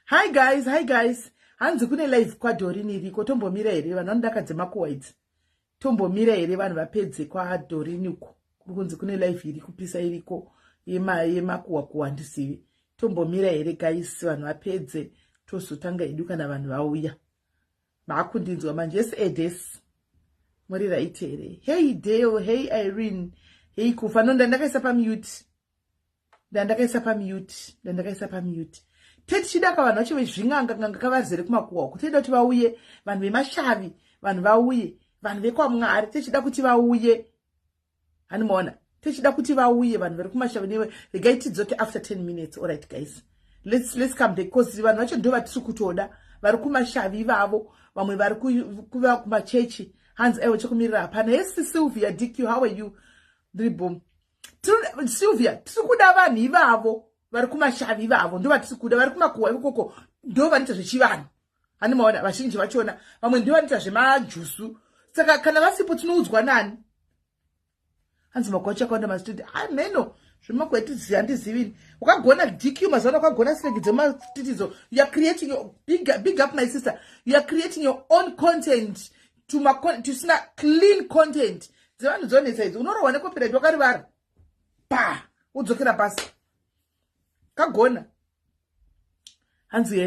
Hi guys. Hanzi kune live kwaDorini iriko tombomira here vanhu vanodakadze makuwaidzi. Tombomira here vanhu vapedze kwaDorini uko. Kunzi kune live iri kupisa iriko yemakuwa ndisivi. Tombomira here guys vanhu vapedze tozotanga edu kana vanhu vauya. Makundinzwa manje yes Edes. Muri right here. Hey Dale, hey Irene. Hey Kufa ndakaisa pa mute. Tichidaka vanhu vacho vezvinganga kavazere kumakuwa uko. Tinoda kuti vauye vanhu vemashavi, vanhu vauye, vanhu vekwamwari tichida kuti vauye. Hanimaona? Tichida kuti vauye vanhu vari kumashavi newe. Regai tidzoke after 10 minutes. All right guys. Let's come there because vanhu vacho ndo vatiri kutoda. Vari kumashavi ivavo, vamwe vari kuva kumachechi. Hands ewe chokumirira hapana. Yes Sylvia DQ, how are you? Dribom. Sylvia, tiri kuda vanhu ivavo. Vari kumashavi ivavo ndo vatiri kuda, vari kumakuwa ikoko ndo vanoita zvechivanhu. Hanimaona vazhinji vachona, vamwe ndo vanoita zvemajusu. Saka kana vasipo tinoudzwa nani? Hanzi makuwa chakaunda mastudent. Meno zvemakwetidzi handizivini. Ukagona DQ mazana ukagona siregi dzemastitizo. You are creating your big up my sister. You are creating your own content to sina clean content. Dzevanhu dzonetsa idzi unorohwa necopyright wakarivara. Pa! Udzokera pasi. Kagona. Hanzi you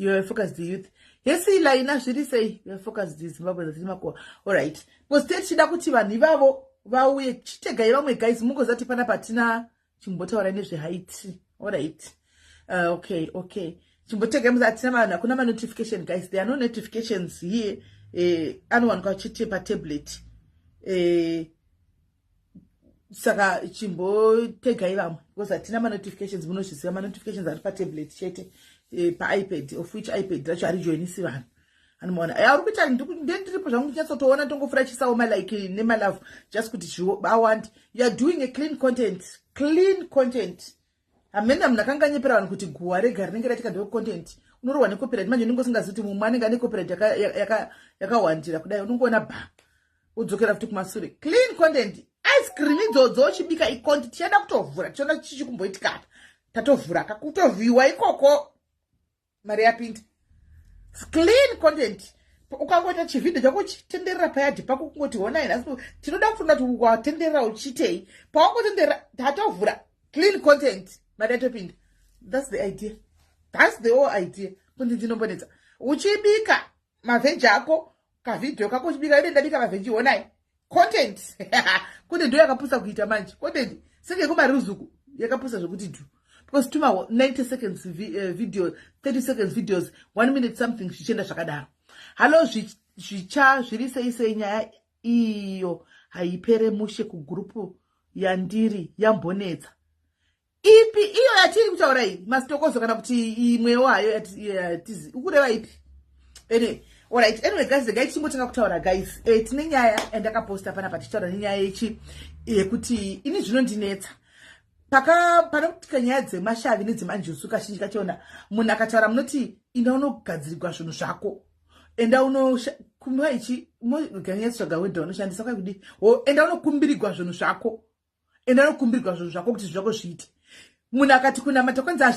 are focused youth. Yesi laina zviri sei you are focused Zimbabwe zati makuwa. All right. Because chida kuti vanhu ivavo vauye chitegai vamwe guys mungozati pana patina chimbotaura nezve Haiti. All right. Okay. Chimbotegai muzatina vanhu kuna ma notification guys. There are no notifications here. Anowanikwa chite pa tablet. Saka chimbotegai vamwe because atina ma notifications munozviziva ma notifications ari pa tablet chete pa iPad of which iPad racho ari joinisi vanhu. Anomaona ari kuita ndiripo zvangu kunyatsotoona tongofurachisawo malike nemalove just kuti I want you are doing a clean content. Amena mnakanganyepera vanhu kuti guwa rega rinenge ratikadwa content unorohwa necopyright manje ndingosingazivi kuti mumwe anenge ane copyright yakawandira kudai unongoona ba udzokera futi kumasure. Clean content ice cream idzodzo uchibika icontent tichada kutovhura tichiona chichikumboitika apa tatovhura kakutovhiwa ikoko mari yapinda. Clean content ukangoita chividhio chako chitenderera payadhi pako kungoti honai asi tinoda kufunda kuti watenderera uchitei pawangotenderera tatovhura clean content mari yatopinda. That's the idea. That's the whole idea. Kuti ndinombonetsa uchibika mavheji ako kavidhio kako uchibika ine ndabika mavheji honai content. Kuti ndo yakapusa kuita manje content senge kumaruzuku yakapusa zvokuti do because tuma 90 seconds video 30 seconds videos 1 minute something zvichenda zvakadaro. Halo zvicha zviri sei nyaya iyo haipere mushe kugrupu yandiri yambonetsa ipi iyo yatiri kutaura iyi masitokozo kana kuti imwewo hayo yatizi ukureva ipi ene. Alright, anyway guys, the guys chingotanga kutaura guys. Tine nyaya endakaposta pana patichitaura nenyaya yechi yekuti ini zvinondinetsa. Panokutika nyaya dzemashavi nedzemanjusu kazhinji kachona munhu akataura munoti enda unogadzirirwa zvinhu zvako. Enda unokumbiwa ichi ganyetsvaga wedha unoshandisa kwakudi. Enda unokumbirirwa zvinhu zvako. Enda unokumbirirwa zvinhu zvako kuti zvako zviite. Munhu akati kunamata kwanza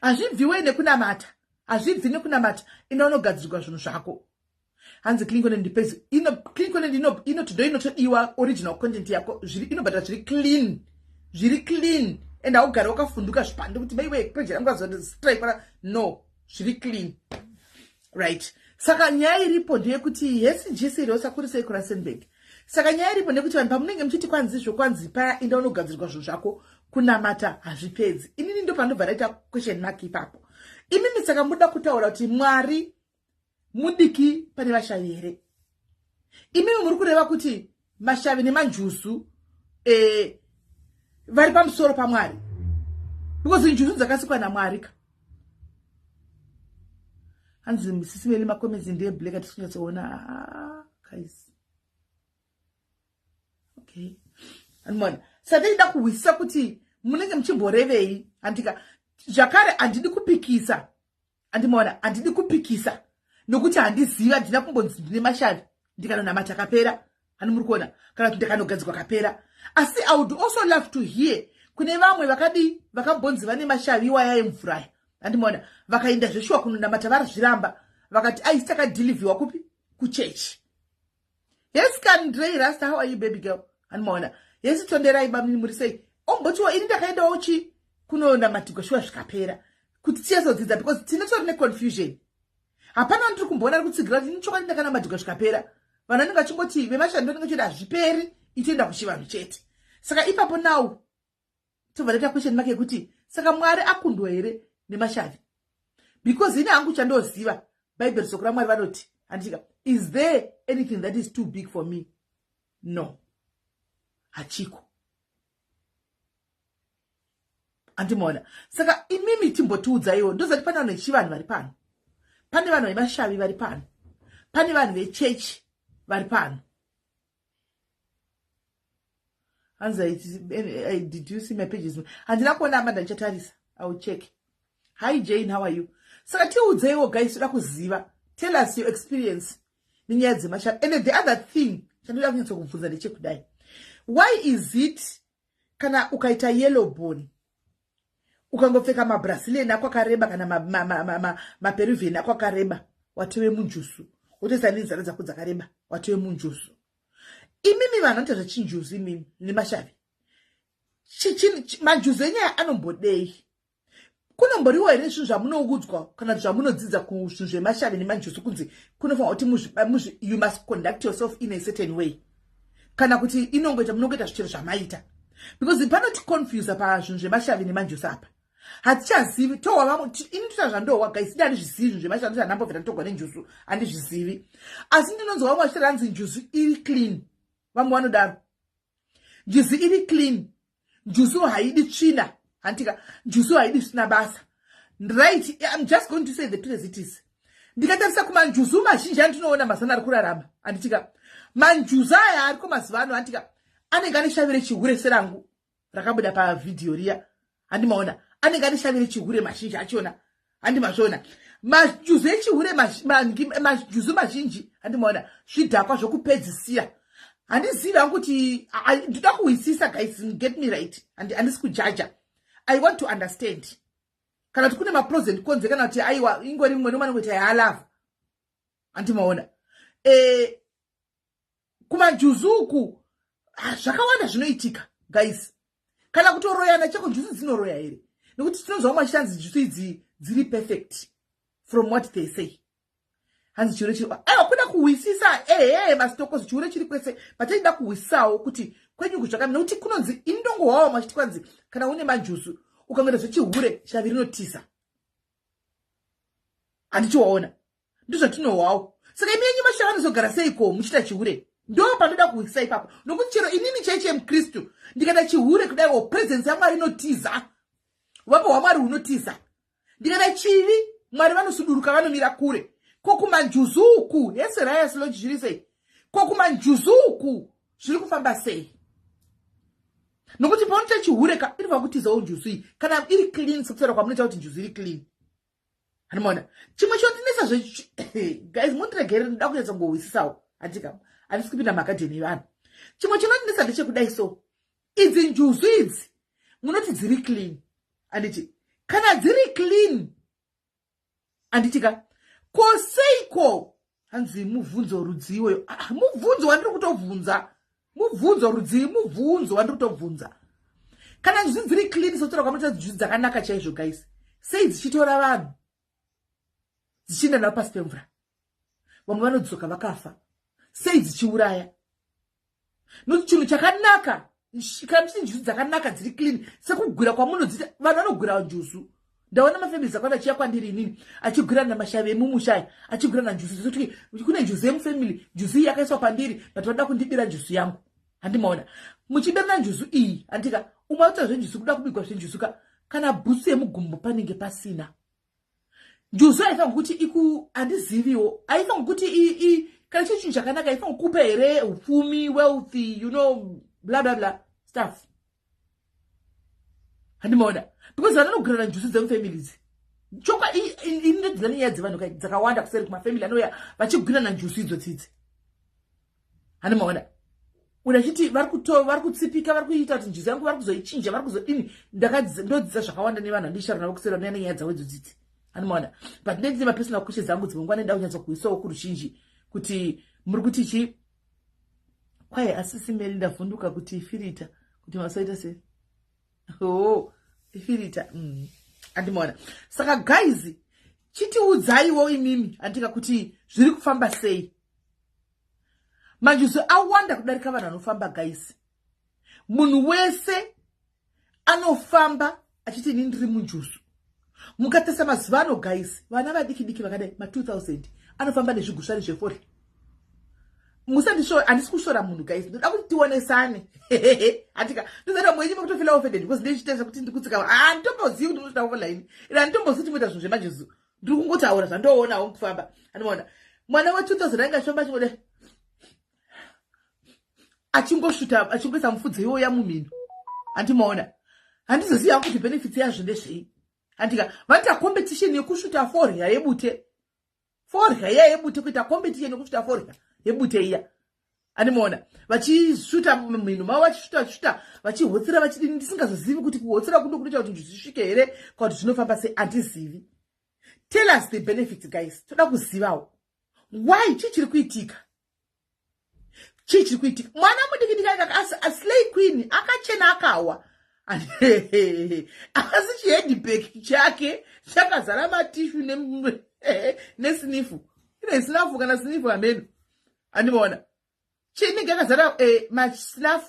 azvibviwe nekunamata. Azvibvi nekunamata ina unogadzirirwa zvinhu zvako. Hanzi clean content depends. Clean content inotodiwa original content yako inobata zviri clean and augara wakafunduka zvipande kuti baiwe page yangu azoti strike para no zviri clean. Right. Saka nyaya iripo ndeyekuti yes Jesse Rosa kuri sei Krasenberg. Saka nyaya iripo ndeyekuti vanhu pamunenge muchiti kwanzi paya inda unogadzirirwa zvinhu zvako kunamata hazvipedzi. Inini ndo panobva raita question mark ipapo. Imimi saka muda kutaura kuti Mwari mudiki pane vashavi here. Imimi muri kureva kuti mashavi nemanjusu vari pamusoro paMwari. Because njusu dzakasikwa naMwari ka. Hanzi misisimeli makomezi ndiye black atisinyatsona guys. Okay. Anmona. Sade ida kuwisa kuti munenge mchimborevei andika zvakare andidi kupikisa. Andimona andidi kupikisa. Nokuti handiziva andina kumbonzi ndine mashavi ndikanonamata kapera hani muri kuona kana kuti ndikanogadzikwa kapera. Asi I would also love to hear kune vamwe vakabonzi vane mashavi iwaya yemvuraya handimona vakaenda zveshuwa kunonamata vari zviramba vakati aisi takadhilivhiwa kupi kuchechi. Yes, can Dre Rasta, how are you, baby girl? Handimona yes tonderai bami muri sei ombotiwo ini ndakaendawo chi kunonamatirwa shuwa zvikapera kuti tiyazodzidza because tinotori neconfusion. Hapana ndiri kumboona kutsigira kuti nichokwadi ndakanamadhirwa zvikapera vanhu vanenge vachingoti vemashando vanenge vachiti hazviperi itoenda kuchivanhu chete. Saka ipapo now tobva ndaita question mark yekuti saka Mwari akundwa here nemashavi because ini hangu chandoziva Bible soko raMwari vanoti handika is there anything that is too big for me? No, hachiko. Handimona saka imimi timbotiudzaiwo ndozati pane vanhu vechivanhu vari pano, pane vanhu vemashavi vari pano, pane vanhu vechechi vari pano. Did you see my pages? Handina kuona amanda ndichatarisa. I will check. Hi Jane, how are you? Saka tiudzaiwo guys, toda kuziva. Tell us your experience ninyaya dzemashavi. And the other thing chandoda kunyatsa kubvunza ndechekudai, why is it kana ukaita yellow bone ukangopfeka maBrazilian ako akareba kana maperuvian ako akareba watove munjusu wotoisa nenzara dzako dzakareba watove munjusu? Imimi vanhu vanoita zvechinjusu imimi nemashavi manjusu enyaya anombodei? Kunomboriwo here zvinhu zvamunoudzwa kana zvamunodzidza kuzvinhu zvemashavi nemanjusu kunzi kunofanira kuti you must conduct yourself in a certain way kana kuti inongoita munongoita zvichero zvamaita? Because panoti confuse pazvinhu zvemashavi nemanjusu apa hatichazivi ini tutazvandowa guys ida handizvizivi zvinhu zvemashavi ndizvanambovhera nditogwa nenjusu handizvizivi, asi ndinonzwa vamwe vachitaura hanzi njusu iri clean. Vamwe vanodaro njusu iri clean, njusu haidi tsvina, handika njusu haidi zvisina basa. Right, I'm just going to say the truth as it is. Ndikatarisa kumanjusu mazhinji andinoona mazana ari kurarama handitika manjusu aya ariko mazuva ano handika anenge ane shavire chihure serangu rakabuda pavhidhiyo riya handimaona, anenge ane shavire chihure mazhinji achona handimazviona. Majusu echihure majusu mazhinji handimaona zvidhakwa zvokupedzisira. Handizivi hangu kuti ndinoda kuhwisisa guys, get me right, handisi kujaja. I want to understand kana kuti kune mapros and cons kana kuti aiwa ingori mumwe nomwe anongoti halava handimaona. Kumajuzuku zvakawanda zvinoitika guys, kana kutoroyana chako jusu dzinoroya here nekuti tinonzwa vamwe vachinzi jusu idzi dziri perfect from what they say. Hanzi chiure chiri kuda kuhwisisa masitoko chiure chiri kwese patinoda kuhwisisawo kuti kwenyuku zvakamira nekuti kunonzi indongohwawo machiti kwanzi kana une manjusu ukangoenda zvechihure shavi rinotisa handichiwaona ndozvatinohwawo. Saka imi yenyu mashavi anozogara seiko muchita chihure? Ndo panoda kuhwisisa ipapo nokuti chero inini chaiche mukristu ndikada chihure kudaiwo presence yaMwari inotiza, wapo hwaMwari hunotiza. Ndikada chivi Mwari vanosuduruka vanomira kure. Kokumanjuzuku yese raya siloji zviri sei? Kokumanjuzuku zviri kufamba sei? Nokuti paunoti chihureka inofanira kutizawo njusu iyi kana iri clean sokusara kwamunoita kuti njusu iri clean. Handimona chimwe chodinesa guys, mundiregere ndoda kunyatsa kungohwisisawo handika handisi kupinda makadheni evanhu. Chimwe chinodinesa ndechekudai so idzi njusu idzi munoti dziri clean handiti kana dziri clean handitika koseiko hanzi mubvunzo rudziwo mubvunzo wandiri kutobvunza mubvunzo rudziwi mubvunzo wandiri kutobvunza. Kana njusu dziri clean sotora kwamunoita njusu dzakanaka chaizvo guys, sei dzichitora vanhu dzichienda navo pasi pemvura, vamwe vanodzoka vakafa, sei dzichiuraya? Nokuti chinhu chakanaka kana muchiti njusu dzakanaka dziri clean sekugwira kwamunodzita vanhu vanogwira njusu. Ndaona mafamili akawanda achiya kwandiri inini achigwirana namashavi emumusha achigwirana njusu zoti kune njusu yemufamili njusu iyi yakaiswa pandiri but vanoda kundibira njusu yangu handimaona. Muchibirana njusu iyi handika umauta zvenjusu kuda kubigwa zvenjusuka kana bhutsu yemugumbo panenge pasina. Njusu haifanira kuti handiziviwo haifanira kuti kana chii chinhu chakanaka haifanira kukupa here upfumi, wealthy, you know, blah blah blah stuff handimaona. Because vanogwirana njusu dzemufamilies chokwa inodzina nenyaya dzevanhu dzakawanda kuseri kumafamili anouya vachigwirana njusu idzodzidzi handimaona. unachiti vari kutsipika, vari kuita kuti njuzi yangu vari kuzoichinja, vari kuzodini. Ndodzidza zvakawanda nevanhu vandishara navo kusera nana nyaya dzavo dzodzidzi. Anomaona. But ndine mapersonal questions dzangu dzimwe nguva nenda kunyatsa kuisawo kuruzhinji kuti muri kuti chi kwaye asisi meri ndavhunduka kuti ifirita kuti masoita sei. Oh, ifirita. Andimona. Saka guys, chitiudzaiwo imimi andika kuti zviri kufamba sei. Manjuzu awanda kudarika vanhu vanofamba guys. Munhu wese anofamba achiti ini ndiri munjuzu. Mukatesa mazuva ano guys, vana vadiki vakadai ma2000 anofamba nezvigushari zve40. Musandisho handisi kushora munhu guys, ndoda kuti tionesane. Atika ndozada mwenye kutofila offended because ndechitesa kuti ndikutsika ndombozivi kuti munoita online. Ila ndombozivi kuti munoita zvinhu zvemajuzu. Ndiri kungotaura zvandoonawo kufamba. Anoona mwana wa2000 anga shomba chingode achingoshuta achingoisa mufudzi yoya mumino. Andimaona. Handizoziva kuti benefits yazvo ndezvei. Andika vanta competition yekushuta forya yebute. Forya yebute kuita competition yekushuta forya yebute iya. Animona vachishuta mumino mavo vachishuta vachihotsera vachidini ndisingazozivi kuti kuhotsera kuno kunoita kuti zvisvike here kana kuti zvinofamba sei andizivi. Tell us the benefits guys. Toda kuzivawo. Why chichiri kuitika? Chichiri kuitika. Mwana mudiki a slay queen akachena akawa. Asi chihedibag chake chakazara matishu nesinifu. Ine sinafu kana sinifu ameno. Andimona. Chinenge akazara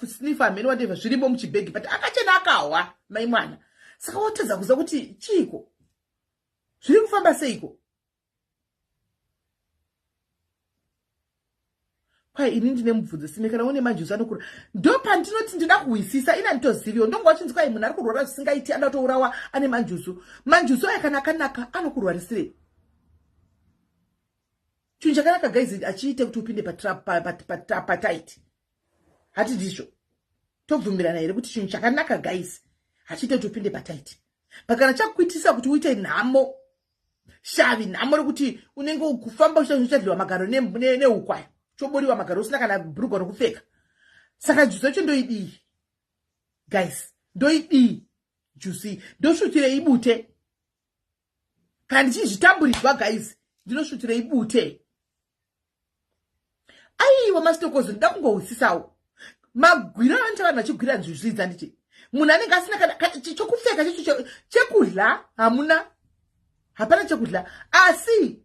snifu ameno whatever zvirimbo muchibhegi but akachena akawa mai mwana. Saka wotedza kuziva kuti chiko. Zviri kufamba seiko? Kwai ini ndine mubvunzo simekana une manjuzu anokura. Ndo pandinoti ndida kuwisisa ina nditoziviwo ndongwachinzi kwai munhu ari kurwara zvisingaiti anda kutourawa ane manjuzu. Manjuzu akanaka anokurwarisirei? Chinhu chakanaka guys achiite kuti upinde pataiti. Hati ndizvo. Tobvumirana here kuti chinhu chakanaka guys achiite kuti upinde pataiti. Pakana chakuitisa kuti uite nhamo. Shavi nhamo rekuti unenge ukufamba uchadliwa magaro neukwaya. Choboriwa magaro usina kana bhurugwa rokupfeka. Saka juzi yacho ndoidii. Guys, ndoidii. Juzi ndoshutire ibute. Kana ndichizvitamburirwa guys, ndinoshutire ibute. Aiwa masitokozo ndoda kungohusisawo. Magwira vanhu vanhu vachigwira nzvizvidza ndichi. Munhu anenge asina kana chokupfeka chekudla hamuna. Hapana chekudla. Asi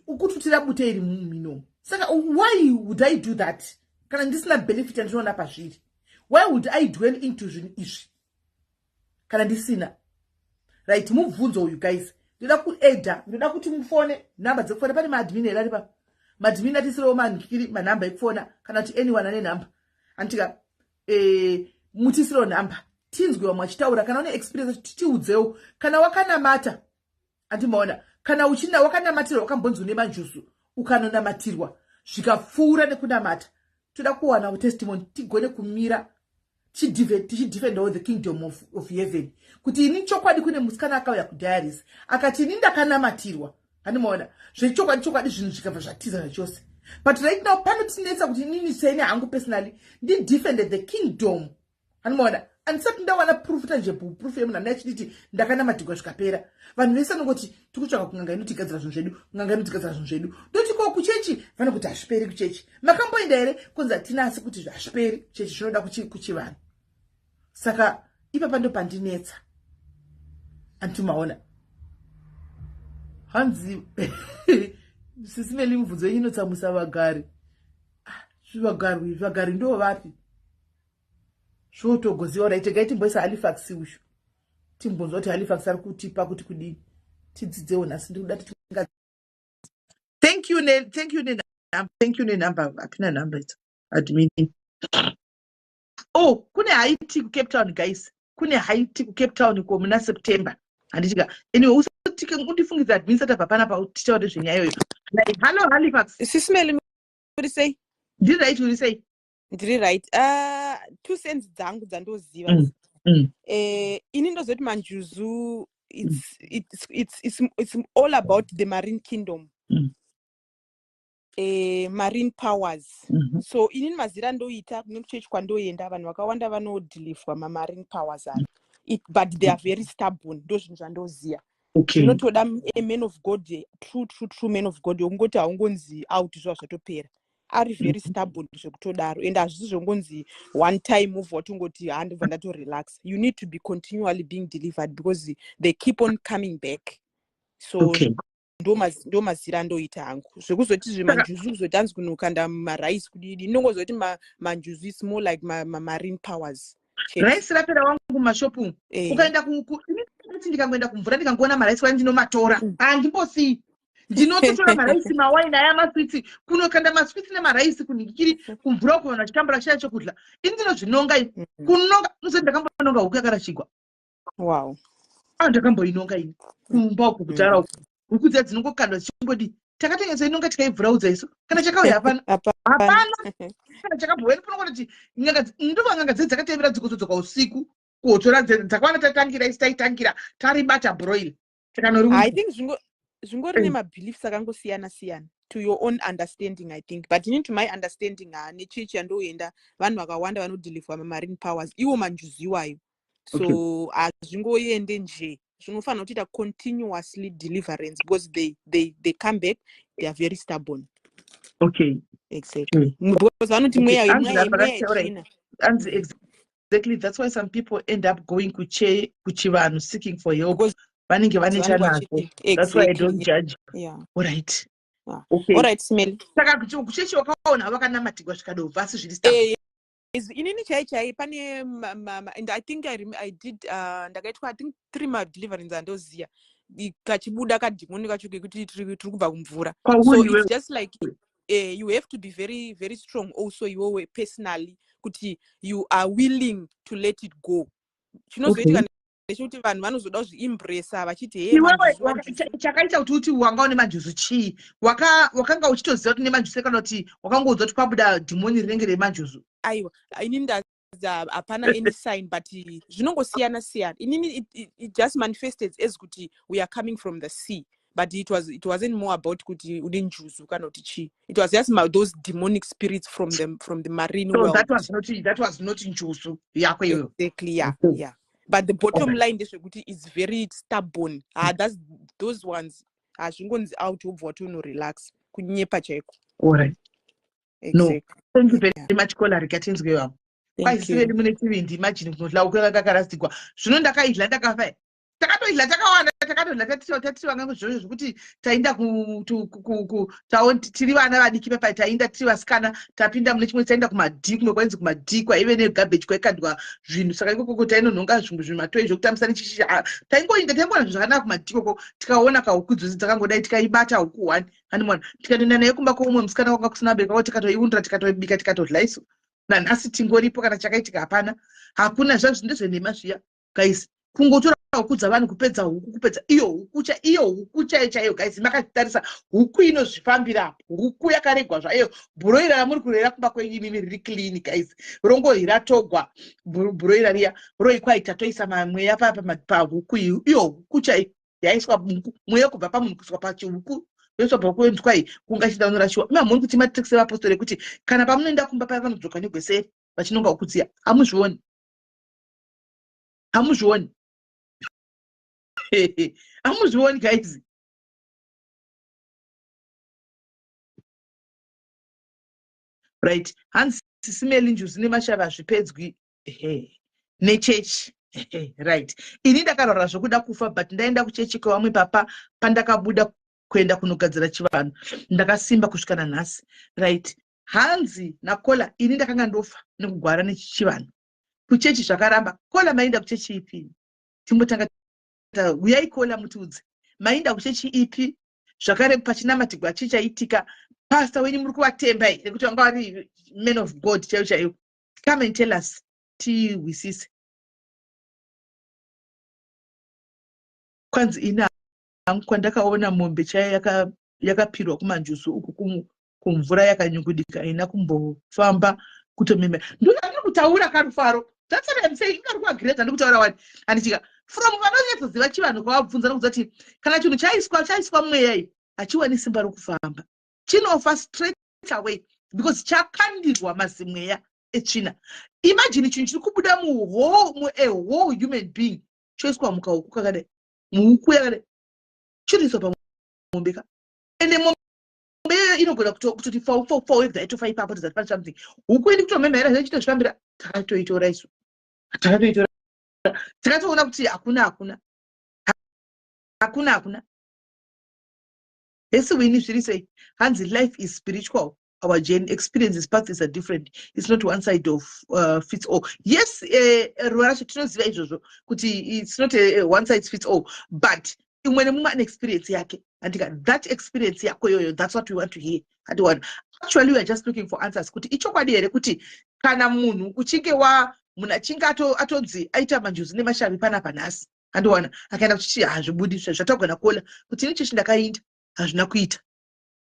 ukututira bute iri mumino. Saka why would I do that? Kana ndisina benefit andinoona pazviri. Why would I dwell into zvinhu izvi? Kana ndisina. Right, mubvunzo uyu guys. Ndoda kuedha, ndoda kuti mufone namba dzekufona pane maadmin here ari pa. Maadmin atisiro manikiri manamba ekufona kana kuti anyone ane namba. Antika mutisiro namba. Tinzwe mwachitaura kana une experience tiudzewo kana wakanamata. Andimaona kana uchina wakanamatirwa wakambonzwa nemanjuzu ukanonamatirwa zvikapfuura nekunamata toda kuwana testimony tigone kumira tichidefend all the kingdom of heaven kuti ini chokwadi kune musikana akauya kudiaries akati ini ndakanamatirwa andimaona zvechokwadi zvinhu zvikabva zvatiza zvachose but right now panotinetsa kuti inini sene hangu personally ndi defended the kingdom andimaona andisati ndawana proof tangible yemunhu ane achiditi ndakanamatirwa zvikapera vanhu vese vanongoti tikutsvaka kunganga inotigadzira zvinhu zvedu kunganga inotigadzira zvinhu zvedu ndoti ko kuchechi vana kuti hazviperi kuchechi makamboenda here kunzi hatinasi kuti hazviperi kuchechi zvinoda kuchivanhu saka ipapa ndo pandinetsa antimaona hanzi sisimeli mubvunzo yenyu inotsamusa vagari vagari ndo vapi zvotogoziva right gai timboisa Halifax ushu timbonzwa kuti Halifax ari kutipa kuti kudini tidzidzewo nhasi ndikuda titinga thank you nenamba apina namba ito admin kune Haiti ku Cape Town guys kune Haiti ku Cape Town ko muna September anditika anyway usatike undifungidza admin sata papana pa titaure zvenyaya iyoyo hello Halifax sisimeli uri sei ndiri right uri sei ndiri right 2 cents dzangu dzandoziva ini ndozoti manjuzu it's all about the marine kingdom marine powers. So inini mazira ndoita kune kuchechi kwandoenda vanhu vakawanda vanodhilivhwa mamarine powers aya. But they are very stubborn. Ndo zvinhu zvandoziya. Zvinotoda a man of God, true man of God, ungoti haungonzi out zvazvatopera. Ari very stubborn zvekutodaro, and hazvisi zvongonzi one time move watungoti handobva ndatorelax. You need to be continually being delivered because they keep on coming back. So ndo mazira ndoita hangu zvekuzoti zvemanjuzu kuzoti hanzi kunokanda maraisi kudidi inongozoti manjuzu is more like marine powers. Raisi rapera wangu mumashopu ukaenda kuti ndikangoenda kumvura ndikangoona maraisi wani ndinomatora handimbosi ndinototora maraisi mawaini aya maswiti kunokanda maswiti nemaraisi kunikiri kumvura kuona chitambura chaya chokudya ini ndinozvinonga kunonga nozoti ndakambononga huku yakarashigwa. Wow. Ndakamboinonga ini kumba uku kutara uku huku dza dzinongokandwa dzichimbodi takatengeso inonga tikaibvuraudza isu kana chakauya hapana kana chakabhoweni panongona kuti ndova nganga dzedu dzakatevera dzikuzodzoka usiku kuhotora dzakawana tatangira isi taitangira taribata broil I think zvingori nemabeliefs akangosiyana-siyana to your own understanding, I think. But into my understanding, nechechi yandoenda vanhu vakawanda vanodhilivhwa mamarine powers iwo manjuzu iwayo. So hazvingoende nje zvinofanira kuita continuously deliverance because they come back, they are very stubborn. Exactly. Because vanoti mweya yechina. Exactly, that's why some people end up going kuchivanhu seeking for help. Vanenge vanetsa nazvo. That's why I don't judge. All right. All right, Smell. Saka kuchechi wakaona vakanamatigwa zvikadobva asi zviri stubborn. Inini chai pane and I think I did ndakaitwa I think 3 deliverance andoziya kachibuda kadhimoni kacho kekuti tiri kubva kumvura. So it's just like you have to be very very strong also your personally kuti you are willing to let it go. Chinozoitika nechekuti vanhu vanozoda kuzviimpressa vachiti chakaita kuti uti wanga une manjuzu chii wakanga uchitoziva kuti nemanjuzu kana kuti wakangoudza kuti kwabuda dhimoni rinenge remanjuzu. Aiwa inini hapana any sign but zvinongosiyana-siyana. Inini it just manifested as kuti we are coming from the sea. But it wasn't more about kuti unenjuzu kana kuti chi. It was just those demonic spirits from the marine world. That was not njuzu yako iyoyo. Exactly, yeah. But the bottom line is very stubborn. That's those ones. Hazvingonzi out of what you relax. Kunyepa chaiko. All right. Exactly. No. Thank you very much, Kola Rikatinzwe wangu. Kwaisiveli mune TV imagine kunotlaukela kakarastikwa. Zvino ndakaidla ndakafa. Takatoidla takawanda takatodla tatitiwa ngangu zvozvo zvokuti taenda tiri vana vadiki pepa taenda tiri vasikana tapinda mune chimwe taenda kumadhiku mekwanzi kumadhiku aive negarbage kwaikandwa zvinhu saka ikoko tainonhonga zvimwe zvimatoi zvokutambisa nechichi taingoenda taingoona zvinhu zvakanaka kumadhiku oko tikaona kahuku dzozi dzakangodai tikaibata huku 1 hanimwana tikatoenda naye kumba kwoumwe musikana wanga kusina bereka kwao tikatoiundura tikatoibika tikatodla isu nanhasi tingoripo kana chakaitika hapana hakuna zvazvo ndezvenhema zviya guys kungotora huku dzavanhu kupedza huku kupedza iyo huku chaiyo guys makazvitarisa huku inozvifambira huku yakaregwa zvayo bhuroira ramuri kurera kumba kwenyu imimi riri clean guys rongohi ratogwa bhuroira riya roikwaita toisa mamweya pahuku iyo huku chaiyo yaiswa mweya kubva pamunhu kuswa pachihuku yoiswa pakuendwai kungachida unorashiwa mamhoni kuti matekisi vapostori kuti kana pamunoenda kumba paya vanodzoka negweseri vachinonga huku dziya hamuzvioni hamuzvioni guys. Right, hansi simeli njuzi nemashava zvipedzwi nechechi right. Ini ndakarora zvokuda kufa but ndaenda kuchechi kwevamwe papa pandakabuda kuenda kunogadzira chivanhu ndakasimba kusvika nanhasi right. Hanzi nakola ini ndakanga ndofa nekugwara nechivanhu kuchechi zvakaramba. Kola mainda kuchechi ipi? Timbotanga uyai kola mutiudze mainda kuchechi ipi? Zvakare pachinamatigwa chichaitika pastor wenyu muri kuvatemba here kuti vanga vari men of God chaiyo. Come and tell us tiwisise. Kwanzi ina kwandakaona mombe chaiyo yakapirwa kumanjusu uku kumvura yakanyungudika ina kumbofamba kutomemera. Ndinoda kutaura karufaro. That's what I'm saying. Inga kuagreta ndikutaura wani. Andichika from vanonyatsoziva chivanhu kwavabvunza nokuti kana chinhu chaiswa mweya iyi hachiwani simba rokufamba. chinofa straight away because chakandirwa mazimweya etsvina. Imagine chinhu chiri kubuda a whole human being choiswa mukauku kakadai, muhuku yakadai, chiriiswa pamombeka. Ende mombe inogona kutoti fawedza itofa ipapo tizati pane something. Huku ini kutomhemhera zvee chitozvifambira, takatoitora isu. Takatoitora. Takatoona kuti hakuna. Yes, we need to say, Hansi, life is spiritual. Our experiences, paths are different. It's not one side of fits all. Yes, it's not a one size fits all. But when a woman experience yake, and that experience yako, that's what we want to hear. Actually, we are just looking for answers. Kuti ichokwadi ere kuti kana munhu uchinge wa munachinga atonzi aita manjuzi nemashavi pana panasi. Andiwana akaenda kuchichi hazvibudi zvatagona kuona kuti ini chechi ndakainda hazvina kuita.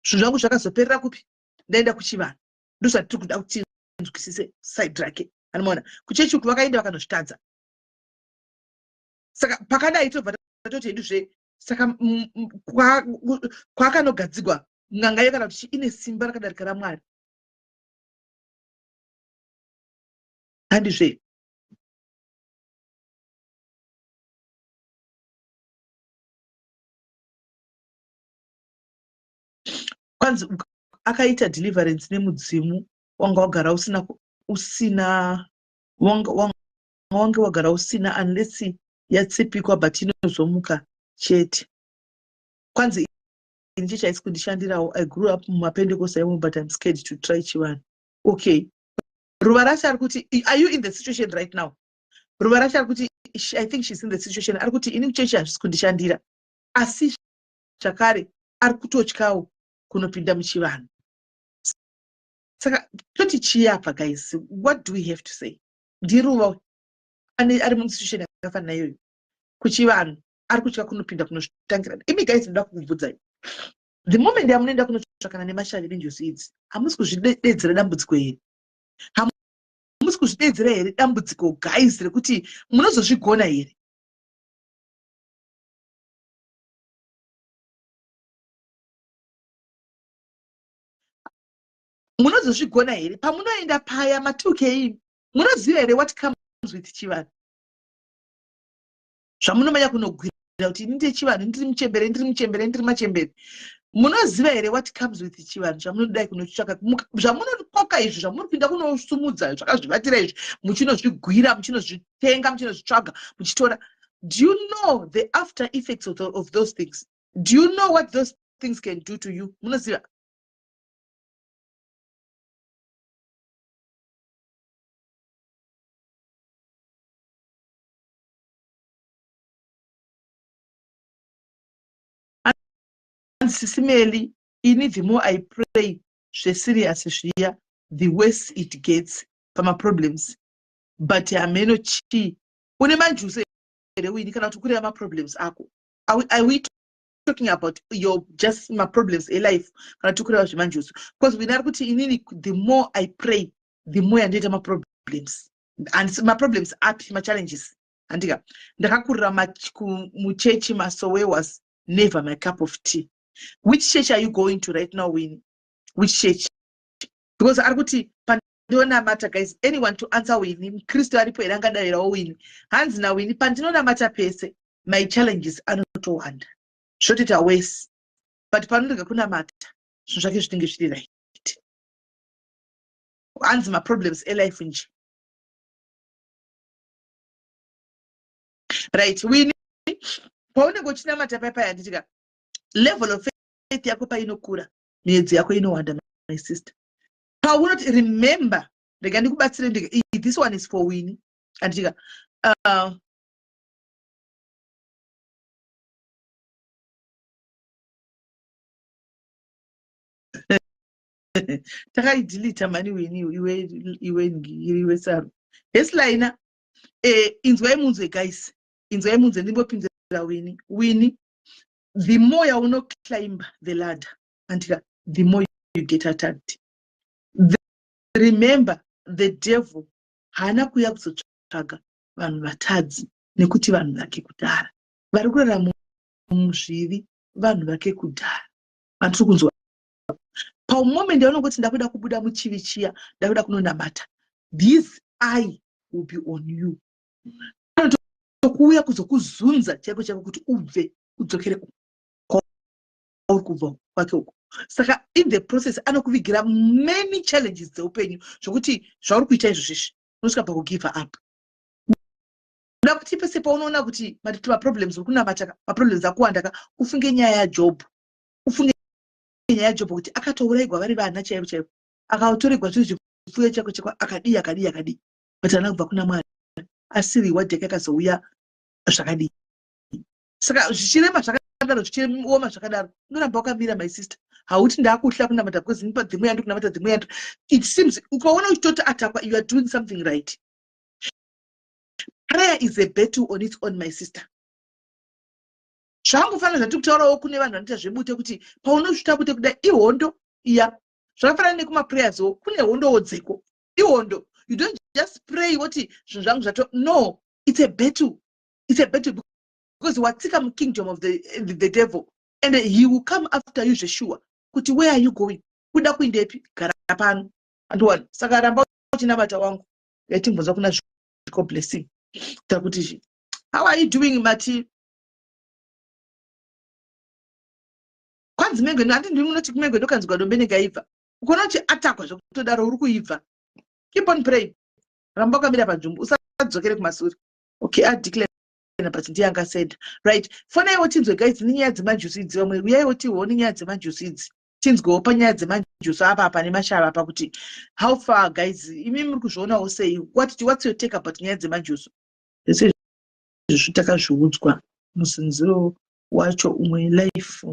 Zvinhu zvangu zvakazoperera kupi? Ndaenda kuchivanhu. Ndosati tiri kuda kuti nzwisise side rake. Anoona kuchechi kuti vakaenda vakanozvitadza. Saka pakadai tobva tatoti heduzve saka kwakanogadzigwa nganga yakana kuti ine simba rakadarika raMwari. Handizve kwanzi akaita deliverance nemudzimu wanga wagara usina unless yatsipikwa but inozomuka chete. Kwanzi inji chaisi kundishandirawo. I grew up mumapentecost aimo but I'm scared to try chivanhu. Okay. Ruvarasha ari kuti, are you in the situation right now? Ruvarasha ari kuti, I think she's in the situation. Ari kuti ini kuchechi hazvisi kundishandira. Asi zvakare ari kutotyawo kunopinda muchivanhu. Saka toti chiyapa guys, what do we have to say? Ndiruva ari musituation yakafanana iyoyo kuchivanhu ari kutya kunopinda kunozvitangira. Imi guys ndoda kukubvudzai. The moment yamunoenda kunotsvakana nemashavi nenjozi idzi, hamusi kuzvidedzera dambudziko here? Hamusi kuzvidedzera here dambudziko guys rekuti munozozvigona here? Munozozvigona here? Pamunoenda paya matukei, munoziva here what comes with chivanhu? Zvamunomanya kunogwira kuti ini ndechivanhu, ndiri machembere. Munoziva here what comes with chivanhu? Zvamunodai kunotsvaka, zvamunokoka izvi, zvamuripinda kunosumudza, zvakazvivatira izvi, muchinozvigwira, muchinozvitenga, muchinozvitsvaga, muchitora. Do you know the after effects of those things? Do you know what those things can do to you? Munoziva? Sisimeli, ini the more I pray, serious zviya, the worse it gets for my problems. But ameno chi, une manjuse ere wini kana tukure ama problems ako. Are we talking about your just my problems in life? Kana tukure wa manjuse. Because we narukuti inini, the more I pray, the more I need my problems. And my problems are my challenges. Andiga, ndakakurira muchechi masowe was never my cup of tea. Which church are you going to right now, Winnie? Which church? Because Arguti, Pandona matter, guys. Anyone to answer Winnie, Christo Aripo Erangada or Winnie. Hands now, Winnie, Pandona matter pace. My challenges are not to hand. Shut it away. But Pandona Kuna matter. So Shakish English right. Answer my problems, a life in. Right, Winnie. Pauna Gochina matter papa and level of faith yako pa inokura, miedzi yako inowanda, my sister. I will not remember this one is for Winnie. And delete mani Winnie iwe saru. Eslaina inzwa munzwe guys. Inzwa munzwe ndimbo pinzera Winnie. The more you will not climb the ladder, until the more you get attacked. Remember, the devil hana kuya kuzotsvaga vanhu vatadzi nekuti vanhu vake kudhara. Vari kurara muzvivi vanhu vake kudhara. Vandiri kunzwa. Paumoment yaunongoti ndakuda kubuda muchivi chiya, ndakuda kunonamata, this eye will be on you. Kuuya kuzokuzunza chaiko chaiko kuti ubve udzokere kwauri kubva kwake uko. Saka in the process anokuvigira many challenges dzeupenyu zvokuti zvauri kuita izvozvi unosvika pakugive up. Kuda kuti pese paunoona kuti maproblems uri kunamata, maproblems akuwanda, ufunge nyaya yaJob. Ufunge nyaya yaJob kuti akatourayirwa vari vana chaivo chaivo, akatoregwa zviro zvipfuyo chako chako, akadii, but ana kubva kuna Mwari. Asi reward yake akazouya zvakadii. Saka zvichirema zvakadaro, zvichioma zvakadaro, unoramba wakamira my sister. Hauti ndakuhla kunamata because nipa dzimwe yandu kunamata dzimwe yandu. It seems ukaona uchitoti atakwa, you are doing something right. Prayer is a battle on its own, my sister. Zvangofana zvati kutaurawo kune vanhu vanoita zvebute kuti paunozvita bute kudai ihondo iya. Zvakafanana nekuma prayers wo kune hondowo dzeko. Ihondo. You don't just pray woti zvinhu zvangu zvato. No, it's a battle. It's a battle because watsika mu kingdom of the devil, and he will come after you Joshua. Kuti where are you going? Kuda kuindepi? Gara pano. And one. Saka ramba uchinabata wangu. Yatimboza kuna zviko blessing. Takuti how are you doing Mati? Kwanzi mengo andi ndiri munoti kumengo ndokanzwa dombene gaiva. Ukona kuti atakwa zvokutodaro uri kuibva. Keep on praying. Ramba kamira panzvimbo usadzokere kumasuri. Okay, I declare but ndiye said. Right. Fona iwo tinzwe guys ninyaya dzemanjusi idzi vamwe uyai woti wo ninyaya dzemanjusi idzi. Tinzwewo panyaya dzemanjusi apa pane mashava apa kuti how far guys imi muri kuzvionawo sei? What's your take about nyaya dzemanjusi? Zvese zvitakazviudzwa muzinziro wacho umwe life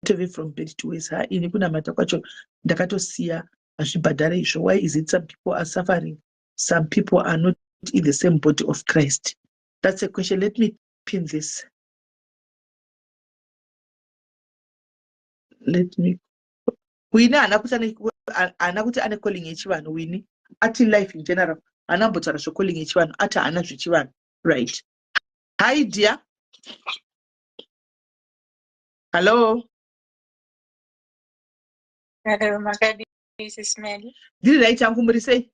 TV from bed to ways. Ini kunamata kwacho ndakatosiya azvibhadhara izvo. Why is it some people are suffering, some people are not in the same body of Christ? That's a question. Let me pin this. Let me. Wini anakuti ane calling yechivanhu. Wini ati life in general anambotaura calling yechivanhu ati ana zvechivanhu. Right. Hi dear. Hello. Hello, Magadi. This is Mary. Did right yangu muri sei?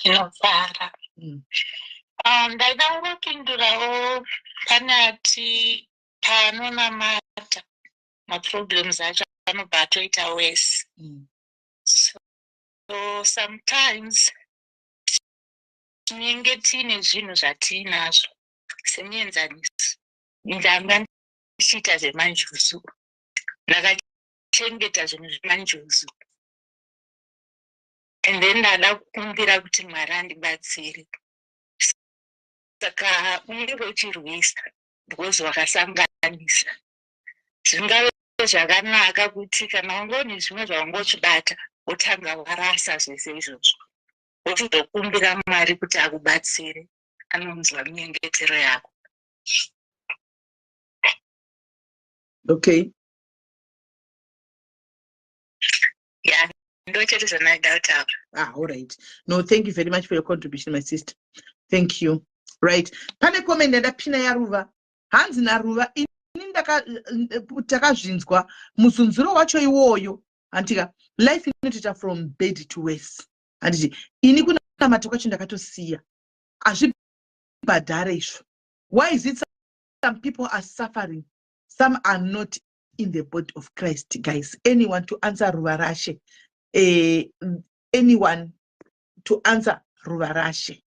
Inovhara. Ndaida kukindurawo panati panonamata maproblems acho anobva atoita worse. So sometimes tinenge tine zvinhu zvatinazvo semuenzanisi. Ndanga ndichiita zvemanjusu. Ndakachengeta zvinhu zvemanjusu. And then ndada kukumbira kuti Mwari andibatsire. Saka unenge uchirwisa because wakasanganisa. Zvingave zvakanaka kuti kana wangoni zvimwe zvawangochibata wotanga warasa zvese izvozvo. Wochizokumbira Mwari kuti akubatsire. Anonzwa minyengetero yako. Okay. Yeah. All right. No, thank you very much for your contribution, my sister. Thank you. Right. Pane comment ndapina yaruva. Hanzi naruva ini takazvinzwa musunzuro wacho iwoyo. Antika life inoita from bed to ways. Anditi ini kuna matoka ndakatosiya. Azvibhadhare izvo. Why is it some people are suffering, some are not in the body of Christ, guys? Anyone to answer Ruvarashe? Anyone to answer Ruvarashe?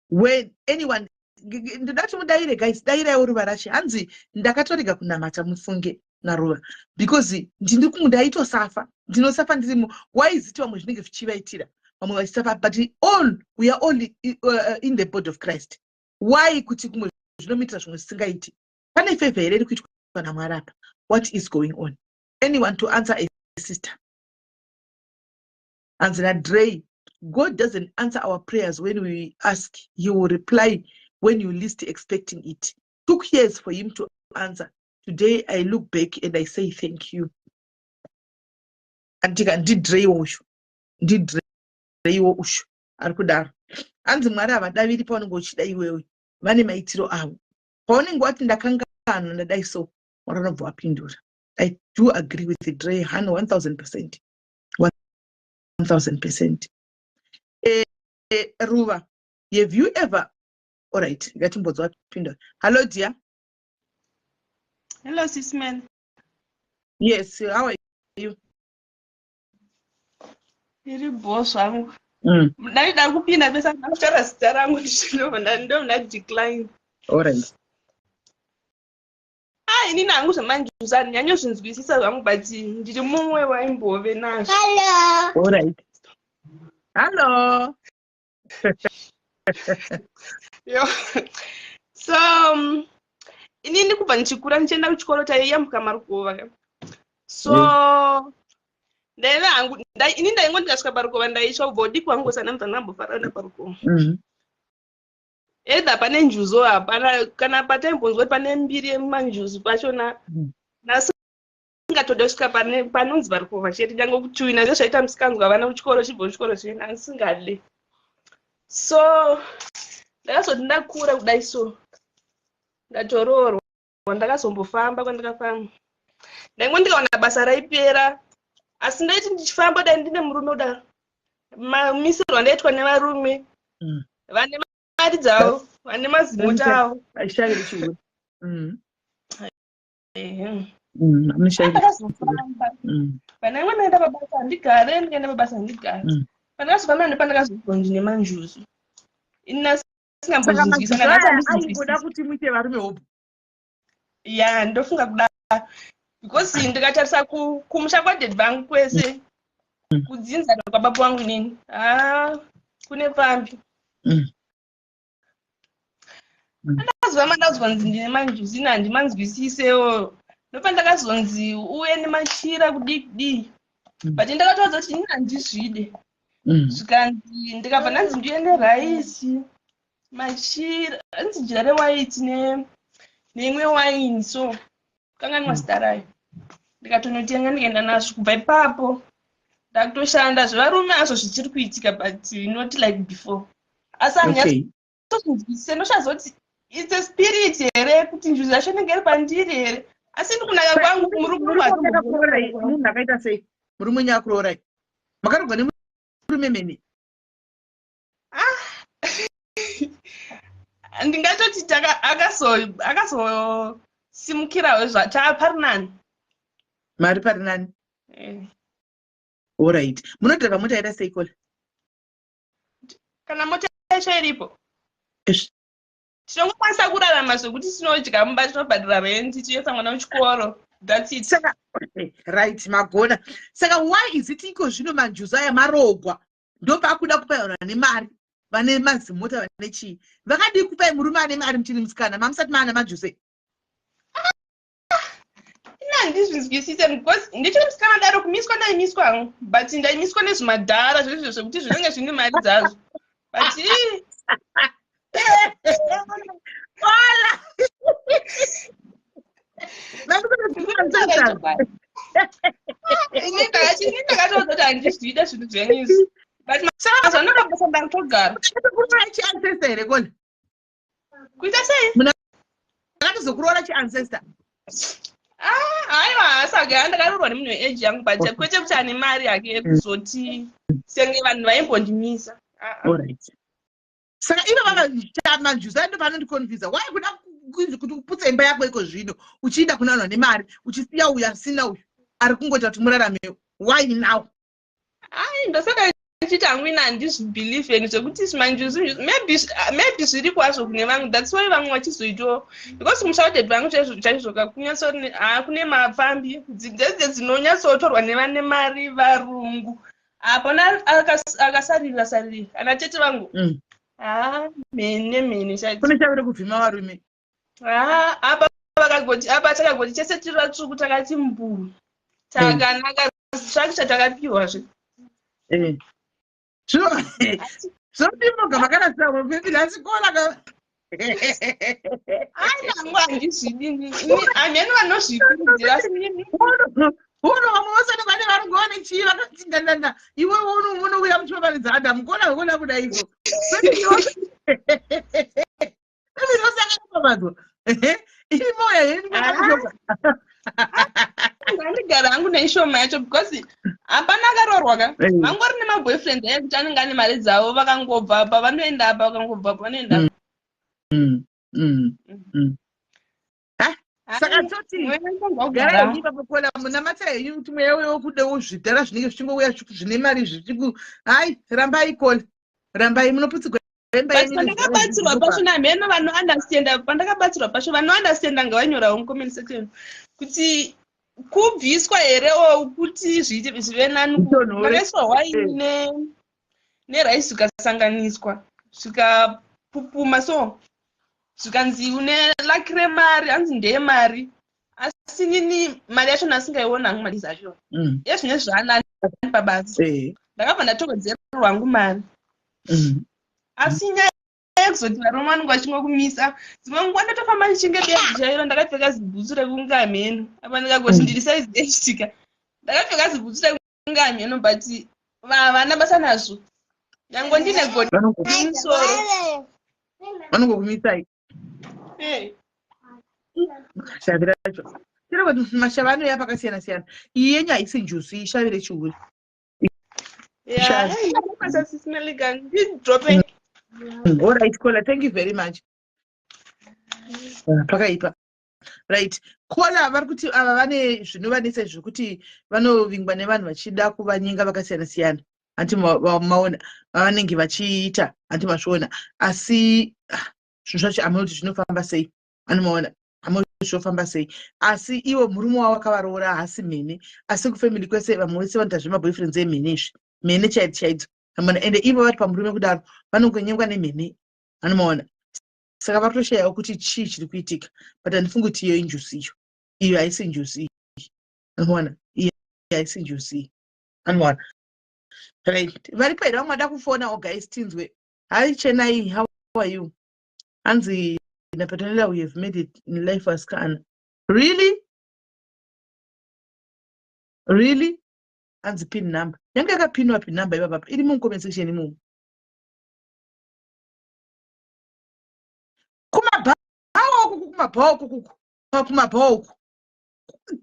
When anyone ndati guys daira Ruvarashe hanzi ndakatorega kunamata mufunge naruva because ndiri kumudaito safa ndinosafa ndiri. Why is it vamwe zvinenge zvichivaitira vamwe vachisafa, but we are all in the body of Christ? Why kuti kumwe zvinomitira zvimwe zvisingaiti? Pane favor here iri kuitwa naMwari apa? What is going on? Anyone to answer a sister? Answer Dre. God doesn't answer our prayers when we ask. He will reply when you least expecting it. Took years for him to answer. Today I look back and I say thank you. Antika did Dre ushu. Did Dre ushu. Arkudar. Anzi Mwari avadaviri paunenge uchida iwewe. Vane maitiro avo. Paunenge wati ndakangana ndadai so. wakanobva wapindura. I do agree with the Dre 1000%. 1000%. Ruva, have you ever, all right, ngatimbodza wapindura. Hello dear. Hello sis man. Yes, how are you? Iri boss wangu. Ndaida kupinda pesa ndakutara zita rangu ndo mna decline. All right. Ini nangu semanjuza nyanyozvinzwisisa zvangu but ndiri mumwe waimbove nazvo. Hello. All right. Hello. Yo. So ini ndikubva ndichikura ndichienda kuchikoro taiyambuka Marukova. So ndaive hangu ini ndaingo ndikasvika Parukova ndaisha ubva udiki wangu sana mudza ndambofara Parukova. Either pane njuzo hapana kana pataimbonzwa kuti pane mbiri yemanjuzi pachona nasingatoda kusvika panonzi Parukova chete nyange kutuina ndizvo zvaita musikanzwa vana kuchikoro chibva kuchikoro chena asingade. So ndakazoti ndakura kudai so ndatoroorwa ndakazombofamba kwandakafamba ndaingo ndikaona basa raipera asi ndaiti ndichifamba dai ndine murume kudaro mamisirwa ndaitwa nevarume vane mari dzavo vane mazimota avo panaimwe ndaenda pabasa handigare ndikaenda pabasa handigare pandakazofamba nepandakazobva ndine manjuzu inasingambozvinzwisanaaiboda kuti muite varume hopo ya ndofunga kudaro because ndikatarisa kumusha kwadhedhi vangu kwese kudzinza kwababa wangu nini kune pambi ndakazova ndazonzi ndine manjuzi handimanzwisisewo ndopandakazonzi uye nemachira kudiki but ndakataudza kuti ini handizvide zvikanzi ndikabva ndanzi ndiende raisi machira anzi jira rewaiti neimwe waini so kanganwa zita rayo ndikatonotenga ndikaenda nazvo kubva ipapo ndakutoshanda zvevarume azvo zvichiri kuitika but not like before asi hanyatsozvinzwisise ndoshazoti it's a spirit here kuti njuzi yacho inenge iri pandiri here asi ndikunaka kwangu munhu akaita sei murume nyakurorai makarogwa nemurume mene ndingatoti akazosimukirawo zvachaparinani mari parinani. All right. Munodhaka mota yaita sei kola? Kana mota yacho iripo tinongokwanisa kurarama zvekuti tinodya mumba tinobhadhira renti tichiesa mwana kuchikoro. That's it. Saka, right, magona. Saka why is it iko zvino manjuzu aya marogwa ndopakuda kupairwa nemari vane mazimota vane chii vakadi kupai murume ane mari muchiri musikana mamusati maana majuze handizvinzwisise because ndichiri musikana daro kumiswa ndaimiswa but ndaimiswa nezvimadhara zvezvo zvekuti zvinenge zvine mari dzazvo but ini ndakatoudza kuti handizvida zvinhu zvenyuzi but mazva ndakabasa ndarutogara chiancestor here kona kuita sei akatozokuroora chiancestor aiwa saka ndakarorwa nemunhu weage yangu but kwete kuti ane mari yake yekuzoti senge vanhu vaimbondimisa. Saka ivo vakamanjuza ndo panondikonfisa why kuda kuti uputsa imba yako iko zvino uchiida kunanwa nemari uchisiya uyu asina uyu ari kungoita kuti muraramewo why now? Ndosaka ndichiti hangu ina handizvibhilieve zvekuti zvimanjuzu maybe zviri kwazvo kune vamwe that's why vamwe vachizoitawo because mushauted vangu chaizvo kunyatsori kune mafambi dzidze dzinonyatsotorwa nevane mari varungu apana akasarira ana tete vangu mene kune chaviri kuvhima varume apa takagoti chese tiri vatsvuku takati mbuu takanaka zvake chatakapiwazve zvodimoga makanasira mapembiri asikonaka nangu handizvidi hamene vanozvikurudzira uno vamwe vasati vane varungone chii vakati ndandanda iwe unouya muchivavanidza adamu kona kuda ivo iriosakaaazwa iri moya hendiaaoka ngandigara hangu neishoma yacho because hapana akarorwa ka vangori nemaboyfriend ekuti anenge ane mari dzavo vakangobva apa vanoenda apa vakangobva apa vanoenda apa. Saka toti garai unyika pakola muna mata yenyu kuti mweya wekudewo zvidhara zvinenge zvichingouya zvine mari zvichiku hai rambai kola rambai munoputsigwa pandakabatsirwa pacho namheno vanounderstanda pandakabatsirwa pacho vanounderstanda ngavanyorawo mucomment section kuti kubviswa herewo kuti zvive nani makaiswa waini neraisi zvikasanganiswa zvikapupuma so zvikanzi une lakire mari hanzi ndeye mari asi nini mari yacho nasingaiona hangu mari zacho yezvine zvaanani pabasa ndakabva ndatokodzerwa hangu mari asi nyaya yekuzoti varume vanenge vachingomisa dzimwe nguva ndotofamba ndichinge bedzi chairo ndakapfeka zibhutsu rekunga hamheno apa ndikagoti ndiri saizi dechitika ndakapfeka zibhutsu rekunga hamheno but vana basa nazvo nyange ndine godi musoro vanongokumisai shavira racho chero kuti mashava anoya pakasiyana siyana iyi yenyu haisi njusu ishavire chiuri alright Kola, thank you very much. Pakaipa right Kola vari kuti ava vane zvinovanetsa zvekuti vanovingwa nevanhu vachida kuvanyenga vakasiyana siyana anti maona vavanenge vachiita anti mazviona asi zvinhu zvacho amunoti zvinofamba sei anomaona amunoti zvinofamba sei asi ivo murume wavo akavaroora haasi mhene asi kufamily kwese vamwe vese vanoita zvemaboyfriends emhene izvi mhene chaidzo chaidzo ende ivo vari pamurume kudaro vanongonyengwa nemhene anomaona saka vatoshayawo kuti chii chiri kuitika but handifungi kuti iyo injusi iyo haisi njusi anomaona iyo haisi njusi anomaona right vari paida vamwe vada kufona guys tinzwe hai chenai how are you hanzi Napatanela, we have made it in life as Kana. Really? And the pin number. Younger got pin up in number. Any more comment section anymore. Kuma bao.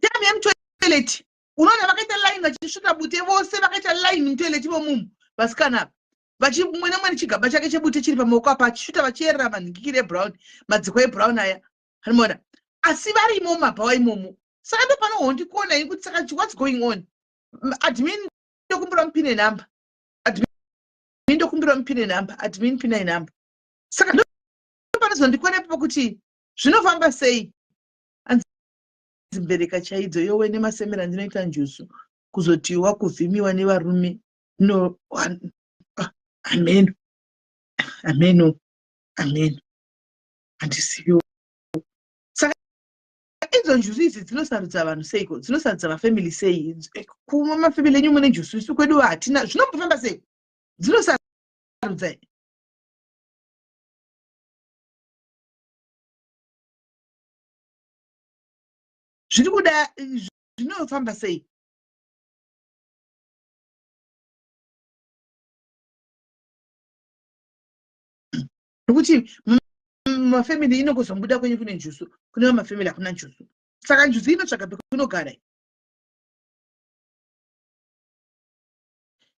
Tell me I'm toilet. Unaona wakati line ngachishuta bute vose wakati line toilet mum. Baskana. Vachi mwana mwani chigaba chake chebute chiri pamaoko apa achishuta vachierera manhingikire brown madziko ebrown aya harimona asi vari imomo mabhawa imomo saka ndo panohondi kuona ini kuti saka what's going on admin ndokumbira mupine namba admin pina inamba saka ndo panozondikuona ipapo kuti zvinofamba sei anzimbereka chaidzo yowe nemasemera ndinoita njusu kuzotiwa kuvhimiwa nevarume no Amen. Andisiyo. Saka idzo njusu idzi dzinosarudza vanhu seiko dzinosarudza mafamily sei kuma mafamily enyu mune njusu isu kwedu hatina zvinombofamba sei dzinosarudza zviri kuda zvinofamba sei nokuti mafamily inongozombuda kwenyu kune njusu kune mafamily hakuna njusu saka njusu inotsvaga pekunogara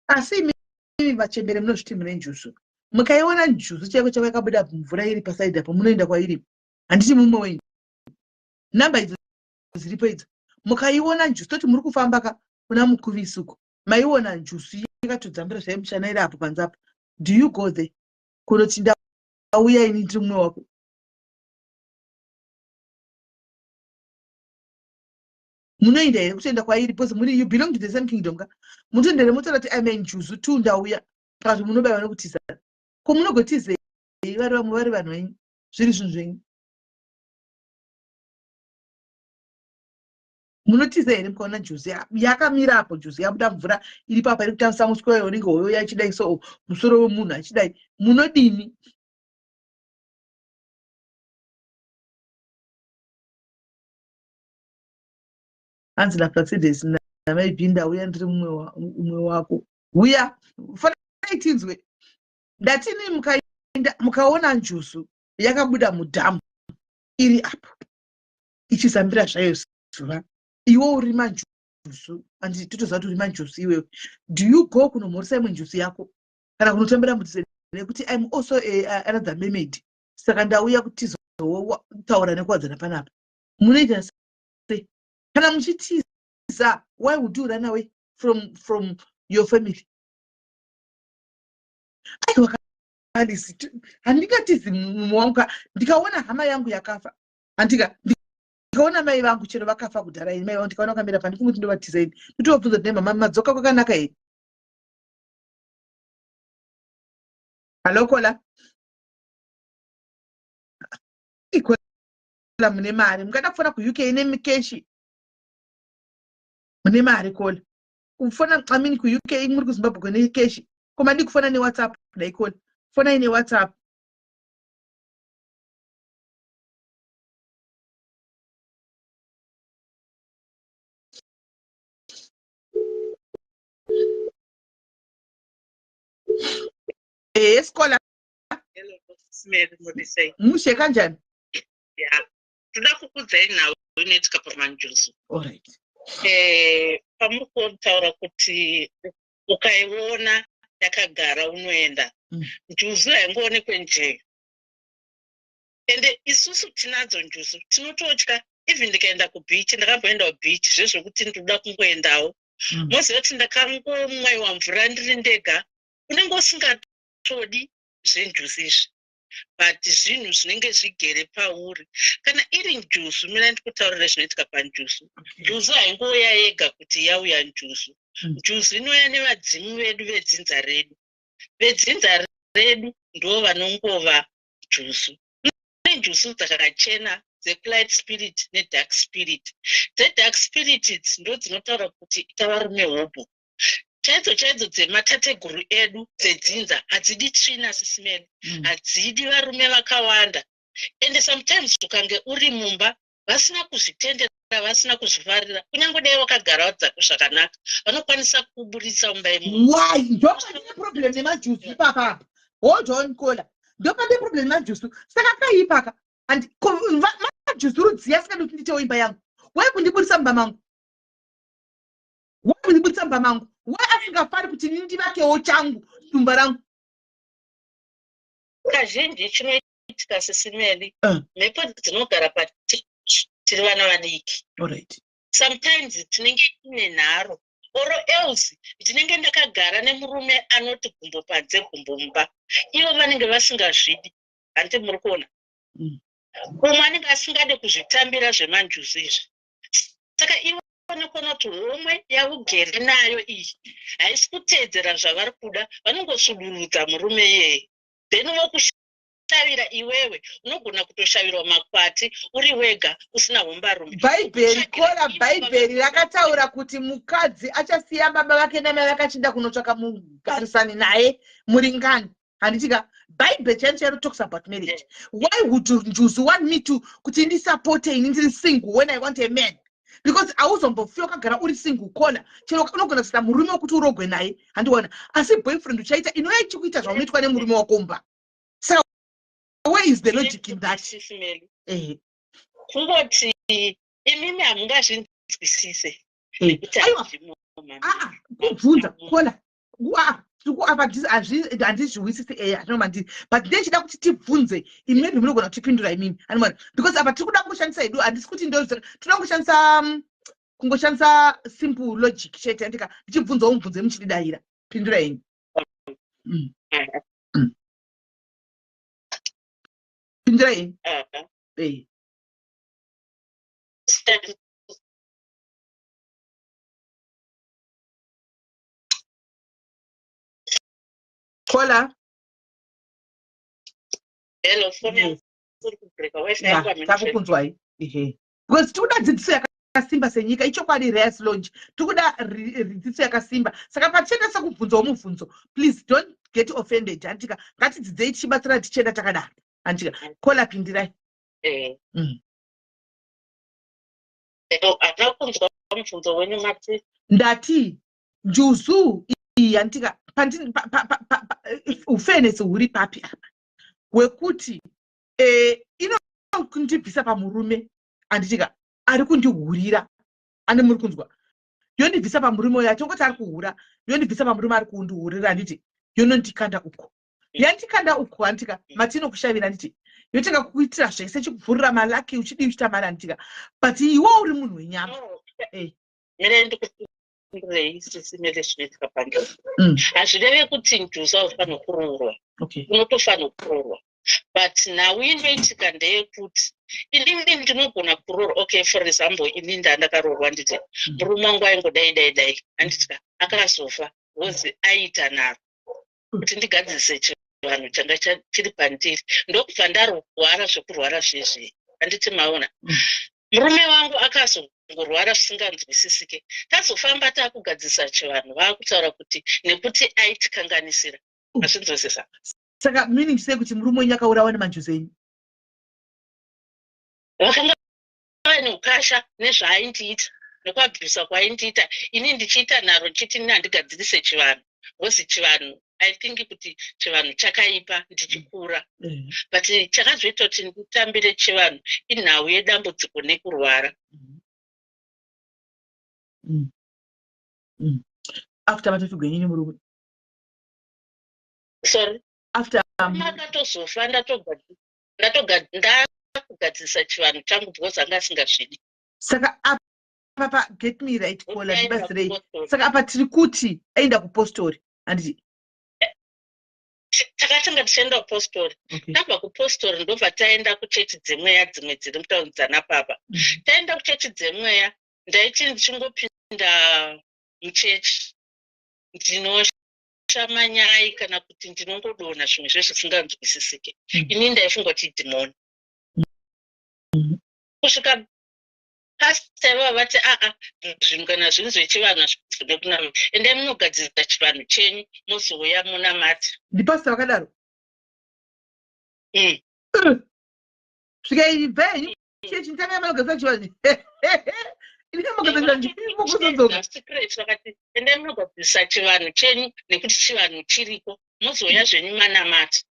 asi imi vachembere munozviti mune njusu mukaiona njusu chaiko chako yakabuda mvura iri pasaidi apo munoenda kwairi handiti mumwe wenyu namba idzo dziripo idzo mukaiona njusu toti muri kufamba kuna mukuvisuko maiona njusu yakatodzambira zvaimushana iri apo panze apo do you go there kunoti auya ini ndiri mumwe wako munoenda here kutoenda kwairi because muri you belong to the same kingdom ka mutoenda here motaura kuti I'm njusu tu ndauya pakati munobaywa nokutiza ko munogotizei vari vamwe vari vanhu venyu zviri zvinhu zvenyu munotiza here mukaona njusu yakamira apo njusu yabuda mvura iri papa iri kutambisa muswe wayo unenge hoyo yachidai so musoro wemunhu achidai munodini hanzi naPlacides namaibhinda uya ndiri mumwe wako uya fanai tinzwe ndatini mukaona njusu yakabuda mudhamu iri apo ichizambira zvayo zuva iwe uri manjusu andi totoziva kuti uri manjusu iwewe, do you go kunomhoresa imwe njusu yako kana kunotambira mutise nekuti I'm also another mermaid, saka ndauya kuti tizotaura nekuwadzana panapa. Munoita sei kana muchitiza? Why would you run away from your family? Aiwa Alice, handingatizi mumwangu ndikaona hama yangu yakafa, ndikaona mai vangu chero vakafa kudhara ini, mai vangu ndikaona kamera pa ndikumuti ndovatiza ini, nditobvunza kuti mama madzoka kwakanaka here? Halo Kola, Kola mune mari, mungada kufona ku UK ine mikeshi mune mari Kola, kufona amini ku UK muri ku Zimbabwe ne keshi, koma ndikufona ne WhatsApp dai Kola, fona ine WhatsApp. Skola. Hello, Smith, Modisei. Mushe kanjani? Yeah. Toda kukudzai nawo inoitika pamanjusu. All right. Pamukotaura kuti ukaiona yakagara unoenda. Njusu haingoonekwe njee. Ende isusu tinadzo njusu tinototya, even ndikaenda kubeach, ndakamboenda kubeach zvezvokuti ndoda kungoendawo. Moziva kuti ndakangomwaiwa mvura ndiri ndega, unenge usingatodi zvenjusu izvi, but zvinhu zvinenge zvigere pauri. Kana iri njusu, mina ndikutaurira zvinoitika panjusu. Njusu haingouya yega kuti yauya njusu. Njusu inouya nevadzimu vedu vedzinza redu. Vedzinza redu ndo vanongova njusu. Njusu dzakachena dze-light spirit ne-dark spirit. Dze-dark spirit ndo dzinotaura kuti itavarume hopo. Chaidzo dzematateguru edu dzedzinza hadzidi tsvina sisimene, hadzidi varume vakawanda. Ende sometimes ukange uri mumba vasina kuzvitendera, vasina kuzvifarira, kunyange dai wakagarawo dzako zvakanaka, vanokwanisa kuburitsa mumba imomo. Why? Ndopane problem nemajusu ipapa. Hold on Kola. Ndopane problem nemajusu. Saka kaipaka. And majusu rudziya saka kuti nditewo imba yangu. Why kundiburitsa mumba mangu? Why kundiburitsa mumba mangu? Why asingafari kuti ndivakewo changu tumba rangu? Kazhinji chinoitika sesimeli, mhepo dzinogara tiri vana vadiki. Alright. Sometimes tinenge tine nharo, oro else tinenge ndakagara nemurume anoti gumbo panze gumbo mumba. Ivo vanenge vasingazvidi, handi muri kuona. Umwe anenge asingade kuzvitambira zvemanjusu izvi. Saka ivo vanokona kuti homwe yaugere nayo iyi haisi kuteedzera zvavari kuda, vanongosudurudza murume iyeye. Then vokushavira iwewe, unogona kutoshavirwa makwati uri wega usina hombarume. Bhaibheri Kola, Bhaibheri rakataura kuti mukadzi achasiya baba vake namai vake achinda kunotsvaka mugarisani naye muringani. Handitika Bhaibheri chairo talks about marriage. Why would Njusu want me to kuti ndisupporte ini ndiri single when I want a man? Because auzombofiwa wakagara uri single Kola, chero unogona kusina murume wekuti urogwe naye, handiona. Asi boyfriend uchaita inoya ichikuita zvaunoitwa nemurume wako mumba. Saka where is the logic in that? Kungoti imimi hamungazvinzwisise. Kubvunza Kola. Handizviwisisi but ndechida kuti tibvunze ini maybe munogona kutipindura imimi, because apa tiri kuda kungoshandisa hedu, handisi kuti toda kungoshandisa simple logic chete. Andika ndichibvunzawo mubvunze muchididayira, pindura ini. Pindura ini. Kola. Hello, phone. Takukunzwa iyi. Because tikuda dzidziso yakasimba senyika, ichokwadi Reyes Launch. Tikuda dzidziso yakasimba. Saka pachenda sakubvunzawo mubvunzo, please don't get offended. Andika ngatidzidzei tichibatsira tichenda takadaro. Andika Kola pindirai. Ndati njusu iyi andika ufenesi huri papi apa wekuti inokundibvisa pamurume, anditika ari kundihurira ane muri kunzwa yondibvisa pamurume uyo atongoti ari kuhura yondibvisa pamurume ari kundihurira anditi yonondikanda uko yandikanda uko anditika matino kushavira anditi yotenga kuitira zvese chikuvhurira malaki uchidi uchita mari anditika but iwe uri munhu wenyama mire ndikukurei sisimele zvinoitika pandau hazvireve kuti njusa ufanira kuroorwa unotofanira kuroorwa but nhau inoitika ndeyekuti inini ndinogona kuroorwa okay for example ini ndandakaroorwa nditi murume wangu aingodai anditika akazofa hozi aita naro kuti ndigadzise chivanhu changa chiri pandiri ndokubva ndarwara zvekurwara zvezve anditi maona murume wangu akazongorwara zvisinganzwisisike tazofamba takugadzisa chivanhu vakutaura kuti nekuti aitikanganisira azvinzwisisa saka meaning sei kuti murume wenyu akaurawa nemanjuzi enyu vakanga vaine ukasha nezvaaindiita nekuabhusa kwaaindiita ini ndichiita nharo ndichiti ini handigadzirise chivanhu hozi chivanhu I think kuti chivanhu chakaipa ndichikura but chakazoita kuti nditambire chivanhu inhau yedambudziko nekurwara after matofigwenyini murume sorry after akatozofa ndakugadzisa chivanhu changu because anga asingasvidi saka apa get me right kola ndibasirei saka apa tiri kuti aenda kupostori handiti takatanga tichienda kupostori tabva kupostori ndobva taenda kuchechi dzemweya dzimwe dziri mutaundidzana papa taenda kuchechi dzemweya ndaiti ndichingopinda muchechi ndinoshama nyai kana kuti ndinongodona zvimwe zvezvisinganzwisisike ini ndaifunga kuti idhimoni kusvika pasita ivava vati zvinhu kana zvinhu zvechivanhu hazvifune kunama ende munogadzirisa chivanhu chenyu muzouya munamati ndipasita vakadaro svika ibvenyu chechi ntanga manogadzisa chivanhu vakati ende munogadzirisa chivanhu chenyu nekuti chivanhu chiriko muzouya zvenyu manamati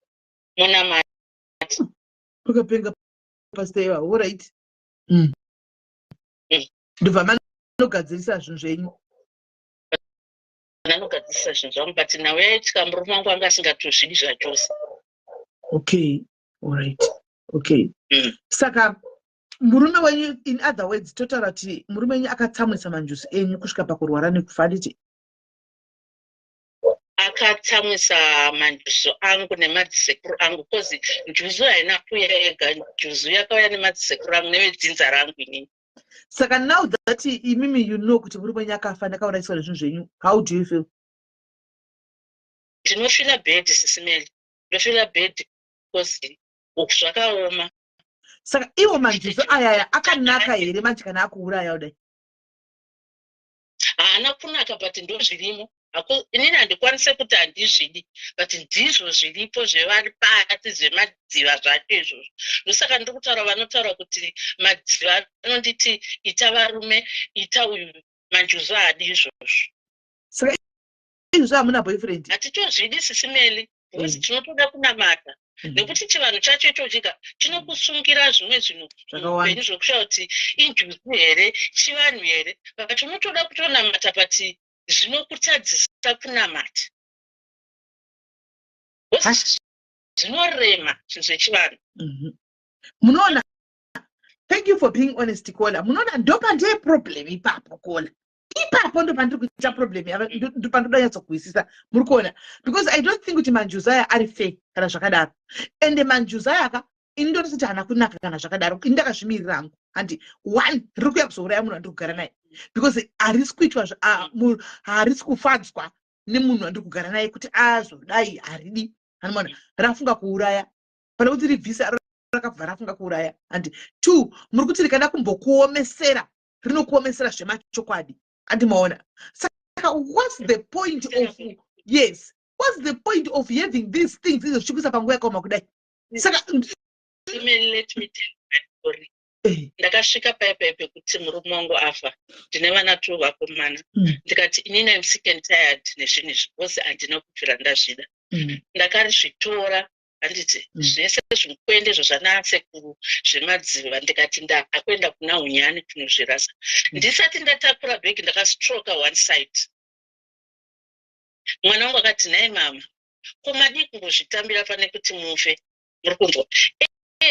munamati ukapenga pasita ivavo right ndobva manogadzirisa zvinhu zvenyu anogadzirisa zvinhu zvangu but nhau yaitika murume wangu anga asingatozvidi zvachose okay alright okay saka murume wenyu in other words totaura kuti murume wenyu akatsamwisa manjuzi enyu kusvika pakurwara nekufa nditi akatsamwisa manjuzi angu nemadzisekuru angu kozi njuzi haina kuuya yega njuzi yakauya nemadzisekuru angu nevedzinza rangu inini saka now that imimi you know kuti murume wenyu akafa ndakauraiswa nezvinhu zvenyu how do you feel ndinofila bed sisimeli ndofila bed kozi zvakaoma saka iwo manjuzi ayaya akanaka here manje kana akuuraya kudai haana kunaka but ndozvirimo inini handikwanise kuti handizvidi but ndizvo zviripo zvevari pati zvemadziva zvacho izvozvo ndosaka ndiri kutaura vanotaura kuti madziva anonditi ita varume ita uyu manjuzi haadi izvozvo saka izvozvo hamuna boyfriend hatitozvidi sisimeli because tinotoda kunamata nekuti chivanhu chacho ichochika chinokusungira zvimwe zvinhu upenyu zvokusha kuti injuzi here chivanhu here vakati unotoda kutonamata pati zvinokutadzisa kunamata zvinorema zvinhu zvechivanhu munoona thank you for being honest kola munoona ndopandee problem ipapo kola ipapo ndopandiri kuita problem ndopandoda nyatsokuisisa muri kuona because I don't think kuti manjuzi aya ari fake kana zvakadaro ende manjuzi aya aka ini ndototi hana kunaka kana zvakadaro ini ndakazvimirira hangu handi one riri kuya kuzouraya munhu andiri kugara naye because harisi kuitwa harisi kufadzwa nemunhu andiri kugara naye kuti azodai haridi hanimona rafunga kuuraya pana kuti ribvisa rakabva rafunga kuuraya handi two muri kuti rikada kumbokuomesera rinokuomesera zvemachokwadi handi maona saka what's the point of yes what's the point of having these things izozvipisa panguva yakaoma kudai saka let me tell you story ndakasvika paipai pekuti murume wangu afa ndine vana tu vakomana ndikati inini I'm sick and tired nezvinhu izvi because handina kupfira ndazvida ndakarizvitora handiti zvese zvimukwendezvo zvanasekuru zvemadziva ndikati ndakwenda kuna unyani kunozvirasa ndisati ndatakura bhegi ndakastroka one side mwana wangu akati nhai mama komadi kungozvitambira pane kuti mufe muri kunzwa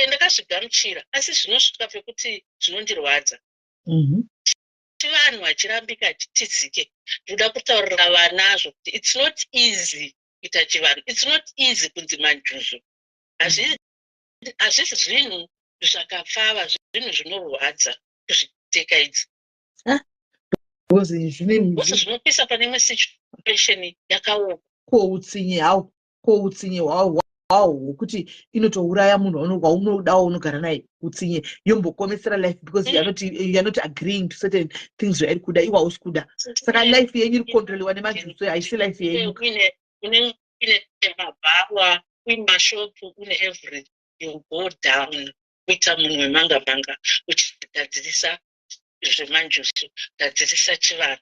ndakazvigamuchira asi zvinosvika pekuti zvinondirwadza chivanhu achirambika achitizike ndoda kutaurira vanazvo kuti it's not easy kuita chivanhu it's not easy kunzi manjuzu hazvisi zvinhu zvakapfava zvinhu zvinorwadza kuzviteka idzi ose zvinopisa pane imwe situation yakaoma koutsinye hwawo hwokuti inotouraya munhu waunodawo unogara naye utsinye yombokomesera life because you are not agreeing to certain things zvairi kuda iwe hausi kuda saka life yenyu iri kukontroliwa nemajuso haisi life yenyu une mabhawa uine mashopu une everything you go down kuita munhu wemanga-manga uchigadzirisa zvemanjusu gadzirisa chivanhu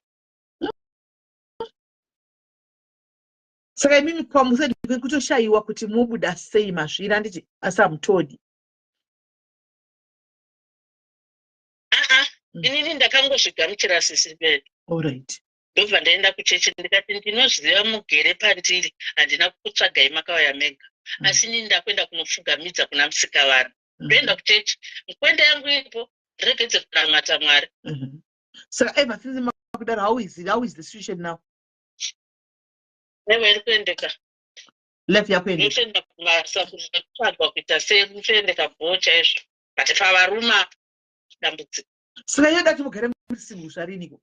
saka imimi pamusedi kutoshayiwa kuti mubuda sei mazviri handiti asamutodi inini ndakangozvigamuchira sisibedi alright ndobva ndaenda kuchechi ndikati ndinoziva mugere pandiri handina kutsvagai makauya mega asi inini ndakwenda kunopfugamidza kuna musikavanhu ndoenda kuchechi mukwenda yangu iripo ndiregedze kunamata mwari saka eva since makudaro how is the situation now newe iri kuendeka life yako ndotoenda kumasa kutsvagwa kuita sei kutoendeka bho chaizvo but pavaruma dambudziko saka yoda kuti mugare muri single zvariniko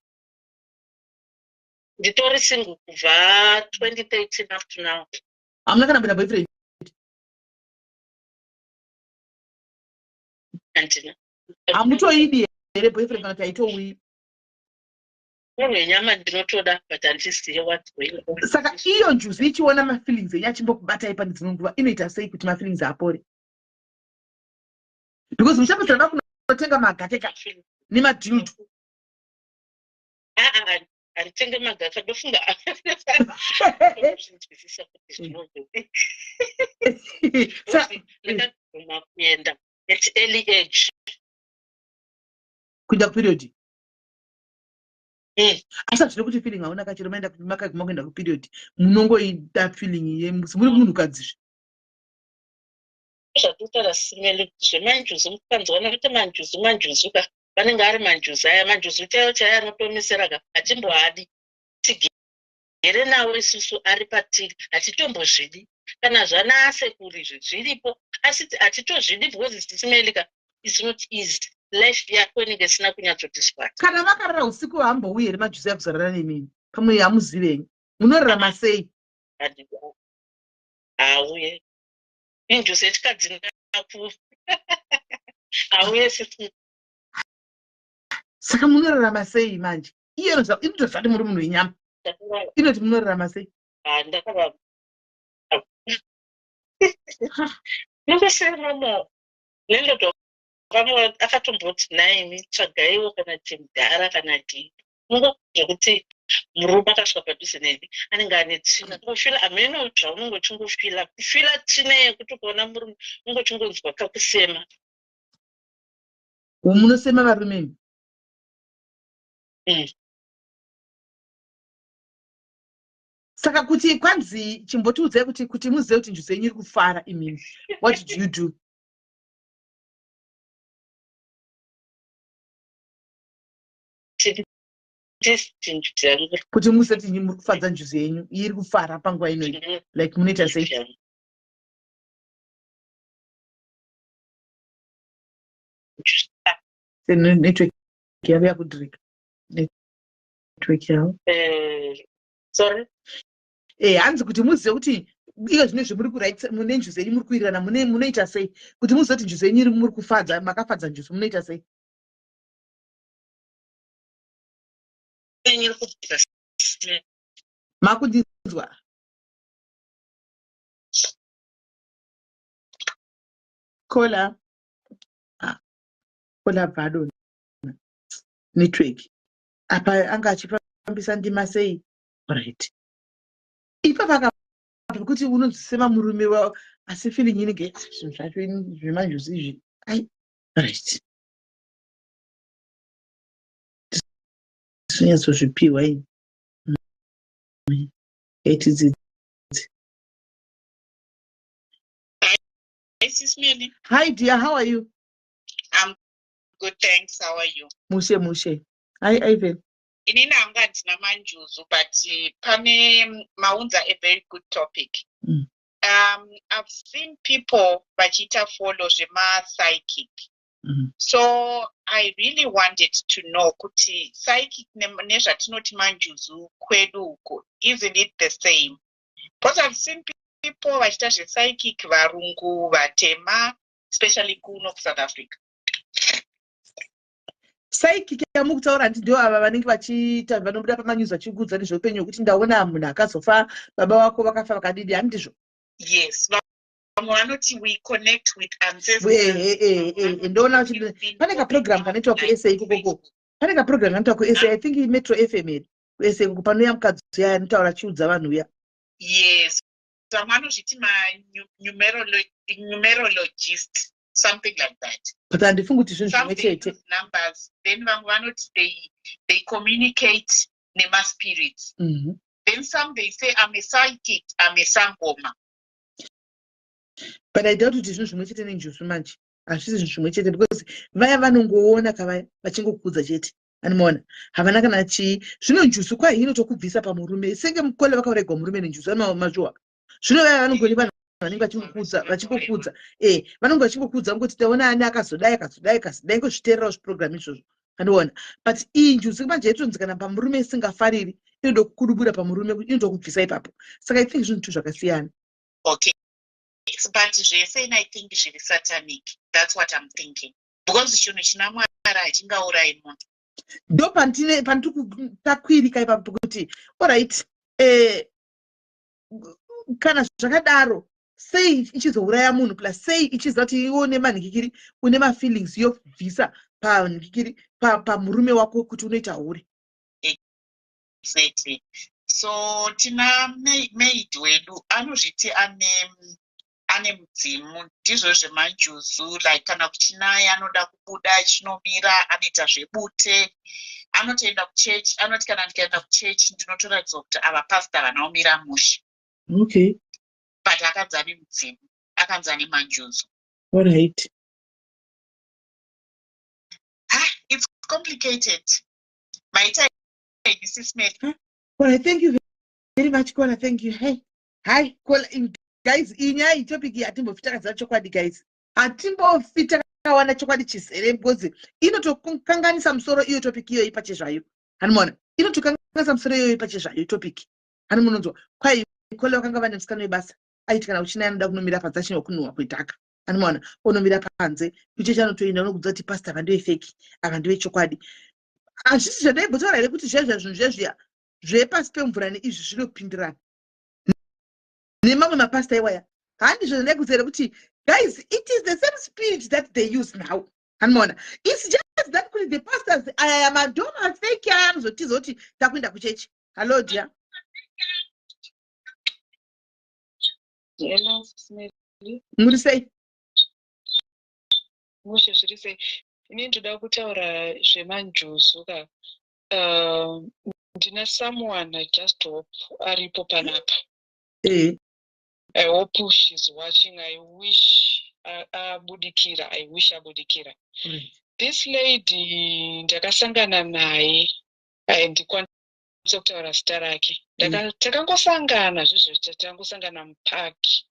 nditori single kubva 2013 up to now hamuna kana kuenda boyfriend handina hamutoidi here boyfriend kana kuti haitouyi munhu wenyama ndinotoda but handisiye what's going on saka iyo njuzi ichiona mafeelings enyu achimbokubatai pane dzimwe nguva inoita sei kuti mafeelings apore because muchapedzana kunotenga magateka nemadildo handitenge magaka ndofunga ndakaguma kuenda at early age kuenda kuperiod asi hazvino kuti feeling hauna kachero maenda makaguma kuenda kuperiod munongoita feeling yemusi muri munhukadzizve zvatotara simele kuti zvemanjuzi mukanzwana kuti manjuzuka vanenge ari manjuzi aya manjuzi chaiyo chaiyo anotomiseraka hatimbohadi tigere nawo isusu ari patiri hatitombozvidi kana zvanasekuri zviripo asi hatitozvidi because tisimelika is not easy life yako inenge isina kunyatsodiswata kana makarara usiku hambouye here majuzi akuzarara nemini pamwe hamuzivenyi munorarama sei auye injuzi yechikadzi naku auye sisi saka munorarama sei manje iye inotozvati muri munhu wenyama inoti munorarama sei ndakavanokusemamoo nendoto vamwe akatomboti naimi tsvagaiwo kana chimudhara kana dii mungo zvekuti murume akasvika padhuze neni anenge ane tsvina kufila hameno zvaunenge uchingofila kufila tsvina yekuti ukaona murume unenge uchingonzwa kakusema munosema varumeni saka kuti kwanzi chimbotiudzai kuti muzive kuti njuzi yenyu iri kufara imini what did you do kuti muzive kuti muri kufadza njuzi yenyu iri kufara panguva inoi like munoita sei network yavo yakudhirika network yavo sorry hanzi kuti muzive kuti iyo zvino zvemuri kuraita mune njuzi yenyu muri kuwirirana munoita sei kuti muzive kuti njuzi yenyu muri kufadza makafadza njuzi munoita sei makudinzwa kola bhado network apa anga achifambisa ndima sei right ipa pakati kuti unonzisema murume asi feeling inenge zvinhu zvacho zvemanjuzi izvi ai right tinyatsozvipiwa ini etidzidzi. Hi dear, how are you? I'm good, thanks. How are you? Mushe. Hi Ivan. Inini hanga handina manjuzu, but pane maunza a very good topic. I've seen people vachiita follow zvema-psychic. So I really wanted to know kuti psychic nezvatinoti manjuzu kwedu uko, isn't it the same? Because I've seen people vachiita zve-psychic varungu, vatema, especially kuno kuSouth Africa. Psychic yamukutaura ndio ava vanenge vachiita vanobuda pamanyuzi vachikuudza nezveupenyu hwekuti ndaona munhu akazofa, baba wako vakafa vakadidi, handizvo? Yes. We connect with ancestors. Ndoona pane kaprogram kanoitwa kuSA ikoko. Pane kaprogram kanoitwa kuSA, I think Metro FM kuSA ikoko panouya mukadzi uya anotaura achiudza vanhu uya. Yes. Vamwe vanozviti numerologist, something like that. But handifungi kuti zvinhu zvimwe chete. Numbers. Then vamwe vanoti they communicate nema-spirits. Then some they say I'm a psychic, I'm a sangoma. But I doubt kuti zvinhu zvimwe chete nenjuzu manje. Hazvisi zvinhu zvimwe chete because vaya vanongoona kavaya vachingokudza chete. Anomaona havana kana zvino njuzu kwa hino tokubvisa pamurume senge mukole vakaregwa murume nenjuzu mazviwa. Zvino vaya vanongoni vanhu vanenge vachingokudza vanonge vachingokudza ngoti taona ani akazodai ngozviteererawo zviprogram izvozvo. Anoona but iyi njuzu manje yatonzikana pamurume isingafariri inoda kukudubura pamurume inoda kubvisa ipapo. Saka I think zvinhu tu zvakasiyana. Okay. But zvese I think zviri satanic. That's what I'm thinking. Because chinhu china Mwari hachingaurayi munhu. Ndo panditakwirika ipapo kuti alright kana zvakadaro sei ichizouraya munhu plus sei ichiziva kuti iwe une manhikiri une mafeelings yobvisa panhikiri pamurume wako kuti unoita uri. Exactly. So tina maid wedu anozviti ane mudzimu ndizvo zvemanjuzu, like kana kuti naye anoda kubuda achinomira anoita zvebute, anotoenda kuchechi, anoti kana ndikaenda kuchechi ndinotoratidza kuti ava pastor vanaomira mushe. Okay. But akanzi ane mudzimu, akanzi ane manjuzu. All right. It's complicated. Maita Mrs. Smith. Well, I thank you very much, Kola. Thank you. Hey, hi, Kola. Guys, inyaya topic atimbofita kadza chokwadi guys. Atimbofita kawana chokwadi chisere because inotokanganisa musoro iyo topic iyo ipachezvayo. Hanimona. Inotokanganisa musoro iyo ipachezvayo topic. Hanimunonzwa. Kwai Kola wakanga vane musikana webasa. Aiti kana uchina anoda kunomira panze achino kunwa kuitaka. Hanimona. Onomira panze. Kuchecha anotoenda unokudza kuti pastor vandiwe fake. Ava ndiwe chokwadi. Azvisi zvadaibhotaura here kuti zvinhu zvezviya zvepasi pemvura neizvi zvinopindirana. Nemamwe mapasta iwaya handizvo zvandakuzera kuti guys it is the same spirit that they use now. Hanimona. It's just that kuti the pastors aya madhoma fake aya anozotiza kuti takuenda kuchechi. Hello dear. Hello, muri sei? Mushe zviri sei? Ini ndoda kutaura zvemanjuzu ka. Ndina someone I just hope aripo panapa. I hope she's watching. I wish abudikira. This lady ndakasangana naye ndikwanisa kutaura zita rake. Takangosangana zvezvo takangosangana mupaki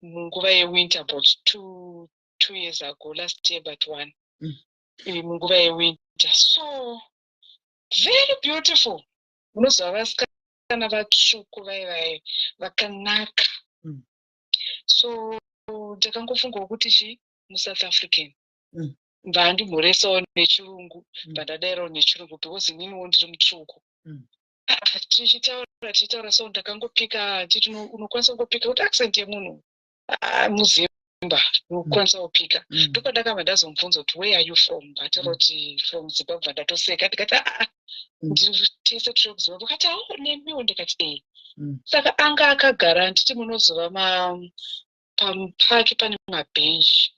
munguva yewinter about two years ago, last year but one. Munguva yewinter. So very beautiful. Unozwa vasikana vatsvuku vai vakanaka. So ndakangofunga kuti muSouth African vandimhoresawo nechirungu bandadairawo nechirungu because ininiwo ndiri mutsvuku. Tichitaura so ndakangopika nditi unokwanisa kungopika kuti accent yemunhu muzimba unokwanisa kupika. Ndokandakabva ndazomubvunza kuti where are you from? Ndataura kuti from Zimbabwe. Ndatoseka ndikati tese tiri kuZimbabwe. Akati nemiwo ndikati Saka anga akagara nditi munozova pamupaki pane mabhenji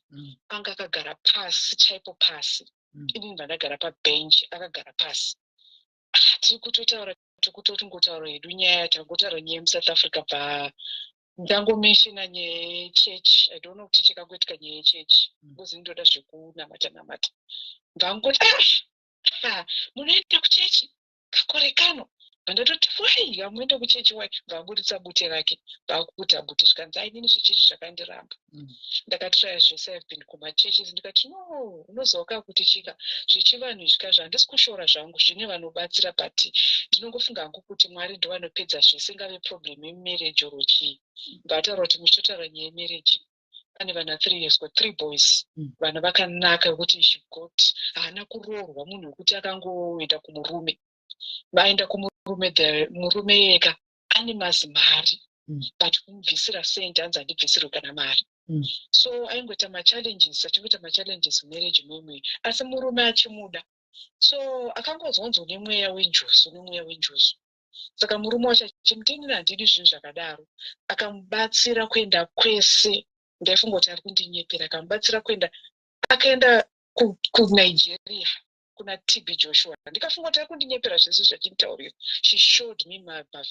anga akagara pasi chaipo pasi. Ini ndakagara pabhenji akagara pasi. Tiri kutotaura ngotaura yedu nyaya tangotaura nyaya muSouth Africa pa ndangomeshina nyaya yechechi. I don't know kuti chakagoitika nyaya yechechi because ndoda zvekunamata namata. Ndangoti munoenda kuchechi kakore kano. Vandototi wai amuenda kuchechi wai vabuditsa bute rake vakuita bute zvikanzi inini zvechechi zvakandiramba. Ndakatraya zvese I've been kumachechi ndikati no unozoka kuti chika zvechivanhu zvika zvandisi kushora zvangu zvine vanobatsira but ndinongofunga hangu kuti Mwari ndo vanopedza zvese ngave problem yemarriage or chii. Ndataura kuti muchitaura nyaya yemarriage pane vana 3 years got 3 boys. Vana vakanaka kuti she got haana kuroorwa munhu wekuti akangoenda kumurume. Vaenda kumurume murume yeka ane mazimari but kumubvisira sente anzi andibvisirwe kana mari. So aingoita machallenges achingoita machallenges marriage memwe asi murume achimuda. So akangozwanzwa nemweya wenjoso. Saka murume wacho chimutini handidi zvinhu zvakadaro akamubatsira kuenda kwese. Ndaifunga kuti ari kundinyepera. Akamubatsira kuenda akaenda kuNigeria kuna TB Joshua. Ndikafunga kuti ari kundinyepera zvese zvachinditaurira. She showed me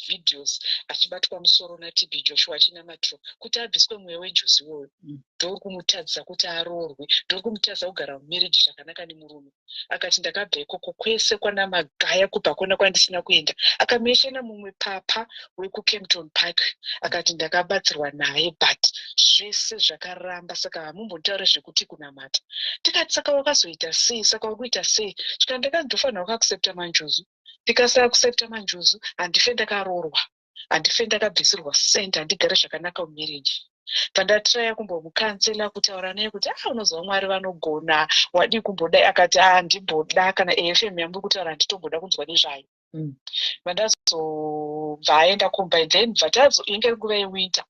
videos achibatwa musoro naTB Joshua achinamatiro kuti abviswe mweya wejosi woyo. Ndori kumutadzisa kuti aroorwe. Ndori kumutadzisa kugara mumarriage zvakanaka nemurume. Akati ndakabva ikoko kwese kwana Magaya kubva kona kwandisina kuenda. Akameshena mumwe papa wekuKempton Park. Akati ndakabatsirwa naye but zvese zvakaramba. Saka hamumbontaure zvekuti kunamata. Tikati saka wakazoita sei? Saka wakuita sei? Chika ndakandofanira kuaccepta manjozu. Ndikasa accepta manjozu handife ndakaroorwa. Handife ndakabvisirwa sente handigare zvakanaka mumarriage. Pandatraya kumbomukansela kutaura naye kuti unoziva Mwari vanogona wadi kumbodai. Akati ndimboda kana AFM yamuri kutaura handitomboda kunzwa nezvayo. Vandazobva aenda combine then inge nguva yewinter.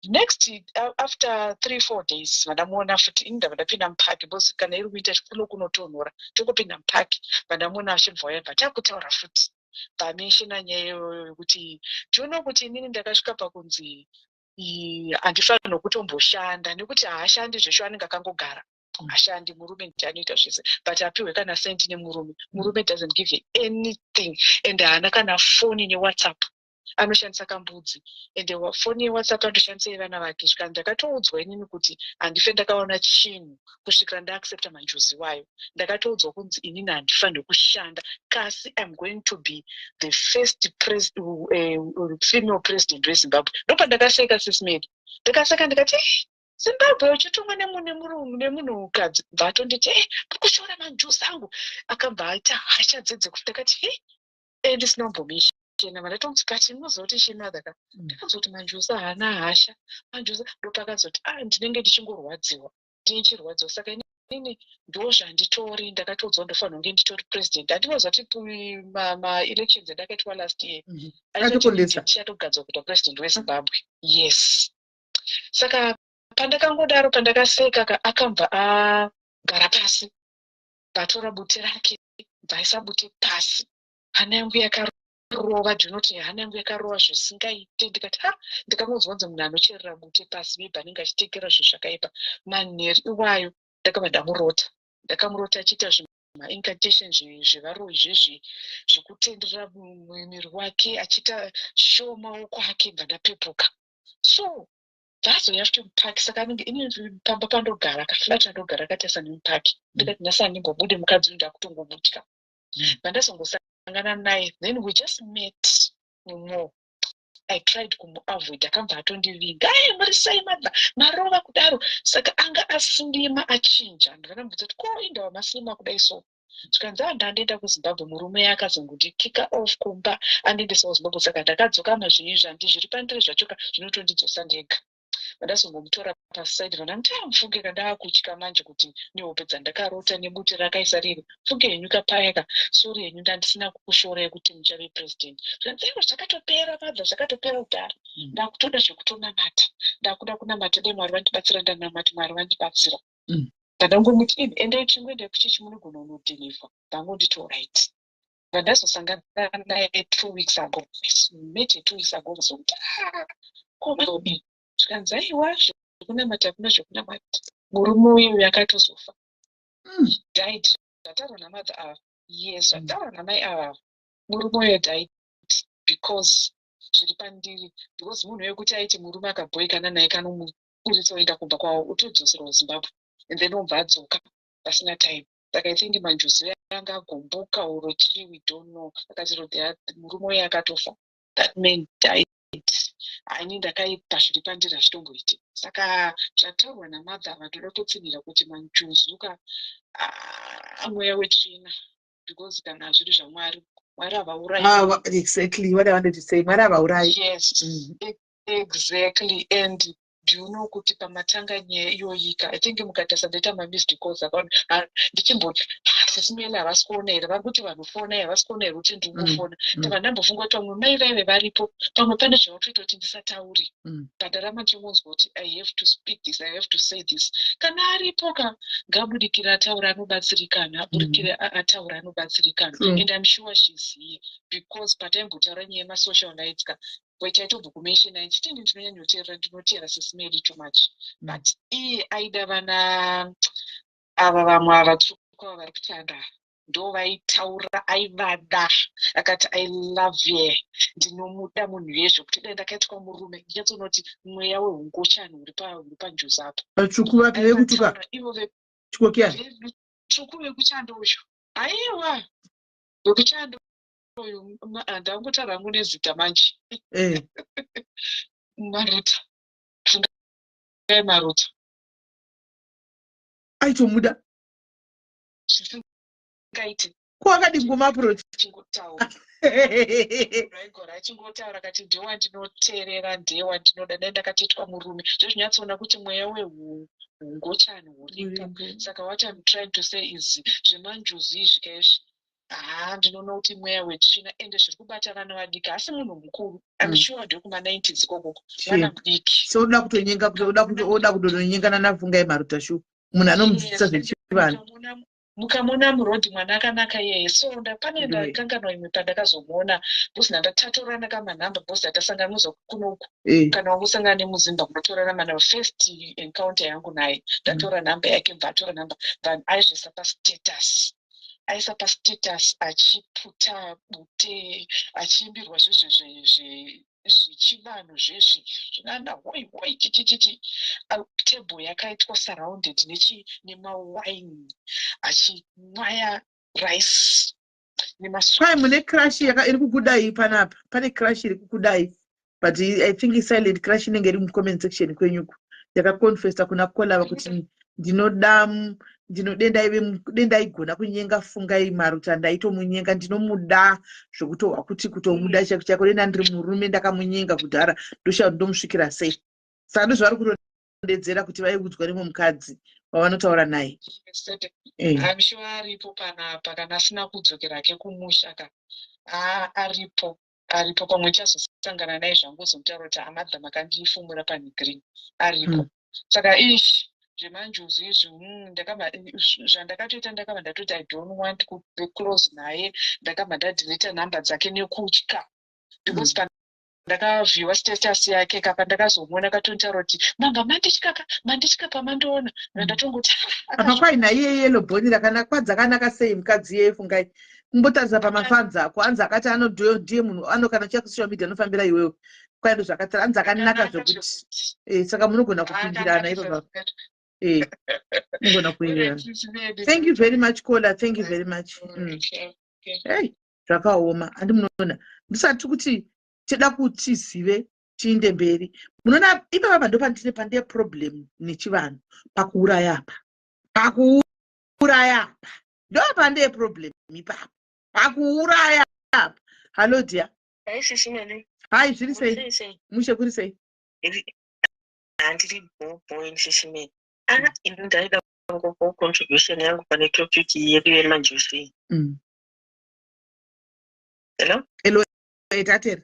Next after 3-4 days vandamuona futi inda vandapinda mupaki because kana iri winter kunotonhora tongopinda mupaki vandamuona achibva yabva takutaura futi pameshina nyaya yokuti tiona kuti inini ndakasvika pakunzi handifanirwa kutomboshanda nekuti haashandi zveshe anenge akangogara. Ashandi murume ndianoita zvese but apiwe kana senti nemurume. Murume doesn't give you anything and haana kana foni neWhatsApp. Anoshandisa kambudzi ende foni yeWhatsApp andoshandisa yevana vake. Zvika ndakatoudzwa inini kuti handife ndakaona chinhu kusvikira ndaaccepta manjozi wayo. Ndakatoudzwa kunzi inini handifanirwi kushanda kasi I'm going to be the first female president weZimbabwe. Ndopandakaseka sisimedi. Ndakaseka ndikati Zimbabwe uchitumwa nemunhukadzi bvatonditi kushora manjozi angu akabva aita hasha dzedze kuti ndakati ndisina kumbomesha. Vandatomutsikati munozoti chinadaka ndakanzoti manjozi haana hasha. Manjozi ndopakazoti ndinenge ndichingorwadziwa ndichirwadziwa. Saka inini ndozvanditori ndakatoudzwa ndofanirwa kunge nditori president. Handinozoti ma-elections endakaitwa last year ndichatogadzwa kuita president weZimbabwe. Yes. Saka pandakangodaro pandakaseka akabva agara pasi vatora bute rake bvaisa bute pasi. Hana yangu yakarova ndinoti hana yangu yakarova zvisingaite. Ndikati ndikangonzwa kunzi munhu anocherera bute pasi maybe anenge achitekera zvinhu zvakaipa. Manheru iwayo ndakabva ndamurota. Ndakamurota achiita incantation zvevaro izvezvi zvekutenderera muviri wake achiita show maoko ake bva ndapepuka. So vazoya futi mupaki. Saka inini pamba pandogara akaflata ndogara akatarisa nemupaki. Ndikati nhasi handimbobude mukadzi uyu ndakutongobutya. Vandazongosangana naye then we just met more. I tried kumuavoid. Akabva atondivinga muri sei marova kudaro. Saka anga asindima achinja. Ndakamubvunza kuti ko inda wamasima kudai so. Zvikanzi ndandienda kuZimbabwe murume akazongondikika off kumba andiendesa kuZimbabwe. Saka ndakadzoka mazvinizvi zviri pandiri zvachoka zvinotondidzosa ndega. Vandazongomutora pasaidi vandamuti mufunge kandakutya manje kuti nehope dzandakarota nebute rakaisa riri funge henyu kapayaka sori henyu ndandisina kukushora yekuti muchave president. Zvanzeko zvakatopera madza zvakatopera kudhara. Ndakutoda zvekutonamata. Ndakuda kunamata dai Mwari vandibatsira ndanamata Mwari vandibatsira. Ndangomuti endai chingoenda kuchechi munogona kunodhilivha. Ndangonditi alright. Vandazosangana naye 2 weeks ago. Mete 2 weeks ago zokuti koma zvikanzi aiwa zvekunamata kuna zvekunamata. Murume uyu yakatozofa. Died. Zvataurwa namadha ava. Yes, zvataurwa namai ava. Murume uyu died because zviri pandiri. Because munhu wekuti aiti murume akabhoikana naye kanomuburitsa oenda kumba kwawo utodzoserwa kuZimbabwe. And then obva adzoka pasina time. Saka I think manjuzi anga agomboka oro chii, we don't know. Akati murume uyu akatofa. That man died. Ani ndakaipa zviri pandiri hazvitomboiti. Saka zvataurwa namadha vatoda kutotsinira kuti manjuzuka mweya wetsvina. Because kana zviri zvaMwari, Mwari havaurayi. Exactly what I wanted to say. Mwari havaurayi. Yes, exactly. And do you know kuti pamatanga nyaya iyoyika, I think mukatasa ndaita mamised calls akaona ndichimboti sesimele havasi kuona here, vari kuti vanhu fona here havasi kuona here kuti ndingofona. Tava ndambofunga kuti vamwe mai vaive varipo, pamwe pane zvavatoita kuti ndisatauri. Padarama chimonzwa kuti I have to speak this, I have to say this. Kana aripo ngabudikira ataura anobatsirikana, abudikira ataura anobatsirikana. And I'm sure she's here because pataimbotaura nyaya yemasocial rights which I told mention and chitini ndinonyanyotera sesimeli too much. But aida vana ava vamwe avatsvuka vari kuchanda ndo vaitaura aivada akati I love you, ndinomuda munhu yezvo kuti dai ndakaitwa murume ndinyatsonoti mweya wehungochani huri panjuzi apa. Vatsvuku vapi vekutuka ivo tsvuku vekuchanda uyu aiwa vekuchanda uyu ndangotaura hangu nezita manje. Maruta fungai Maruta aitomuda zvisingaiti ko akadi ngumaproti chingotaura raigora achingotaura akati ndewa ndinoteerera ndewa ndinoda dai ndakatiitwa murume zvezvinyatsoona kuti mweya wehungochani huripo. Saka what I'm trying to say is zvemanjuzi zvikaizvi ndinoona kuti mweya wetsvina ende zviri kubata vana vadiki asi munhu mukuru. I'm sure ndekuma90s ikoko vana mudiki. So uda kutonyenga oda kudononyengana nafungai Maruta shu munhu anomudzidzisa zvechivana. Mukamona murodhi mwana akanaka iyeye. So pane ndakanganwa imwe pandakazomuona bhosi ndatatora nakamanhamba bhosi atasanganuzwa kunoku kana wamusangana nemuzimba kunotorana mana first encounter yangu naye ndatora nhamba yake mbva atora nhamba vanhu aizvisa pastatus aisa pastatus achiputa bute achiimbirwa zvechivanhu zvezvi zvinanda hoi chichichichi table yakaitwa surrounded nemawaini achimwaya rice kwai mune crash iri kukudai panapa pane crash iri kukudai but I think silent crash inenge iri mucomment section kwenyuku yakaconfessa kuna Kolava kuti ndinodenda igona kunyenga fungai Maruta ndaitomunyenga ndinomuda zvokutohwa kuti kutomuda chako denda ndiri murume ndakamunyenga kudhara ndomusvikira sei. Saka ndozvari kutondedzera kuti vaiudzwa nemukadzi wavanotaura naye. I'm sure aripo panapa kana asina kudzokera ke kumusha aripo pamwe chazosangana naye zvangozomutaura kuti amadha makandifumura pani green aripo. Saka zvemanjuzi izvi zvandakatoita ndakabva ndatoti I don't want to be close naye ndakabva ndadeleta nhamba dzake nekutya because ndakavhiwa status yake kapa ndakazomuona akatontaura kuti manga manditya pamandoona ndatongoti apa kwaina iye yellow boni rakanaka sei mukadzi yeye fungai kumbotarisa pamafanzi ako anzi akati ndiye munhu anokana chia social media anofambira iwewe kwaindo zvakatara anzi akanaka zvokuti saka munogona kupindirana ipapo. Munogona kuenderana. Thank you very much Kola, thank you very much. Hey, zvakaoma handi munoona ndisati kuti tida kuti zive tiinde mberi. Munoona ipapa ndo pandine problem nechivanhu pakuuraya apa ndo pande problem ipapa pakuuraya apa. Hello dear. Hai zviri sei mushe kuri sei? Handiri boy shishimeni ini ndaida kungopa contribution yangu pane topic yedu yemanjuzi. Hello etatera.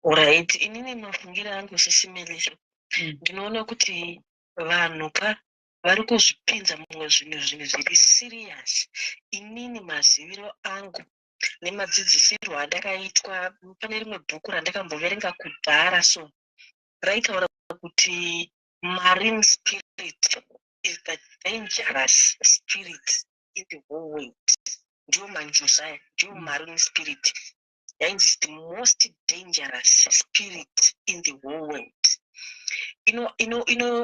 Alright, inini mafungira angu shishimeni ndinoona kuti vanhu vari kuzvipinza mumwe zvinhu zviri serious. Inini maziviro angu nemadzidzisirwo andakaitwa pane rimwe bhuku randakamboverenga kudhara so raitaura kuti marine spirit is the dangerous spirit in the whole world. Ndiyo manjuzaya, ndiyo marine spirit. That is the most dangerous spirit in the whole world.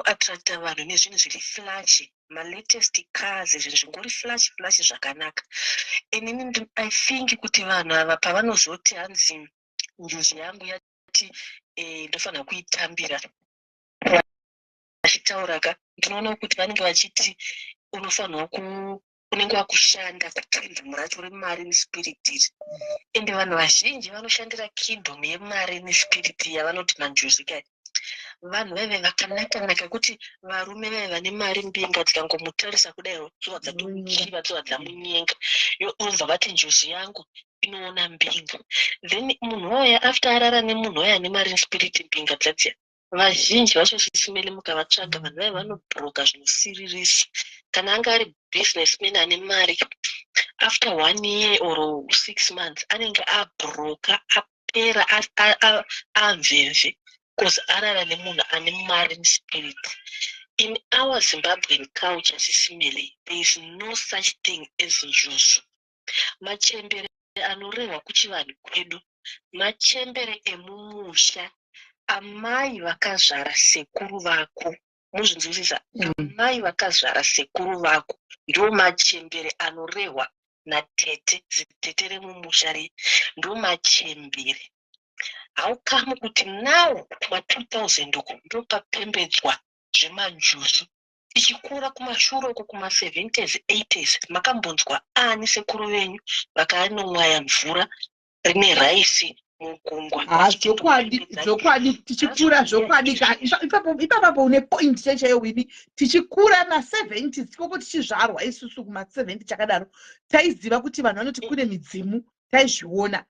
Attracta vanhu nezvinhu zviri flash, my latest cars, zvinhu zvingori flash zvakanaka. Inini I think kuti vanhu ava pavanozoti hanzi njuzi yangu yati ndofanira kuitambira vachitauraka, ndinoona kuti vanenge vachiti unofanirwa unenge wakushanda kukingdom racho remarine spirit iri. Ende vanhu vazhinji vanoshandira kingdom yemarine spirit yavanoti manjuzi kai. Vanhu vaive vakanaka kuti varume vaive vane mari mbinga dzikangomutarisa kudai tsoa dzatomukiva tsoa dzamunyenga obva vati njuzi yangu inoona mbinga. Then munhu waya after arara nemunhu waya ane marine spirit mbinga dzadziya, vazhinji vacho chisimele mukavatsvaga vanhu vaive vanobhuroka zvinosiririsa. Kana anga ari businessman ane mari, after 1 year or 6 months anenge abhuroka apera amvemve because arara nemunhu ane marine spirit. In our Zimbabwean culture, Sisimele, there is no such thing as njuzu. Machembere anorehwa kuchivanhu kwedu, machembere emumusha, amai vakazvara sekuru vako. Muzvinzwisisa, amai vakazvara sekuru vako ndo machembere anorehwa natete, zitete remumusha ri ndo machembere. How come kuti now kuma-2000 uko ndo papembedzwa zvemanjuzu? Tichikura kumashure uko kuma-70s 80s makambonzwa ani sekuru venyu vakanomwaya mvura rine raisi mugungwa? Zvokwadi tichikura zvokwadi. Ipapo une point cheche Winnie. Tichikura ma-70s koko tichizvarwa isusu kuma-70 chakadaro taiziva kuti vanhu vanoti kune midzimu, taizviona.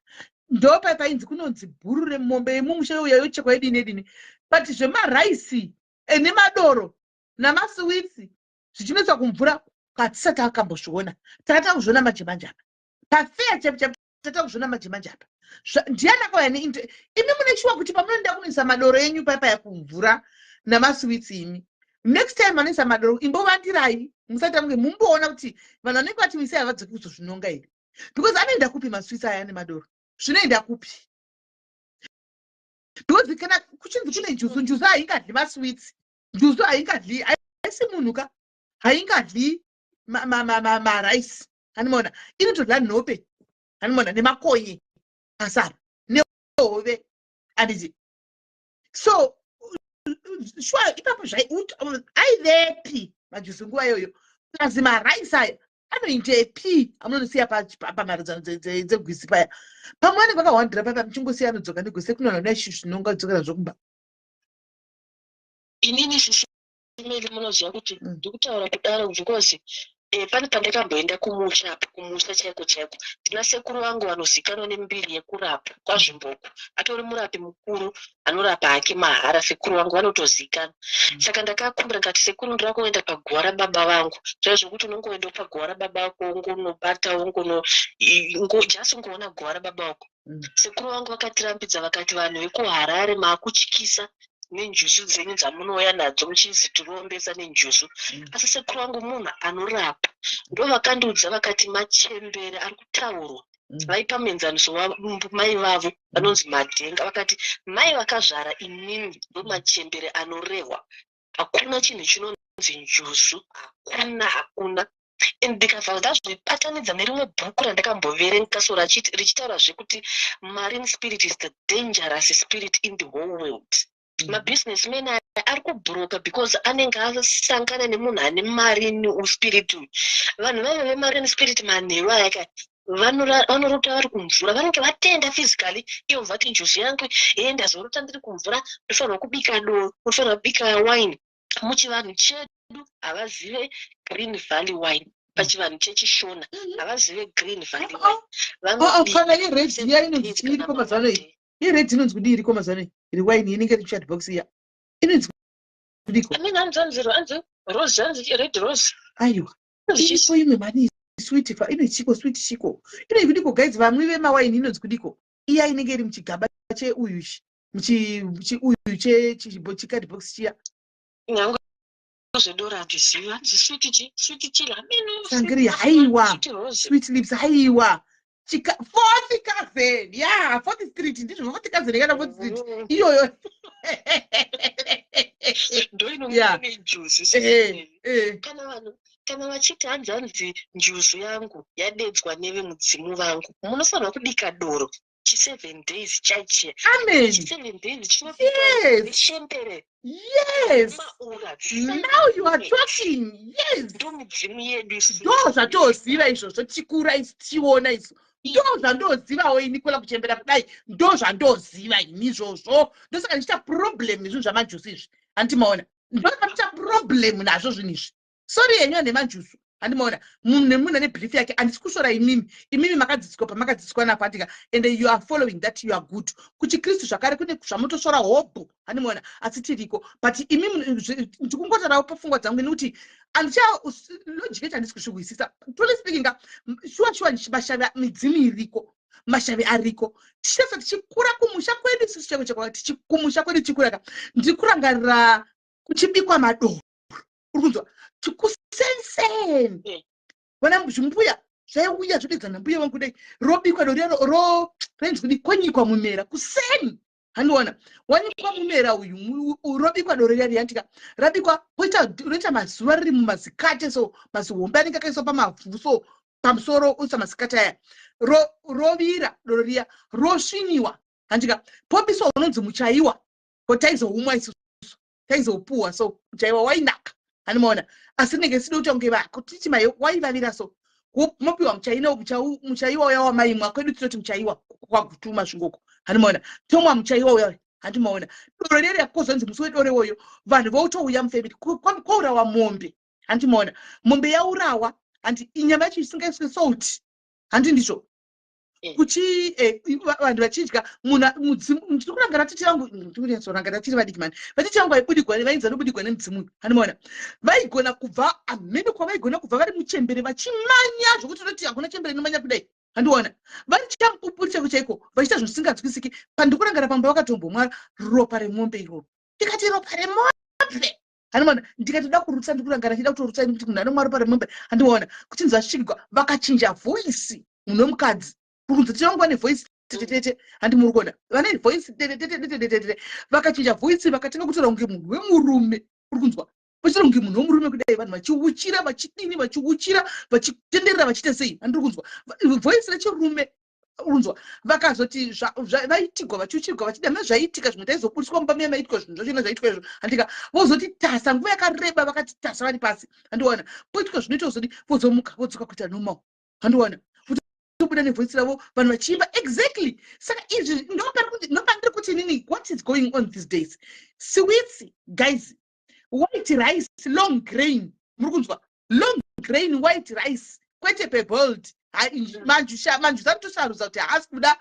Ndopa painzi kunonzi bhuru remombe yemumusha uya yochekwa yedini. But zvemaraisi nemadoro namaswitsi zvichinoiswa kumvura katisati akambozviona. Takatanga kuzviona majemanje apa. Pafeya chap tatanga kuzviona majemanje apa. Ndiana kwa ine imi munechiwa kuti pamunoenda kunoisa madoro enyu paya kumvura namaswitsi imi. Next time manoisa madoro imbovandirai musati munge mumboona kuti vanhu vanenge vatimisa havadzi kuzozvinonga iri. Because anoenda kupi maswitsi aya nemadoro? Zvinoenda kupi? Because kana kuchinzi kune njuzu haingadli maswitsi. Njuzu haingadli, haisi munhuka, haingadli maraisi. Hanimona, inotodla nhope. Hanimona, nemakonye. Pasara, nehove. Handiti. So, shwa, ipapo aivepi majuzu nguva yoyo. Kazi maraisi aya. Anoindepi amunosiya pamharadzano dzegwisi paya. Pamwe vakawandira papa muchingosiya anodzoka negwisi kunoona zvinonga dzokera zvokumba. Inini Sisimele munoziva kuti ndikutaura kudaro because pane pandakamboenda kumusha chaiko tina sekuru vangu vanozikanwa nembiri yekurapa kwaZvimboku. Atori murapi mukuru anorapa hake mahara. Sekuru vangu vanotozikana. Saka ndakakumbira ngati sekuru ndira kuenda paguwa rababa vangu. Zvokuti unongoenda paguwa rababa vako ungonobata jasi ungoona guwa rababa vako. Sekuru vangu vakatirambidza vakati vanhu vekuHarare maakutyisa nenjuzu dzenyu dzamunouya nadzo muchizi tirombesa nenjuzu. Asi sekuru vangu munhu anorapa. Ndo vakandiudza vakati machembere ari kutaurwa. Vaipa muenzaniso mai vavo vanonzi Madhenga. Vakati mai vakazvara inini ndo machembere anorehwa. Hakuna chinhu chinonzi njuzu. Hakuna. Ndikabva ndazvipatanidza nerimwe bhuku randakamboverenga so richitaura zvekuti marine spirit is the dangerous spirit in the whole world. Mabusinessmen ari kubhuroka because anenge asangana nemunhu ane marine spirit. Vanhu vaive vemarine spirit manheru ayaka vanorota vari kumvura, vanenge vatenda physically. Ivo vati njuzu yangu ndazorota ndiri kumvura, unofanirwa kubika doro, unofanirwa kubika wine. Muchivanhu chedu havazive Green Valley wine. Pachivanhu chechishona havazive Green Valley wine. Kana iredhi iya inonzi chii iriko mazano iyi? Iredhi inonzi kudii iriko mazano iyi? Iri wine inenge iri muchat box iya. Inonzi kudiko? Amene anzi rose, anzi red rose. Aiwa. Iripo imwe mani sweet fa ine chiko sweet chiko. Ine kudiko guys vamwe vemawaini inonzi kudiko? Iya inenge iri muchigaba cheuyushi. uyu chicardbox chiya nyangwe zvedora tiziva sweet chili sangiri haiwa sweet lips haiwa fourth cousin yeah 4th street ndizvo 4th cousin kana 4th street iyoyo kana vachiti hanzvanzi njuzu yangu yadedzwa nevemudzimu vangu munofanirwa kudika doro 7 days chaichia amen 7 days chinopikwa neshembere yes now you are talking yes ndo midzimu yedu ndo zvatoziva izvozvo tikura isi tiona isu ndo zvandozivawo ini kwela kuchembera kudai ndo zvandoziva ini izvozvo ndosaka ndichita problem izvi zvamajusi izvi handimaona ndosaka ndichita problem nazvo zvinhu izvi sorry yenyu nemanjusu handimaona munhu nebelief yake handisi kushora imimi makadzidziswa pamakadzidziswa napatika and you are following that you are good kuchikristu zvakare kune zvamutoshora hobho handimaona asi tiriko but imimi ndikungotorawo pafungwa dzangu nekuti logic yacho handisi kusvigwisisa truly speaking shuwa mashavi midzimu iriko mashavi ariko tichitasa tichikura kumusha kwedu isusu cheko cheko kumusha kwedu tichikuraka ndikurangarira kuchibikwa madoro uri kunzwa tikusenseni vana zvimbuya zvaiuya zvodedzana mbuya vangu kudai robikwa doriano renzwi kukonyikwa mumera kuseni handiona wanyikwa mumera uyu robikwa doro riya riyantika rabikwa roita mazuva riri mumazikate so mazihombe anenge akaiswa pamavhu so pamusoro usa masikati aya rovira doro riya rosviniwa handika popiswa unonzi muchaiwa ko taizoumwa isusu taizopuwa so muchaiwa wainaka handimaona asi nenge sida kuti unge vako titi mai waivavira so mopiwa muchaiwa uya wamaimwa kwedu tinoti muchaiwa kwagutuma zvingoko handimaona tomwa muchaiwa uya handimaona doro riya riyakozonzi musi wedoro iwoyo vanhu voutouya mufamily kourawa mombe handimaona mombe yaurawa handi inyama yacho isingaiswe salt handi ndizvo kuchi vanhu vachidya ndiri kurangara titi vangu ndikunyatsorangara tiri vadiki mani vatiti vangu vainza nobudigwa nemudzimu handimaona vaigona kubva amene kwavaigona kubva vari muchembere vachimanya zvokuti unoti hakuna chembere inomanya kudai handiona vari chamupuri chako chaiko vachiita zvisinganzwisiki pandikurangara pamba vakatombomwa ropa remombe iroro tikati ropa remombe handimaona ndikatoda kurutsa ndikurangara chida kutorutsa kuti munhu anomwa ropa remombe handimaona kuti nzasvikwa vakachinja voisi munhu wemukadzi kunze tichangwa nevoice tetete handi muri kuona vane voice tetete vakachinja voice vakatenga kutora unge munhu wemurume uri kunzwa vachitora unge munhu wemurume kudai vanhu vachiuchira vachidini vachiuchira vachitenderera vachiita sei handiri kunzwa voice rechirume unzwa vakazoti vaitigwa vachiuchirwa vachida mene zvaiitika zvimwe taizoburiswa mumba meye maitwa zvinhu zvochona zvaitwa izvo handika vozoti tasa nguva yakareba vakati tasa vari pasi handiona poitwa zvinoita zodi vozomuka vodzoka kuita normal handiona buda nevoice ravo vanhu vachiimba exactly saka izvi ndopandiri kuti nini what is going on these days sweets guys white rice long grain muri kunzwa long grain white rice kwete peboiled manju zaritosaruza kuti haasi kuda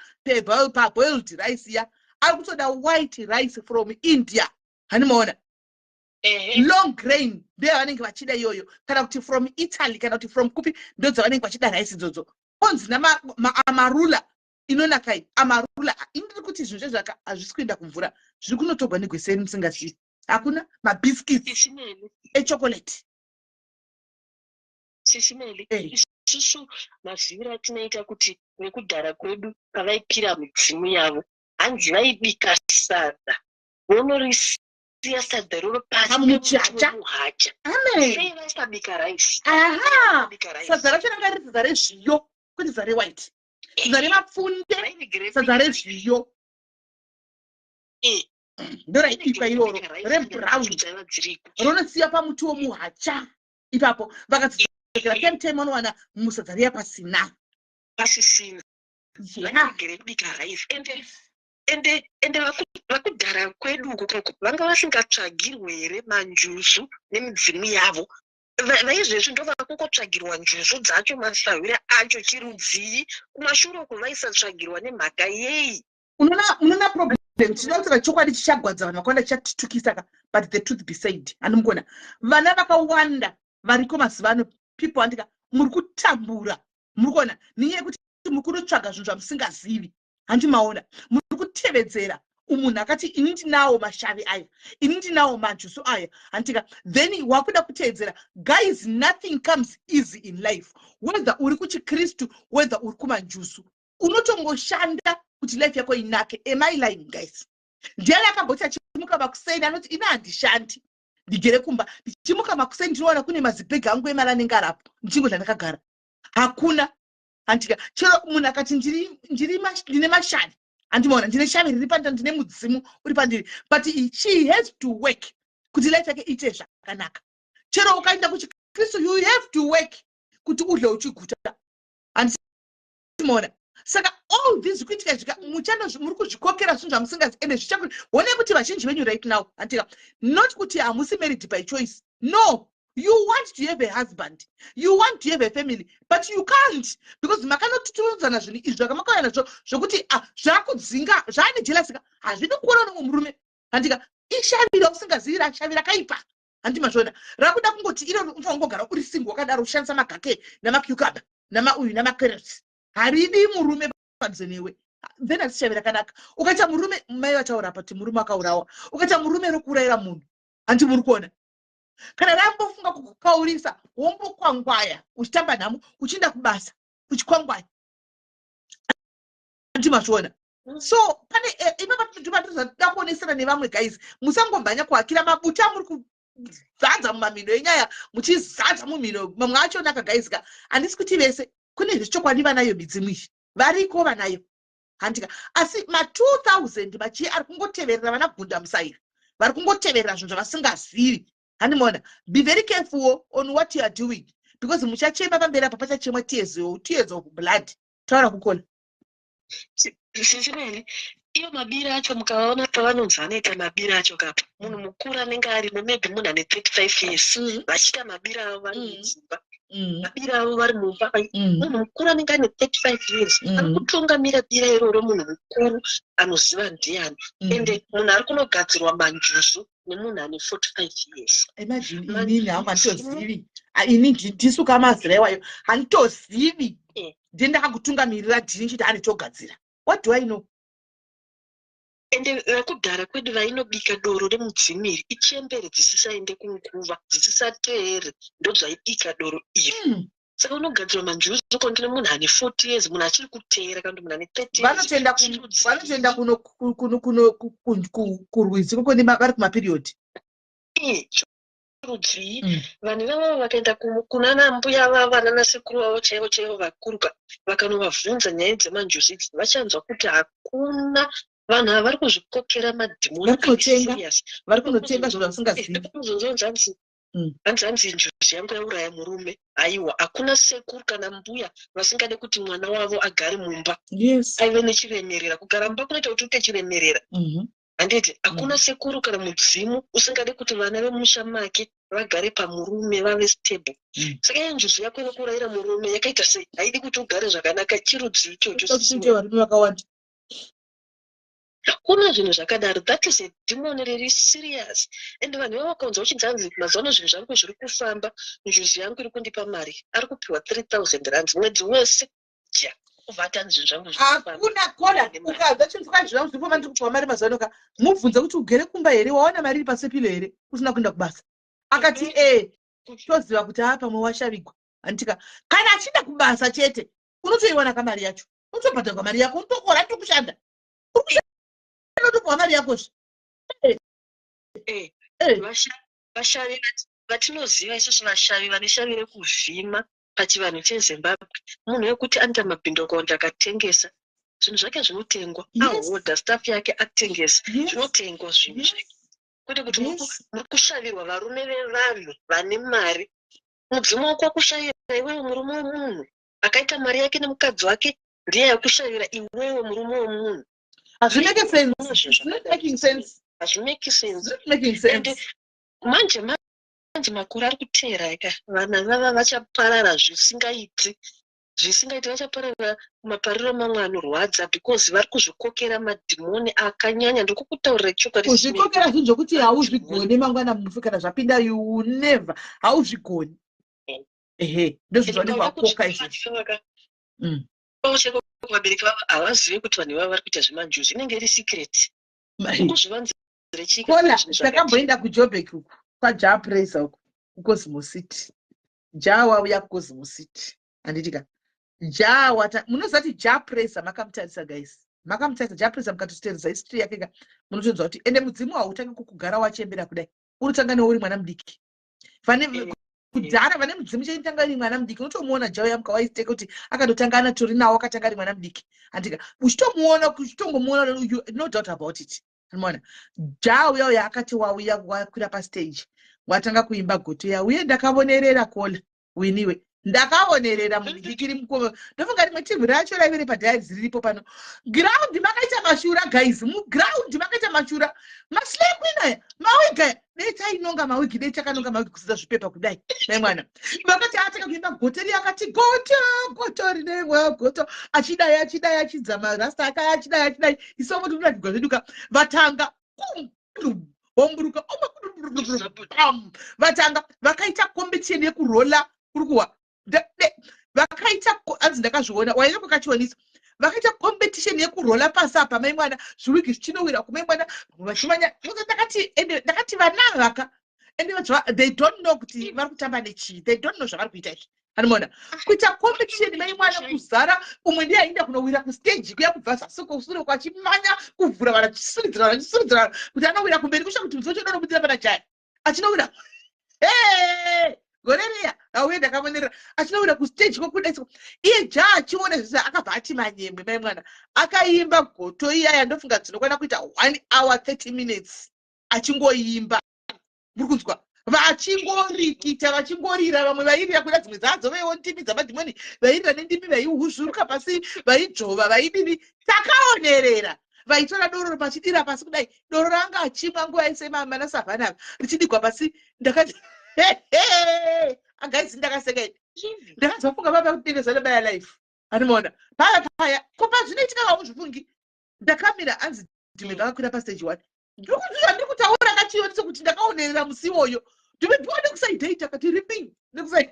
paboiled rice ya ari kutoda white rice from India handimaona long grain ndeyo vanenge vachida iyoyo kana kuti from Italy kana kuti from kupi ndo dzavanenge vachida rice idzodzo onzi amarula inonakai amarula indiri kuti zvinhu zvezvaka hazvisi kuenda kumvura zviri kunotogwa negweseni musingazivi hakuna mabhiskits echokolate sisimeli isusu maziviro atinoita kuti nekudhara kwedu pavaipira midzimu yavo hanzi vaibika sadza vonorisiya sadza roro pamuchacha sei vasabika raisi sadza racho ranga riri sadza rezviyo kwete sadza rewhite sadza remapfunde sadza rezviyo ndo raibikwa iroro rebrown ronosiya pamuti womuhacha ipapo vakadzokera same time vanowana musadza riya pasina pasisina vanogere kubika raisi ende vakudhara kwedu uko vanga vasingatsvagirwe here manjuzu nemidzimu yavo vaizvezvi ndo vakungotsvagirwa njuzu dzacho masavire acho chirudzii kumashure uko vaisatsvagirwa nemhaka yei unoona problem tinotaura chokwadi chichagwadza vanhu vakawanda chichatitukisa ka but the truth be said handimukona vana vakawanda variko mazuva ano people andika muri kutambura muri kuona nenyaya yekuti muri kunotsvaga zvinhu zvamusingazivi handimaona muri kutevedzera umunhu akati ini ndinawo mashavi aya, ini ndinawo majusu aya, handika, then wakuda kuteedzera. Guys, nothing comes easy in life. Whether uri kuchikristu, whether uri kumajusu, unotongoshanda kuti life yako inake. Am I lying, guys? Ndiani akamboti achimuka makuseni anoti ina handishandi ndigere kumba, ndichimuka makuseni ndinoona kune mazibhegi angu emari anenge arapo ndichingodla ndakagara? Hakuna. Handika, chero munhu akati ndine mashani, handimaona ndine shavi riri pandiri, ndine mudzimu uri pandiri, but she has to work kuti life yake iite zvakanaka. Chero ukaenda kuchikristu, you have to work kuti udle uchiguta. Handimaona. Saka all these kuitika zvika muchando muri kuzvikokera zvinhu zvamusingaziende zvichakuti one kuti vazhinji venyu right now, handika, not kuti hamusi married by choice. No, you want to have a husband, you want to have a family, but you can't because makanotutudzana zvinhu izvi zvakamakawana nazvo zvokuti zvakudzinga zvaane jelasika hazvidi kuona nomwe murume, handika, ishavira usingazivira shavi rakaipa. Handimazvona rakuda kungoti iro unofanira kungogara uri single wakadaro ushandisa magake namacucumber namauyu namacarrots. Haridi murume padze newe, then hazishavi rakanaka. Ukaita murume, mai vataura pati murume akaurawa, ukaita murume rokuurayira munhu, handi muri kuona. Kana rambofunga kukukaurisa, wombokwangwaya uchitamba nhamo uchienda kubasa uchikwangwaya. Handimazvona. So pane ipapa kuonesana nevamwe guys, musangombanya kuakira mabuta muri kuzadza mumamino enyaya muchizadza mumino mamwe acho naka guys ka handisi kuti vese kune zvichokwadi vanayo midzimu iyi variko vanayo, handika, asi ma2000 machi ari kungoteverera vana gunda musairi, vari kungoteverera zvinhu zvavasingazivi. Handimona, be very careful on what you are doing because muchachema pamberi apa pachachemwa tears of blood. Taura kukona zvichireni iyo mabira acho mukaona pavanonzi anoita mabira acho kapa munhu mukuru anenge arimo, maybe munhu ane 35 years vachiita mabira avo vari mudzimba, mabira avo vari mumba. Munhu mukuru anenge ane 35 years ari kutungamira bira iroro munhu mukuru anoziva ndiani, ende munhu ari kunogadzirwa manjusu nemunhu ane 45 years. Imagine inini hangu handitozivi, ini ndisuka mazira iwayo handitozivi, ndendakakutungamirira dhini chiti ane chogadzira. What do I know? Ende vakudhara kwedu vainobika doro remudzimiri ichembere dzisisaende kunguva, dzisisateere, ndo zvaibika doro iri. Saka unogadzirwa manjusu kondine munhu ane 40 years, munhu achiri kuteera kandi munhu ane 30 years. Vanotoenda kurwizi kokoni vari kumaperiod. Rudzi vanhu vavo vakaenda kunana mbuya vavo vanana sekuru vavo chaivo vakuruka vakanovabvunza nyaya dzemanjusu idzi, vachanzwa kuti hakuna vanhu ava vari kuzvikokera madhimoni, vari kunotenga zvinhu vasingazivi. Hanzi njusu yangu yauraya murume, aiwa, hakuna sekuru kana mbuya vasingade kuti mwana wavo agare mumba aive nechiremerera. Kugara mumba kunoita kuti uite chiremerera. Handiti hakuna sekuru kana mudzimu usingade kuti vana vemusha make vagare pamurume vave stable. Saka iyo njusu yako inokurayira murume yakaita sei? Haidi kuti ugare zvakanaka. Chirudzi ichocho. Kuna zvinhu zvakadaro, that is a demon really serious. And vanhu vavakaunza uchinzanzi mazuva zvinhu zvangu zviri kufamba, njusu yangu iri kundipa mari, ari kupiwa 3000 rand mwedzi wese. Hakuna kona ukaza chinhu zvakazvira zvifamba ndikupiwa mari mazuva anoka, mubvunza kuti ugere kumba here, waona mari iri pasepilo here, usina kuenda kubasa. Akati toziva kuti pamwe washavigwa. Handika, kana achida kubasa chete unotoiwana kamari yacho, unotobhadharwa mari yako, unotokora tokushanda unotopiwa mari yakozve. Vashavi vatinoziva isusu vashavi vaneshavire kuvhima pachivanhu cheZimbabwe, munhu wekuti anoita mabhindo akaunda akatengesa zvinhu zvake zvinotengwa, ahoda staff yake atengesa zvinotengwa zvinhu zvake, kwete kuti muri kushavirwa varume vevanhu vane mari. Mudzimu wako wakushavira iwewe murume womunhu, akaita mari yake nemukadzi wake ndiye yakushavira iwewe murume womunhu. Hazvimake sense. Hazvimake sense. Manje makore ari kuteera aka vana vava vachaparara zvisingaiti vachaparara mapariro mamwe anorwadza because vari kuzvikokera madhimoni akanyanya. Ndokukutaurira chokwadi, kuzvikokera zvinhu zvokuti hauzvigoni mangwana mufi kana zvapinda you never, hauzvigoni. Ndozvizvaonekwa koka izvozvo. Vabereki vavo havazivi kuti vanhu vavo vari kuita zvemanjusu, inenge iri secret. Kola takamboenda kuJoburg uku kwaJaa Praiser uku kuCosmo City. Jaa wauya kuCosmo City. Anditika Jaa munozati Jaa Praiser makamutarisa guys. Makamutarisa Jaa Praiser mukatoteeresa history yake munotonzwa kuti ende mudzimu hautangi kukugara wachembera kudai. Unotanga uri mwana mudiki. Kudhara vane mudzimu chaitanga uri mwana mudiki unotomuona Jaa yamka waiteka kuti akatotanga anatori nawo akatanga ari mwana mudiki. Anditika uchitomuona no doubt about it. Unaona Jaa uya akati wauya wakwira pastage watanga kuimba goto ya uye ndakavonerera Kola winiwe ndakavonerera mudikiri mukoma ndofunga rimwe timu racho raivere padhaizi riripo pano ground makaita mashura guys ground makaita mashura maslekuinaya mawigi deta inonga mawigi deta kanonga mawigi kusiza zvipepa kudai mwana vakati ataka kuimba goto ri akati goto rinewa goto achidai achidzama rasta achidai isomo tunatugwa zveduka vatanga bomburuka vatanga vakaita competition yekurola kurikuwa vakaita anzi ndakazviona waina kwakachionisa vakaita competition yekurola pasi apa mai mwana zviwigi zvichinowira kumai mwana vachimanya ndakati vana vaka ende they don't know kuti vari kutamba nechii they don't know zvavari kuita izvi anoona kuita competition mai mwana kuzara umwe ndiye ainda kunowira kustage kuya kubva zasi kusure kwachimanya kuvhura vana chisuridzira kuti anowira kumberi kusha kuti muzocho ndonobudzira pana Jaa achinowira gore riya auye ndakavonerera achinowira kustage kwokudaiso iye Jaa achiona zvese akabva ati manyemwe mai mwana akaimba goto iyaya ndofunga dzinokwana kuita 1 hour 30 minutes achingoimba muri kunzwa vachingorikita vachingorira vamwe vairira kuda dzimwe dzadzo veiwo ndimi dzamadhimoni vairira nendimi vaihuzvuruka pasi vaidzvova vaidini takaonerera vaitora doro pachidira pasi kudai doro ranga achimwa nguva yese mana savana richidigwa pasi ndakati agaisi ndakaseka ndakadzofunga papa kutengesa lebaya life anoona paya kopa zvinoitika vauzvifungi ndakamira anzi ndime ndakakwira pastage 1 ndikuziva ndikutaura kachionese kuti ndakaonerera musi iwoyo ndimepiwa nekusaidhaita kati ripi nekusai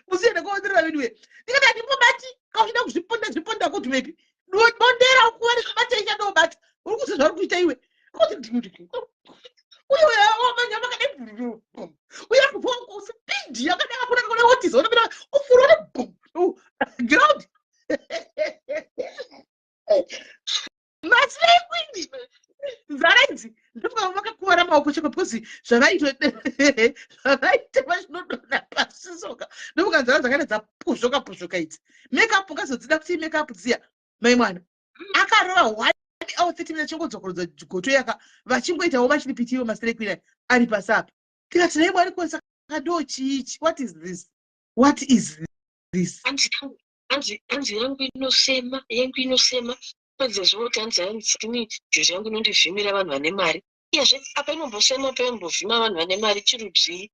musi ndakaonerera veniwe ndikati handimbobati kauchida kuzviponda kuti mepi bondera ukuva nekubata ichadobata uri kuzi zvauri kuita iwe uya kuponga usipidi yakadaka kuna kuna otiza unopira ufurore ground maslekuini zaraidzi ndofunga vakakuwara maoko cheko because zvavaita vachinodona pasi soka ndofunga nzara dzakada dzapuzvoka idzi makeup ungazodzida kuti makeup dziya mai mwana akarova 1 hour 30 minutes chingodzokorodza goto yaka vachingoitawo vachiripitiwo maslekuini ari pasi apa tikati nai mwari kuonesa kado chiichi what is this anzi yangu inosema padza zvoti hanzi juzi yangu inondivhimira vanhu vane mari iyezve apa inombosema paimbovhima vanhu vane mari chirubvii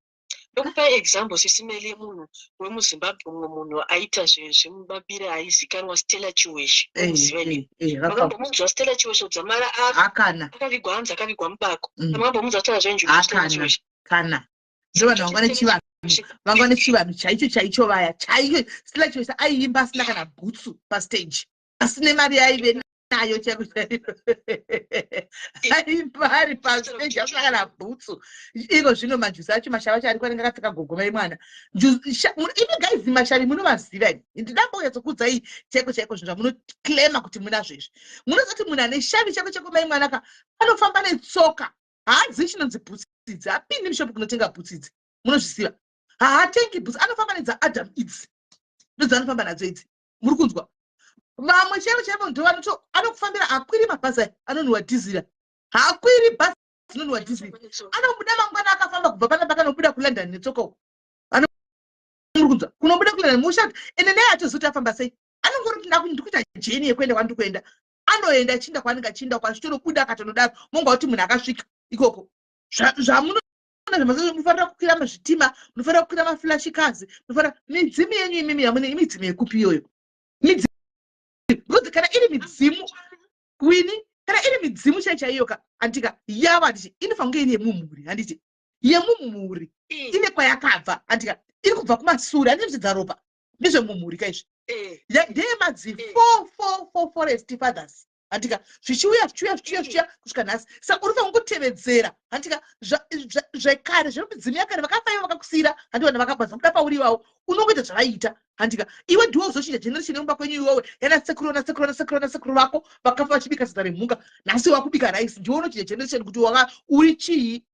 ndokupa example sesimele yemunhu wemuzimbabwe mumwe munhu aita zvemabire aizikanwa Stella Chiweshe vakambomunzwa Stella Chiweshe dzamara akavigwa hanzi akavigwa mubako amakambomunzwa taura zvenjuzi Stella Chiweshe kana ndovanhu vangane chivanhu chaicho vaya chaicho Stella Chiweshe aiimba asina kana bhutsu pastage asine mari aive nayo chako aimba ari pastage asina kana bhutsu iko zvino majuzi acho mashava chari kwanenge akapfeka gogomai mwana imi guys mashavi munovaziva ini ndinambonyatsokudza chaiko zvinhu zvamunoclaima kuti munazvo izvi munozoti munhu ane shavi chako mai mwanaka anofamba netsoka haadzi chinonzi bhutsi idzi hapindi mushopu kunotenga bhutsi idzi munozvisiva haatengi bhutsi anofamba nedzaadam idzi ndodzanofamba nadzo idzi muri kunzwa vamwe chaivo ndo anokufambira hakwiri mabhazi anonhuwa dhizira hakwiri bhazi zinonhuwa dhizira anobuda mangwana akafamba kubva panapa kanobuda kuLondon netsoka uko muri kunzwa kunobuda kuLondon mushati ende naye atozoti afamba sei anongori ndikuita jeni yekuenda kwandikuenda anoenda achinda kwaanenge achinda kwachitorobuda akatonodaro monga kuti munhu akasvika ikoko munofanira kukwira mazvitima munofanira kukwira maflashikazi midzimu yenyu imimi yamune imidzimu yekupi iyoyo because kana iri midzimu wini kana iri midzimu chaiyoka andika yava handiti inofanira kunge iri yemumhuri handiti yemumhuri ine kwayakabva andika iri kubva kumashure handiti zvidzaropa ndezvemumhuri kaizvi ndeye madzi 4 forest fathers handika zvichiuya kusvika nhasi saka uri kungotevedzera handika zvekare zvemidzimu yakare vakafaiva vakakusiyira handiwana vakabvaza kuda pauri iwawo unongoita zvavaita handika iwe ndiwo uzochinja generation yemumba kwenyu iwewe yana sekuru vako vakafa vachibika sadza remhunga nhasi wakubika raisi ndiwo unochinja generation kuti uri chii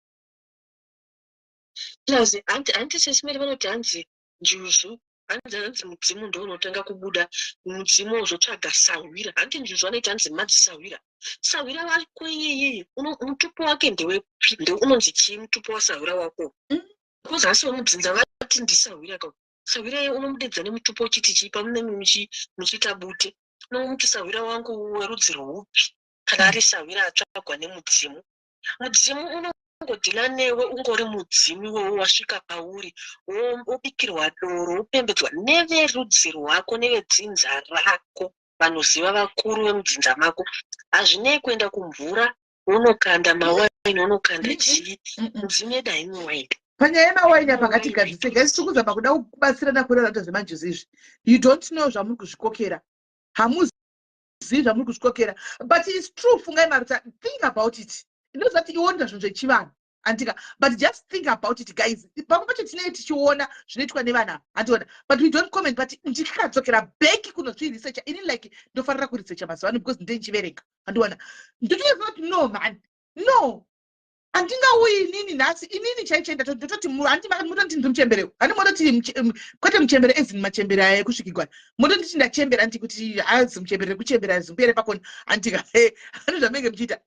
Yazi anti sesimere vanoti hanzi njuzu hanzi mudzimu ndo unotanga kubuda mudzimu uzotsvaga sawira hanti njuzu anoita hanzi madzisawira sawira wako iyeye mutupo wake ndewepi unonzi chii mutupo wasawira wako because asi vamudzinza vati ndisawira ka sawira unomudedza nemutupo uchiti chii pamunenge muchiita bute unomuti sawira wangu werudzi rwupi kana ari sawira atsvagwa nemudzimu mudzimu ungodhila newe ungori mudzimu iwewe wasvika pauri wobikirwa doro wopembedzwa neverudzi rwako nevedzinza rako vanoziva vakuru vemudzinza mako hazvinei kuenda kumvura unokanda mawaini unokanda chii mudzimu yedu haimwe waini panyaya yemawaini apa ngatigadzise gaisitukuza pakuda kubatsirana kurerata zvemanjuzi izvi you don't know zvamuri kuzvikokera hamuzivi zvamuri kuzvikokera but it's true fungai marita think about it ndozvati iwonda zvinhu zvechivanhu andika but just think about it guys pamwe pacho tinenge tichiona zvinoitwa nevana handiona but we don't comment but ndikadzokera back kunozviresearcha ini like ndofanira kurisearcha mazuva ano because ndenchiverenga handiona ndotoziva kuti no man no handingauyi inini nhasi inini chaichenda ndototi mutoti ndimuchemberewo handi mototi kwete muchembere ezini machembere aya ekusvikigwana motonditi ndachembera ndi kuti hazi muchembere kuchembera zimbere pakona handika hani zvamenge muchiita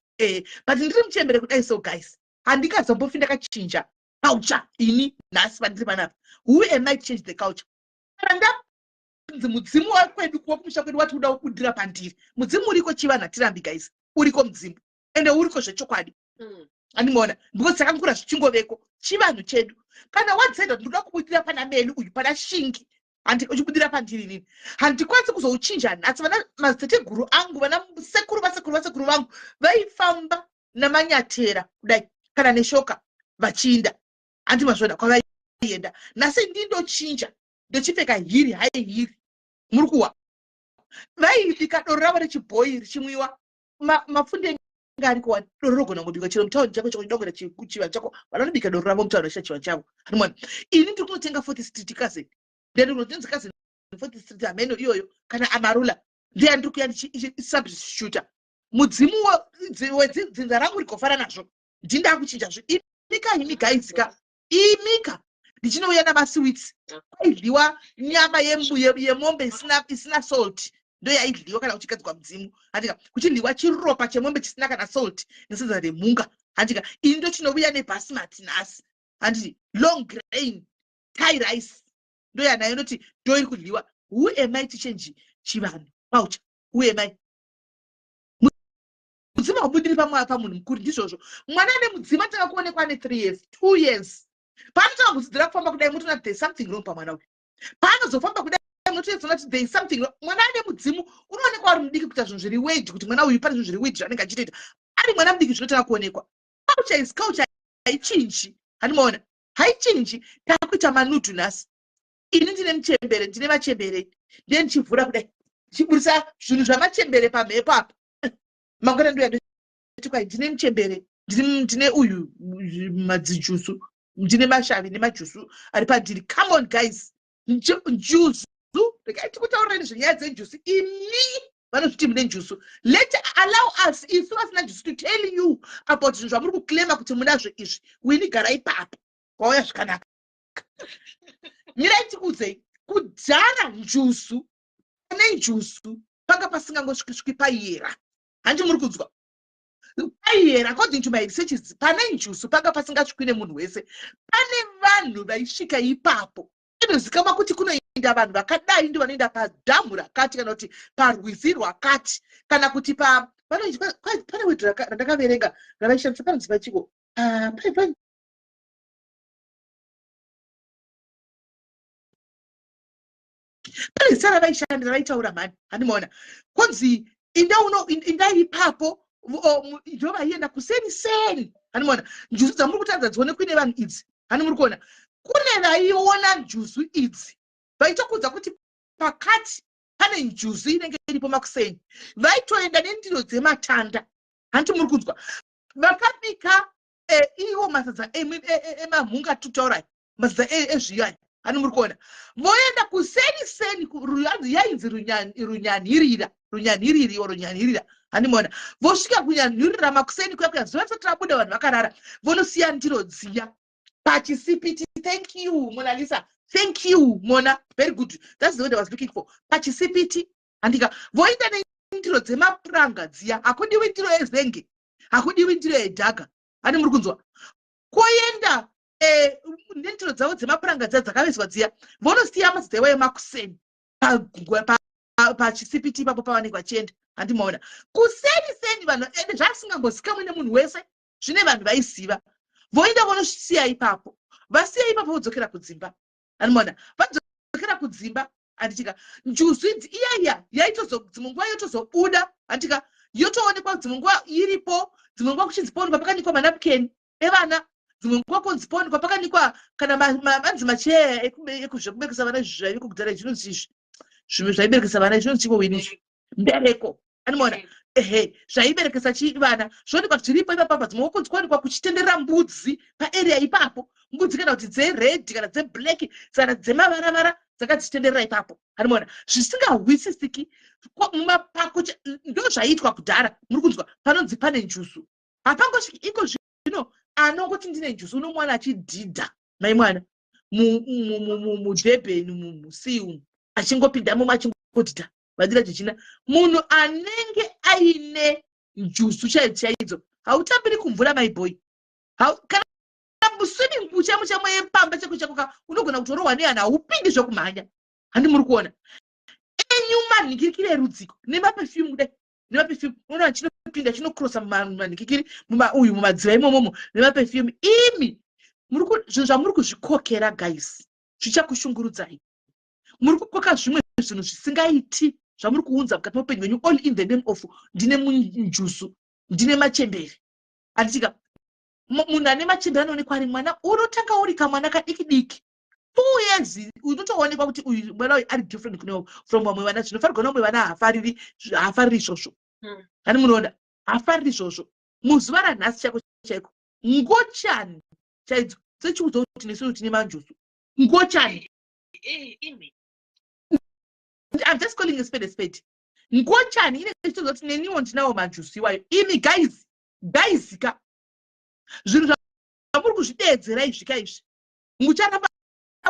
but ndiri muchembere kudai so guys handikazombofi ndakachinja culture ini nhasi pandiri panapa who am I to change the culture kana ndapinzi mudzimu wakwedu kuwa kumusha kwedu wati uda kubudira pandiri mudzimu uriko chivanhu hatirambi guys uriko mudzimu ende uriko zvechokwadi andimona because takangura zvichingoveko chivanhu chedu kana wadzenda kuti ndoda kubudira pana meli uyu pana shingi uchibudira pandiri nini handikwanisi kuzouchinja nhasi vana maziteteguru angu vana vasekuru vangu vaifamba namanyatera kudai kana neshoka vachiinda handimazvoda kwavaienda nhasi ndindochinja ndochipfeka hiri hai hiri muri kuwa vaibika doro ravo rechibhoyi richimwiwa mafunde ariko doro rogona kubika chero mutauni chako chodogora chichiva chako vanobika doro ravo mutauni chichiva chavo handimona ini ndiri kunotenga 40 street cousin ndinotenzi cousin 40 street ameno iyoyo kana amarula ndiye ndiri kuya ndichisabrishooter mudzimu wedzinza rangu rikofara nazvo ndinda kuchinjazvo imika gaizika imika ndichinouya namaswits kwaidliwa nyama yemombe isina salt ndo yaidliwa kana kuchigadzirwa mudzimu handika kuchidliwa chiropa chemombe chisina kana salt nesadza remhunga handika ini ndochinobuya nebasmati nhasi handiti long grain thai rice ndo yanayo noti ndo iri kudliwa who am I to change chivanhu culture who am I mudzimu habudiri pamunhu mukuru ndizvozvo mwana nemudzimu atanga kuonekwa ane 3 years 2 years paanotanga kudzidzira kufamba kudai mutona kuti there is something wrong pamwana uyu paanozofamba kudai mutoziona kuti there is something wrong mwana ane mudzimu unoonekwa ari mudiki kuita zvinhu zviri weird kuti mwana uyu pane zvinhu zviri weird zvaanenge achitoita ari mwana mudiki zvinotanga kuonekwa culture is culture haichinji handimaona haichinji taakuita manudhu nhasi ini ndine muchembere ndine machembere ndiye ndichivhura kudai ndichiburisa zvinhu zvamachembere pamhepo apa mangwana ndoyado kwai ndine muchembere ndine uyu madzijusu ndine mashavi nemajusu ari pandiri come on guys njusu rekaiti kutaureni zvenyaya dzenjusu imi vanozviti mune njusu let allow us isu vasina njusu to tell you about zvinhu zvamuri kuklema kuti munazvo izvi wini gara ipapo kwauya zvakanaka miraiti kudzei kudhara njusu nenjusu panga pasingangosvikisviki paiyera handi muri kunzwa paiyera according to my researches pane njusu panga pasingasvikwi nemunhu wese pane vanhu vaisvika ipapo inozikama kuti kunoenda vanhu vakadai ndi vanoenda padhamu rakati kana kuti parwizi rwakati kana kuti pane wedhu randakaverenga ravaishandisa panonzi pachiko pane zita ravaishandira vaitaura mhani handimaona konzi inda ipapo ndo vaienda kuseniseni handimaona njusu dzamuri kutadza dzionekwi nevanhu idzi hani muri kuona kune vaiona njusu idzi vaitokudza kuti pakati pane njuzu inenge iripo Makuseni vaitoenda nendiro dzematanda hanti muri kunzwa vakabika iwo masadza emamhunga tutaurai masadza ezviyani hani muri kuona voenda kuseni yainzi runyanhirira hani muona vosvika kunyanhirira Makuseni kuya zuva risati rabuda vanhu vakarara vonosiya ndiro dziya pachisipiti. Thank you Mona Lisa, thank you Mona, very good, that's the word I was looking for. Pachisipiti andika voenda nendiro dzemapuranga dziya hakudiwi ndiro ezenge hakudiwi ndiro edhaga hani muri kunzwa koenda nendiro dzavo dzemapuranga dziya dzakavezwa dziya vonosiya masadza iwayo Makuseni pachisipiti ipapo pavanenge vachienda handi maona kuseni vanhu ende zvasingambozikamwe nemunhu wese zvine vanhu vaiziva voenda vonosiya ipapo vasiya ipapo vodzokera kudzimba handi maona vadzokera kudzimba handitika njuzu idzi iyaiya dzimwe nguva yotozobuda handitika yotoonekwa dzimwe nguva iripo dzimwe nguva kuchinziponikwa pakanikwa manapukeni evana dzimwe nguva kunziponikwa pakanikwa kana manzi macheya ekuzvekubekesa vana zvaivi kugudhara zvinonzi zvimwe zvaiberekesa vana zvinonzi wini mbereko animona zvaiberekesa vana zvoonekwa kuti zviripo ipapapa dzimwe kunzikonikwa kuchitenderera mbudzi paarea ipapo mbudzi kana kuti dzeredhi kana dzeblack kana dzemavaravara dzakadzitenderera ipapo animona zvisingahwisisiki mumapako ndo zvaiitwa kudhara muri kunzwa panonzi pane njuzu hapangosviki iko zvino anongoti ndine njuzu unomwana achidhidha maimwana mudhebheni musiu achingopindamo achingodhidha vadira chichina munhu anenge aine njuzu chaidzo hautambiri kumvura maibhoi kana muswimming pool chamuchamo yepamba chako unogona kutorohwa neana haupindi zvokumhanya handi muri kuona enyumanhingirikiri erudziko nemaperfume kudai nemaperfume unoona chinopinda chinokrosa manhingirikiri uyu mumadziva imomomo nemaperfume imi zvinhu zvamuri kuzvikokera guys zvichakushungurudzai muri kukoka zvimwe zvinhu zvisingaiti zvamuri kuunza mukati meupenyu hwenyu all in the name of ndine munjusu ndine machembere handitika munhu ane machembere anoonekwa ari mwana unotanga uri kamwana kadiki diki 2 years unotoonekwa kuti uyu mwana uyu ari different from vamwe vana zvinofanirwa kuona vamwe vana haafariri izvozvo hani munoona haafariri izvozvo muzuva ranhasi chako chaiko ngochani chaidzo sechiudza kuti nesu tine manjusu ngochani I'm just calling a spade. Ngochani ine chizoda kuti neniwo ndinawo manjusu iwayo imi guys ka zvinhu zvamuri kuzvidedzera izvika izvi mucharamba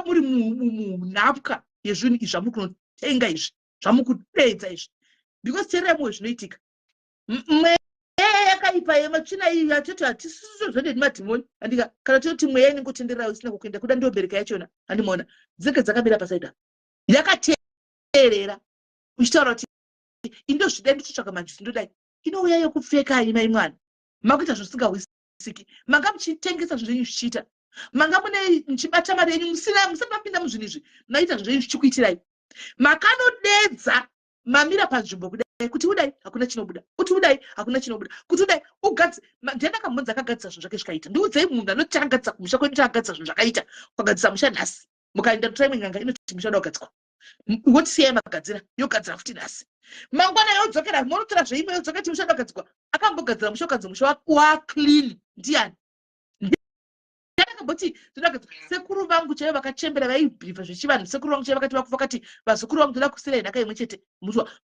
muri munhapwa yezvinhu izvi zvamuri kunotenga izvi zvamuri kudedza izvi because teremwe zvinoitika mweya yakaipa yematsvina iyi yatoti hatisiso zvende nemadhimoni handika kana toti mweya inengotenderera usina kukuenda kuda ndobereka yachona handimaona dzinenge dzakamira pasaida yakateerera uchitaura kuti indozvida nditotsvaka manjusu ndodai inouya yokupfekai mai mwana makuita zvisingahwisiki manga muchitengesa zvinhu zvichiita manga mune muchibata mari yenyu musati mapinda muzvinhu izvi maita zvinhu zvichikuitirai makanodedza mamira panzvimbo kudai kuti udai hakuna chinobuda kuti udai hakuna chinobuda kuti udai ugadzi ndiana kamudzi akagadzisa zvinhu zvake zvikaita ndiudzei munhu anoti agadzisa kumusha kwedu taagadzisa zvinhu zvakaita kwagadzisa musha nhasi mukaenda totaimwe nganga inoti musha wagadzikwa woti siyai magadzira yogadzira futi nhasi mangwana yodzokera monotora zveimwe yodzoka kuti musha wagadzikwa akambogadzira musha wagadzira musha waclean ndiani ndakamboti sekuru vangu chaivo vakachembera vaibhivha zvechivanhu sekuru vangu chaivo vakati vakufa vakati vazukuru vangu toda kusirai nhaka imwe chete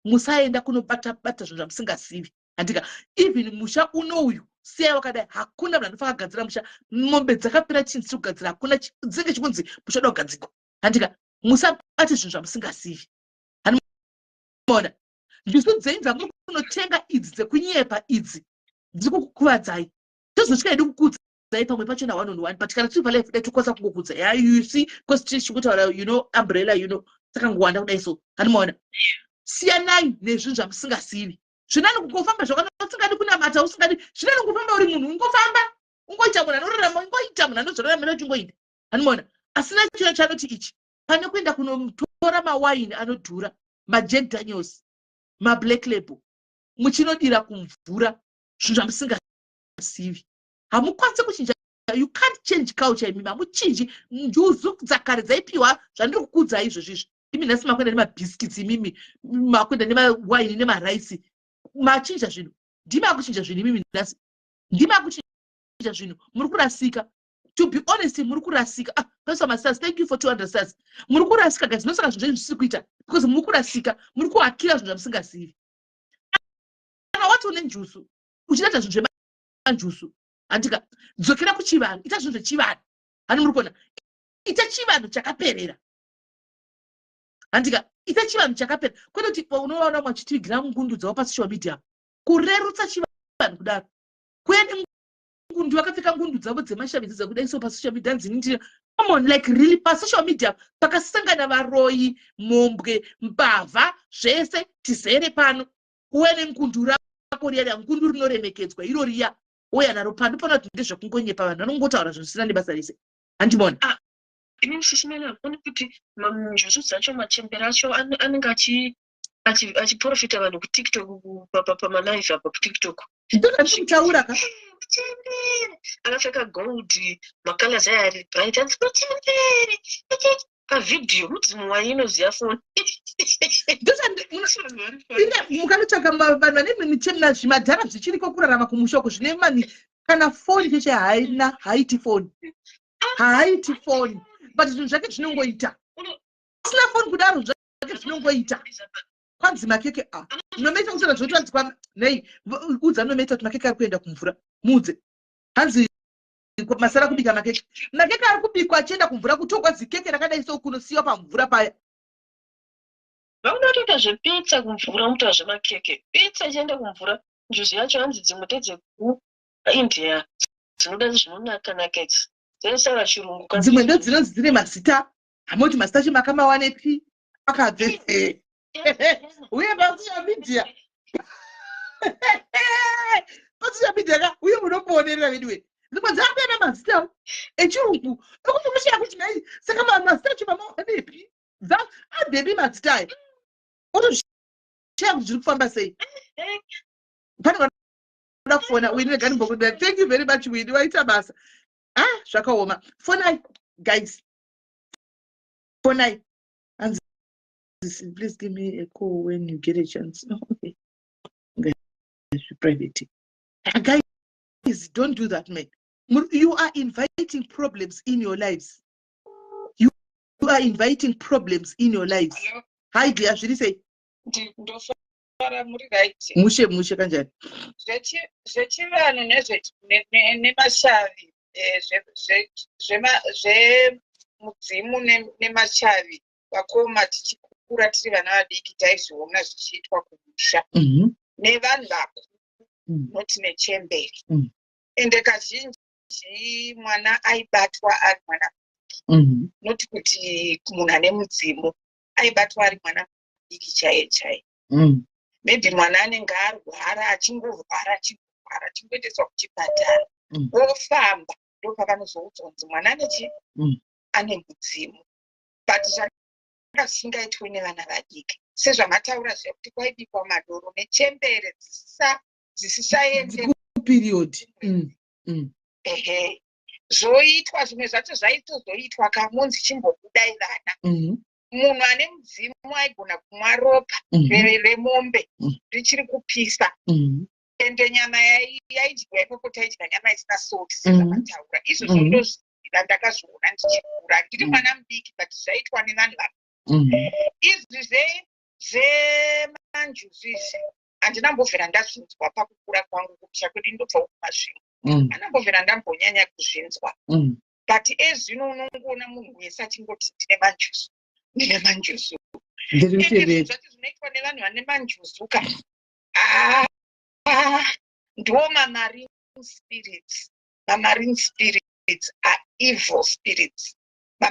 musaenda kunobata zvinhu zvamusingazivi handika even musha unouyu siyai wakadai hakuna munhu anofa kagadzira musha mombe dzakapera chinzi chekugadzira hakuna dzinenge chikunzi musha uda kugadzikwa handika musabate zvinhu zvamusingazivi handimaona njusu dzenyu dzamuri kunotenga idzi dzekunyepa idzi dziri kukukuvadzai tozosvika kukudza pamwe pachona 1 on 1 but kana tiri palife dai tokwanisa kungokudza you see because tichikutaura umbrella saka ngowanda kudai so handimaona siyanai nezvinhu zvamusingazivi zvinani kungofamba zvakanaka usingadi kunamata usingadi zvinani kungofamba uri munhu ungofamba ungoita munhu anorarama ungoita munhu anozvoraramira uchingoita handimaona asina chiro chanoti ichi pane kuenda kunotora mawaini anodhura majack daniels mablack label muchinodira kumvura zvinhu zvamusingazivi hamukwanisi kuchinja you can't change culture imimi hamuchinji njuzu dzakare dzaipiwa zvandiri kukudzai izvozvizvi imi nhasi makwenda nemabhiskits, imimi makwenda nemawaini nemaraisi, machinja zvinhu. Ndimi akuchinja zvinhu imimi nhasi, ndimi akuchinja zvinhu. Muri kurasika. To be honest, muri kurasika. Pastor Masters, thank you for 200 stars. Muri kurasika guys, nosaka zvinhu zvisiri kuita because muri kurasika, muri kuhakira zvinhu zvamusingazivi. Kana wati une njusu, uchida zvinhu zvemanjusu, andika dzokera kuchivanhu, ita zvinhu zvechivanhu. Hani muri kuona? Ita chivanhu chakaperera. Andika ita chivanhu chakaperera. Kwete kuti unoona mwachitigira ngundu dzawo pasocial media. Kurerutsa chivanhu kudaro. Kweni ngundu vakapfeka ngundu dzavo dzemashavisi dzakudaiso pasocial media dzinindira. Come on, like really pasocial media pakasangana varoyi, mombwe, mbavha, zvese tizere pano. Uwe nengundu rako riya ngundu rinoremekedzwa iro riya. Oya naro pano pana kuti ndezvekungonyepa vanhu vanongotaura zvisina nebasa rese. Handimona. Ini sisimela kuona kuti njusu dzacho machembera acho anenge achiprofita vanhu kuTikTok pamalive apa kuTikTok. Ndokutaura ka. Akapfeka gold, makalazi aya ari bright, and chembere. Pavidhiyo mudzimu wainoziya foni. Mukanotsvaka vanhu vane michemna zvimadhara zvichiriko kurarama kumushoko zvine mani kana foni cheche haiti foni. Haiti foni. But zvinhu zvake zvinongoita. Usina foni kudaro zvake zvinongoita. Kwanzi makeke nometa kusana zvotanzwa nei udza nometa kuti makeke ari kuenda kumvura. Mudze. Hanzi masara kubika makeke. Makeke ari kubikwa achienda kumvura kutogwa zikeke rakadai so kunosiwa pamvura paya. Vaunotoita zvepitsa kumvura muta zvemakeke. Pitsa ichienda kumvura. Njuzi yacho hanzi dzimwe dzekuIndia dzinoda zvinonaka nakets. Dzesara chirungu kan. Dzimwe ndo dzinonzi dzine mazita. Hamoti mazita acho makamawanepi akabve. Uye pasocial media. Pasocial media uye munomboonera vedwe. Dzimwe dzapera mazita echirungu. Ekuti mushiya kuti nei saka mazita acho mamawanepi. Adebi mazita aya. Otoshiya kuti zviri kufamba sei. Pane vanoda kufona uine gani mbokuda. Thank you very much Winnie waita basa. Zvakaoma. Fonai guys. Fonai. And please give me a call when you get a chance. Okay. Private. Guys, don't do that, man. You are inviting problems in your lives. You are inviting problems in your lives. Hi dear, should you say? Mushe kanjani. Zvechivanhu nemashavi zvemudzimu nemachavi vakoma tichikura tiri vana vadiki taizviona zvichiitwa kumusha nevanhu vakuru noti nechemberi. Ende kazhinji mwana aibatwa ari mwana noti kuti munhu ane mudzimu aibatwa ari mwana mudiki chaiye. Maybe mwana anenge arwara achingorwara achingoendeswa kuchipatara ofamba ndopakanozoudza kunzi mwana ane mudzimu. But zvanga zvisingaitwi nevana vadiki sezvamataura zvekuti kwaibikwa madoro nechembere dzisisaende period. Zvoitwa zvimwe zvacho zvaitozoitwa kamunzi chimbobudai vana. Munhu ane mudzimu aigona kumwa ropa remombe richiri kupisa. Ende nyama yaidyiwa ipapo taidya nyama isina salt sezvamataura. Izvozvo ndozvida ndakazviona ndichikura ndiri mwana mudiki but zvaitwa nevanhu vakuru. Izvi zvemanjuzu izvi handinambovhera ndazvinzwa pakukura kwangu kumusha kwedu ndobva kumasvingo. Handinambovhera ndambonyanya kuzvinzwa. But ezvino unongoona munhu wese achingoti ndine manjuzu. Izvi zvacho zvinoitwa nevanhu vane manjuzu ka. Ndo marine spirits. Marine spirits are evil spirits.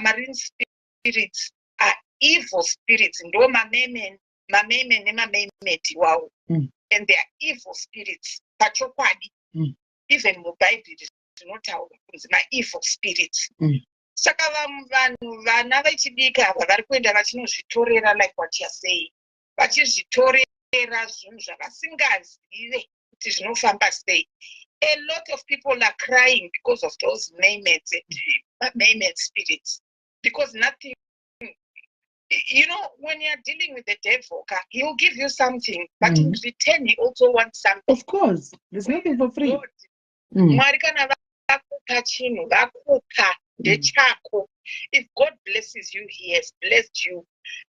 Marine spirits are evil spirits. Ndo mameme nemamemeti wawo. And they are evil spirits. Pachokwadi. Even mubhaibheri zvinotaura kunzi evil spirits. Saka vanhu vana vechidiki ava vari kuenda vachinozvitorera like what you are saying. Vachizvitorera zvinhu zvavasingazive kuti zvinofamba sei. A lot of people are crying because of those mermaids and mermaid spirits. Because nothing You know, when you're dealing with the devil, he will give you something, but in return, he also wants something. Of course, there's nothing for free. Mwari kana vakupa chinhu, vakupa ndechako. If God blesses you, he has blessed you.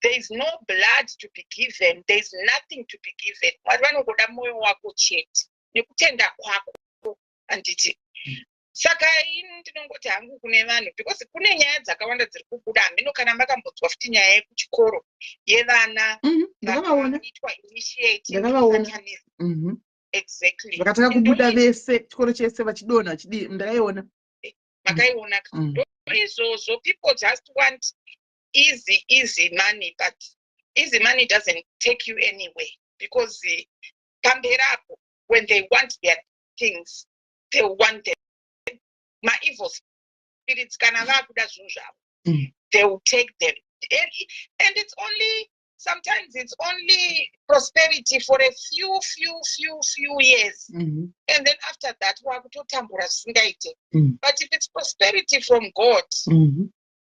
There is no blood to be given. There is nothing to be given. Mwari vanongoda mwoyo wako chete nekutenda kwako. Anditi saka ini ndinongoti hangu kune vanhu because kune nyaya dzakawanda dziri kubuda hameno kana makambodzwa futi nyaya yekuchikoro yevana vakaitwa initiate exactly vakataka kubuda vese chikoro chese vachidonha ndakaiona makaiona izvozvo people just want easy money, but easy money doesn't take you anywhere because pamberapo when they want their things they want them. My evil spirits kana vakuda zvinhu zvavo they will take them and it's only sometimes it's only prosperity for a few years and then after that wakutotambura zvisingaite but if it's prosperity from God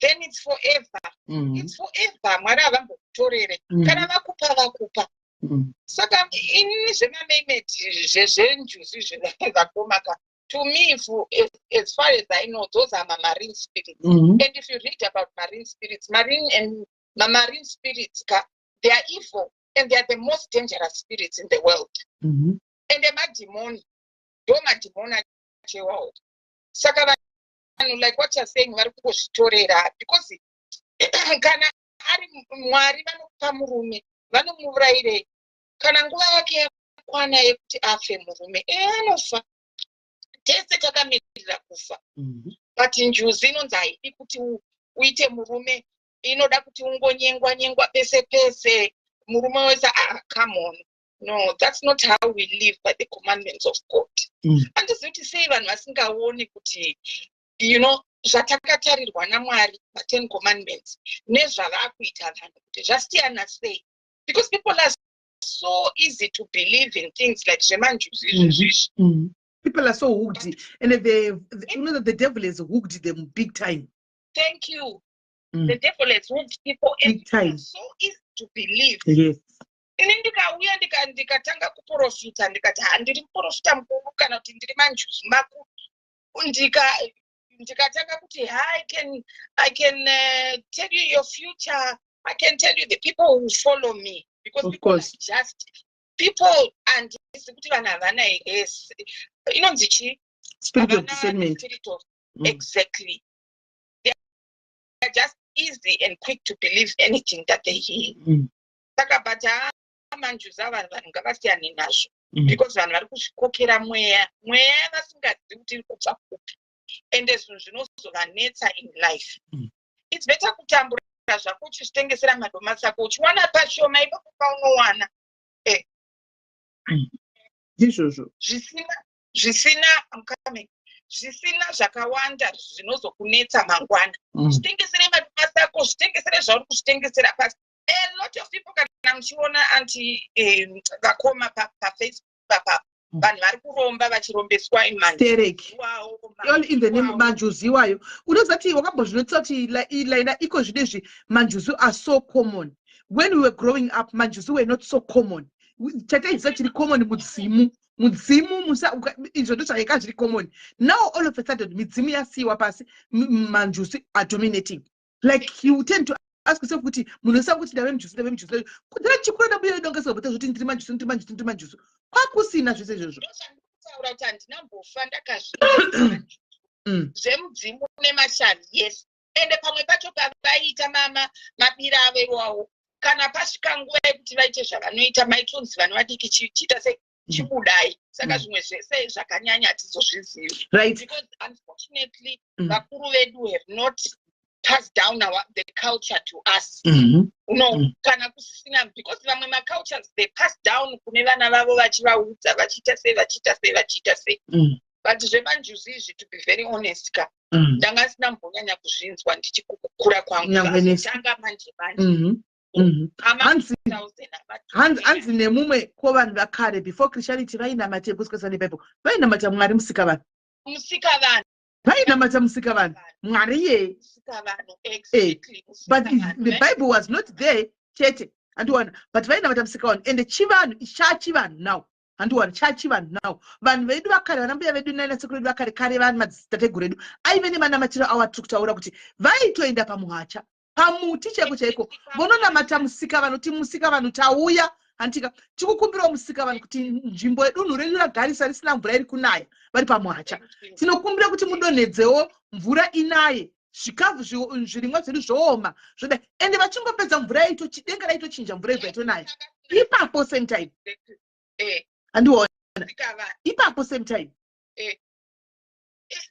then it's forever it's forever mwari havambokutorere kana vakupa saka ini zvemamemeti zvenjuzi zvezvakomaka to me, as far as I know, those are my marine spirits. And if you read about marine spirits, marine spirits, they are evil and they are the most dangerous spirits in the world. And the demon, world. Saka, like what you're saying, because kana ari mwari vanopa murume vanomuraire kana nguva yake yakwana yekuti afe murume anofa tese takamirira kufa but njuzi inonzi haidi kuti uite murume inoda kuti ungonyengwa pese murume wese come on no that's not how we live by the commandments of God handizivi kuti sei vanhu vasingaoni kuti you know zvatakatarirwa naMwari ma10 commandments nezvavakuita vanhu kuti zvasiyana sei because people are so easy to believe in things like zvemanjuzi people are so hooked and you know that the devil has hooked them big time. Thank you. The devil has hooked people big time. So easy to believe. Yes. Ini ndikauya ndikatanga kuprofita ndikati handiri muprofita mukuru kana kuti ndiri manjuzi makuru ndikatanga kuti I can tell you your future. I can tell you the people who follow me because people are just people and kuti vanhu havana inonzi chi spirit of discernment. Exactly. They are just easy and quick to believe anything that they hear. Saka bata manjuzi vanhu ngavasiyane nazvo because vanhu vari kuzvikokera mweya vasingazivi kuti iri kubva kupi ende zvinhu zvinozovanetsa in life. It's better kutambura zvako uchizvitengesera madomasi ako uchiwana pashoma ipapo paunowana izvozvo zvisina zvakawanda zvinozokunetsa mangwana. Zvitengesere madomasi ako zvitengesere zvauri kuzvitengesera pasi. A lot of people kana muchiona anti vakoma pafacebook papa vanhu vari kuromba vachirombeswa imantereki all in the name manjuzi iwayo unozati wakambozvinotsa kuti laina iko zvinezvi manjuzi are so common. When we were growing up manjuzi were not so common. Chataisa chiri common mudzimu izvo ndozvaika zviri common. Now all of a sudden midzimu yasiwa pasi manjuzi are dominating. Like you tend to ask yourself kuti munosa kuti ndave mujuzi kudira chikura ndabuya idongeso bota zvoti ndiri manjuzi kwakusina zvese izvozvo ndinotaura kuti handinambofa ndakazviita zvemudzimu nemashani yes ende pamwe pacho pavaita mabira avo iwawo kana pasvika nguva yekuti vaite zvavanoita maitonzi vanhu vadiki chiita sei chibudai saka zvimwe zvese zvakanyanya hatizozvizivi because unfortunately vakuru vedu have not passed down the culture to us. Kana kusina because vamwe cultures they pass down kune vana vavo vachivaudza vachiita sei but zvemanjuzi izvi to be very honest ndanga sina mbonyanya kuzvinzwa ndichikukura kwangu tanga manje hanzi nemumwe kovanhu vakare before Christianity vainamata kuswesa nebible vainamata Mwari musika vanhu vainamata musikavanhu mwari ye but the Bible was not there chete andiwana but vainamata musikavanhu ende chivanhu chachivanhu now andiwana chachivanhu now vanhu vedu vakare vanambuya vedu nanasekuru vedu vakare kare vanhu madzitateguru edu aive nemanamatiro awatiri kutaura kuti vaitoenda pamuhacha pamuti chaiko chaiko vononamata musikavanhu kuti musikavanhu tauya antika tikukumbirawo musikavanhu kuti nzvimbo yedunhu redu ragarisa risina mvura iri kunaya vari pamuhacha tinokumbira kuti mudonhedzewo mvura inaye zvikafu zvirimwa zvedu zvooma zvoda ende vachingopedza mvura yaito denga raitochinja mvura ibva itonaya ipapo same time andiona ipapo same time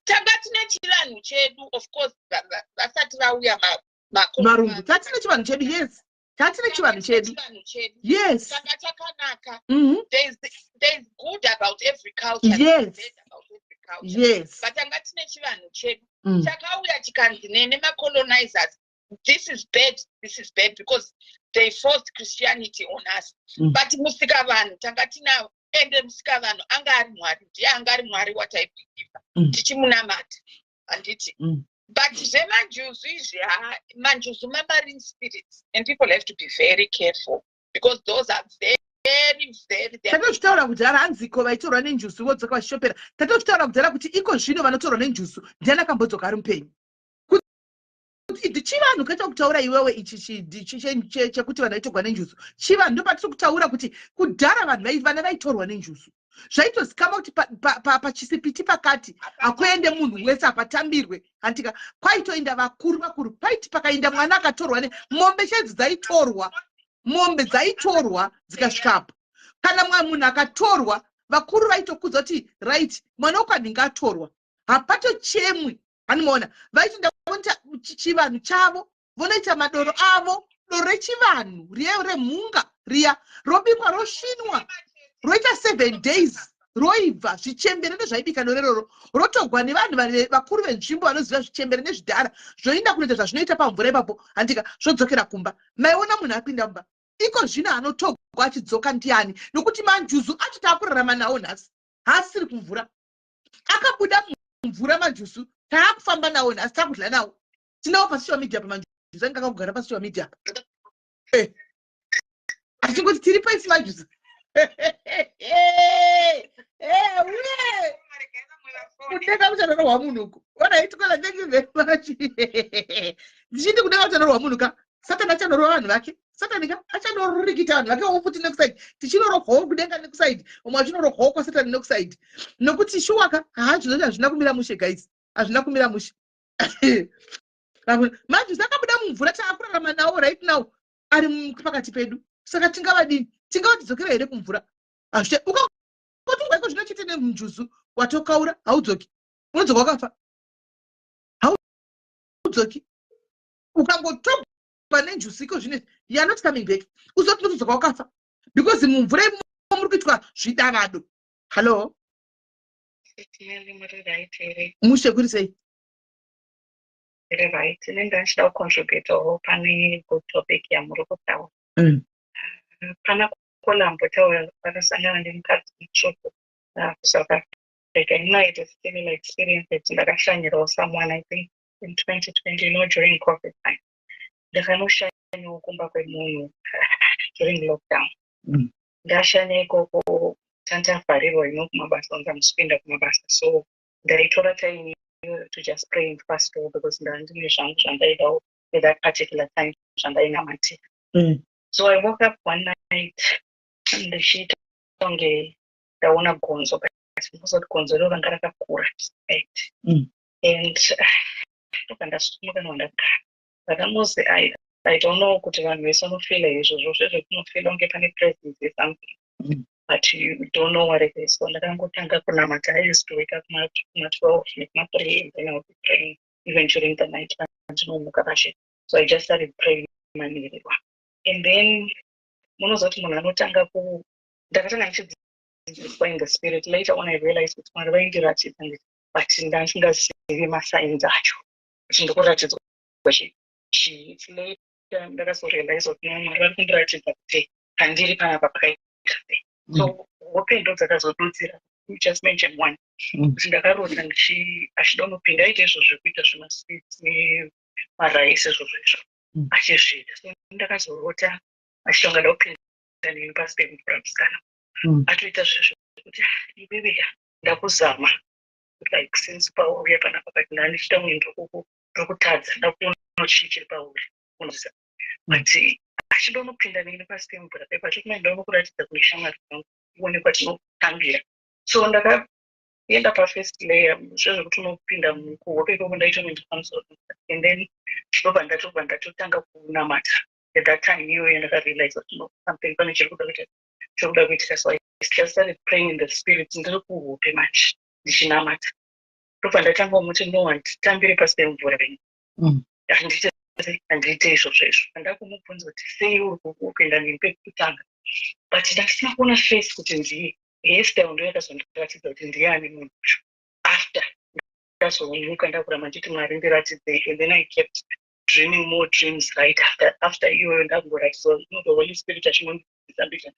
tanga tine chivanhu chedu of course vasati vauya marungu tatine chivanhu chedu yes tatine chivanhu chedu yes tanga chakanaka there is good about every culture yes yes but tanga tine chivanhu chedu chakauya chikanzi nemacolonizers this is bad because they forced Christianity on us but musikavanhu tanga tinawo ende musikavanhu anga ari mwari ndiye anga ari mwari wataibhiiva tichimunamata handiti but zvemanjuzu izvi manjuzu mamarine spirits and people have to be very careful because those are very tatochitaura kudhara hanziko vaitorwa nenjusu vodzoka vachishopera tatochitaura kudhara kuti iko zvino vanotorwa nenjusu ndiani akambodzoka ari mupenyu kuti chivanhu kaita kutaura iwewe ichi chekuti vanhu vaitorwa nenjusu chivanhu ndo patiri kutaura kuti kudhara vana vaitorwa nenjusu zvaitozikama kuti pachisipiti pakati akuende munhu wese apatambirwe antika kwaitoenda vakuru paiti pakaenda mwana akatorwa mombe chedzi dzaitorwa dzikasvikapo kana munhu akatorwa vakuru vaitokudza kuti right mwana ukadinga atorwa hapatochemwi hanimaona vaitoenda vonita chivanhu chavo vonoita madoro avo doro rechivanhu remhunga riya robikwa rosvinwa roita 7 days roibva zvichembere nezvaibika doreroro rotogwa nevanhu vakuru venzvimbo vanoziva zvichembere nezvidhara zvoinda kunoita zvazvinoita pamvura ipapo handika zvodzokera kumba maiona munhu apinda mumba iko zvino anotogwa achidzoka ndiani nokuti manjuzu acho taakurarama nawo nhasi haasiri kumvura akabuda mumvura manjuzu taakufamba nawo nhasi taakudla nawo tinawo pasocial media pamanjuzu anga akagara pasocial media achingoti tiri paisi manjuzu kudenga kuchanoro rwamunhu uku wanaitikola thank you very much ndichiti kudenga kuchanoro rwamunhu ka satani achanorova vanhu vake satani ka achanororikita vanhu vake wofuti nekusaidi tichinorohwawo kudenga nekusaidi umwe achinororhwawo kwasatani nekusaidi nokuti shuwaka hazvino hazvina kumira mushe guys hazvina kumira mushe manje sakabuda mumvura taakurarama nawo right now ari pakati pedu saka tingavadini tingavatidzokera here kumvura hazvite ukakoti iko zvinochite nemunjuzu watokaura haudzoki unodzoka wakafa haudzoki ukangotobva nenjuzu iko zvine you're not coming back uzoti unodzoka wakafa because mumvura muri kuitwa zvidavado hallo mushe kuri sei right nenda nchida kucontribute pane good topic yamuri kutaura pana kolambo taura vakasangana nemukadzi mutsvuku kuSouth Africa. I had a similar experience ndakashanyirawo someone I think in 2020 during COVID time ndakanoshanyawo kumba kwemunhu during lockdown ndashanya ikoko tandavharirwa kumabasa ndamusipinda kumabasa so ndaitora time to just pray and fast because ndandine zvangu zvandaidawo at that particular time zvandainamatira so I woke up one night ndichiita kunge ndaona gonzo but gonzo iro ranga rakakura and ndokandasumuka ndakagara ndakamuzi I don't know kuti vanhu vese vanofila izvozvo zvezvekunofila kunge pane presence something but you don't know what it is so ndakangotanga kunamata I used to wake up kuma 12 nekuma 3 and then I would be praying even during the night ndinomuka pashe so I just started praying manirirwa and then munozoti munhu anotanga ndakatanga ndichidzidziswa in the spirit later on I realized kuti mwari vaindiratidza but ndandisingazivi masigns acho kuti ndikuratidzwa it's later ndakazorealize kuti mwari vari kundiratidza kuti handiri panapa pakaita sei so hope ndo dzakazodudzira you just mentioned one. Ndakarota achida unopinda aite izvo zvekuita zvemasweets nemaraisi izvo zvezvo achizvida. So ndakazorota achitongada kupinda neni pasi pemvura musikana atoita zvezvo kuti iweweya ndakuzama like since pauya panapa but ndandichita muindo rokutadza ndakuona chii chiri pauri unziva but achida unopinda neni pasi pemvura pepacho kumaenda unokuratidza kune shamwari dzangu uone kwatinotambira. So ndakaenda pafirst layer zvezvekuti unopinda kuhope ikoko ndaita muindo pamusoro and then ndobva ndatotanga kunamata. At that time iyoyo ndakarealize kuti something pane chirikuda kuitika. So I just started praying in the spirit ndiri kuhope manje ndichinamata. Ndobva ndatanga umuti no handitambire pasi pemvura venyu handiite izvo zvezvo. Ndakumubvunza kuti sei uri kupinda neni pekutanga but ndasina kuona face kuti ndiye hairstyle ndo yakazondiratidza kuti ndiani munhu uyu. After ndazomuka ndakuramba nditi Mwari ndiratidzei and then I kept dreaming more dreams right after iyoyo ndangoratidzwa the Holy Spirit achinondisambisa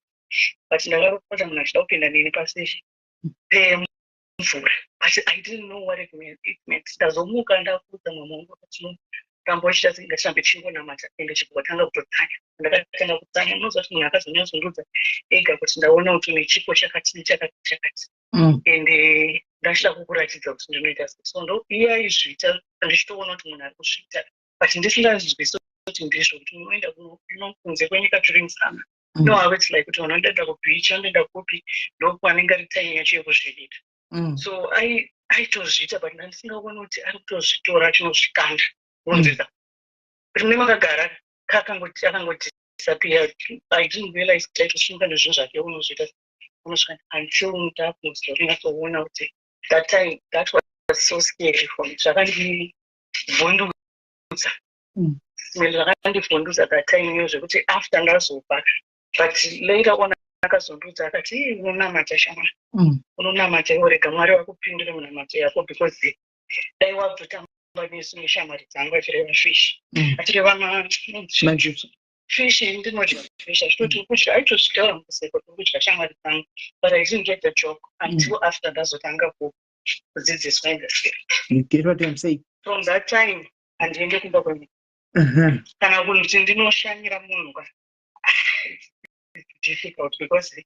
but ndakarota munhu achida kupinda neni pasi pemvura but I didn't know what it meant. Ndazomuka ndakuudza mama wangu kuti ramba uchita ngachirambe chingonamata ende chigotanga kutotsanya. Ndakatanga kutsanya unoziva kuti munhu akazonyazondudza ega kuti ndaona kuti une chipo chakati nechakati ende ndachida kukuratidza kuti ndinoita sei. So ndo iyaizvita ndichitoona kuti munhu ari kuzviita but ndisingazvizwisi kuti ndizvo kuti unoenda kunze kwenyika tiri musana no how it's like kuti munhu anoenda kubhicha anoenda kupi ndokwanenge ari time yacho yekuzviita. So aitozviita but ndandisingaoni kuti ari kutozvitora achinozvikanda unziza rimwe makagara akangoti disappear. I didn't realize kuti aitoshinga nezvinhu zvake unozviita unosvika until ndakuzorinatsoona kuti that time that was so scary for me. Zvakandivhundutsa zvakandivhundutsa that time iyo zvekuti after ndazobva but later on akazondudza akati unonamata shamwari unonamata iworega Mwari wakupindure munamato yako because dai wabvutamba nesu neshamwari dzangu achireva fish achireva fish ndinodya fish achitoti kudya aitozvitaura museko kudya shamwari dzangu but I didn't get the joke until after ndazotanga kudzidziswa in the spirit. You get what I'm saying? From that time handiende kumba kwemunhu kana kuti ndinoshanyira munhu it's difficult because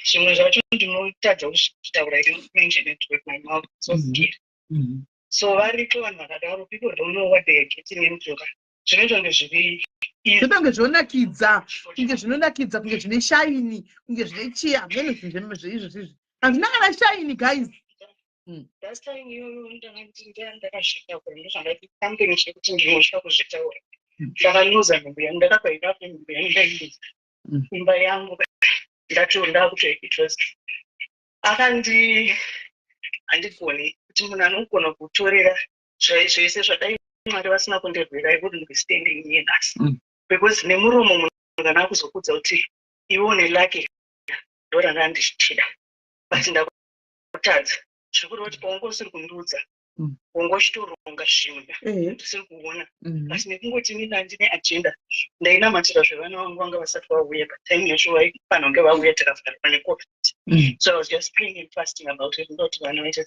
zvimwe zvacho ndinotadza kuzvitaura I don't mention it with my mouth so scared. So variko vanhu vakadaro people don't know what they are getting into. Zvinoitwa ngezviri zvinonge zvonakidza kunge zvinonakidza kunge zvine shaini kunge zvine chia hamene zvinhu zveizvozvizvi hazvina kana shaini guys. Last time iyoyo ndakazvita kuri ndozvandati something chekuti ndinosvika kuzvitaura ndakaluza nhumbu yangu ndakabvaika nhumbu yangu ndailuza imba yangu ndakuti it was handigoni kuti munhu anogona kutorera zvese zvadai Mwari vasina kundirwira I wouldn't be standing here nhasi because nemuromo munhu kana akuzokudza kuti iwe une lake ndoranga ndichida but ndakutadza zvikuru kuti paungo usiri kundiudza ungochitoronga zvimwe tisiri kuona asi nekungoti nini handine agenda ndainamatira zvevana vangu vanga vasati vauya patime yacho vaifanonge vauya takavharwa necovid. So I was just praying and fasting about it ndoti vana vaita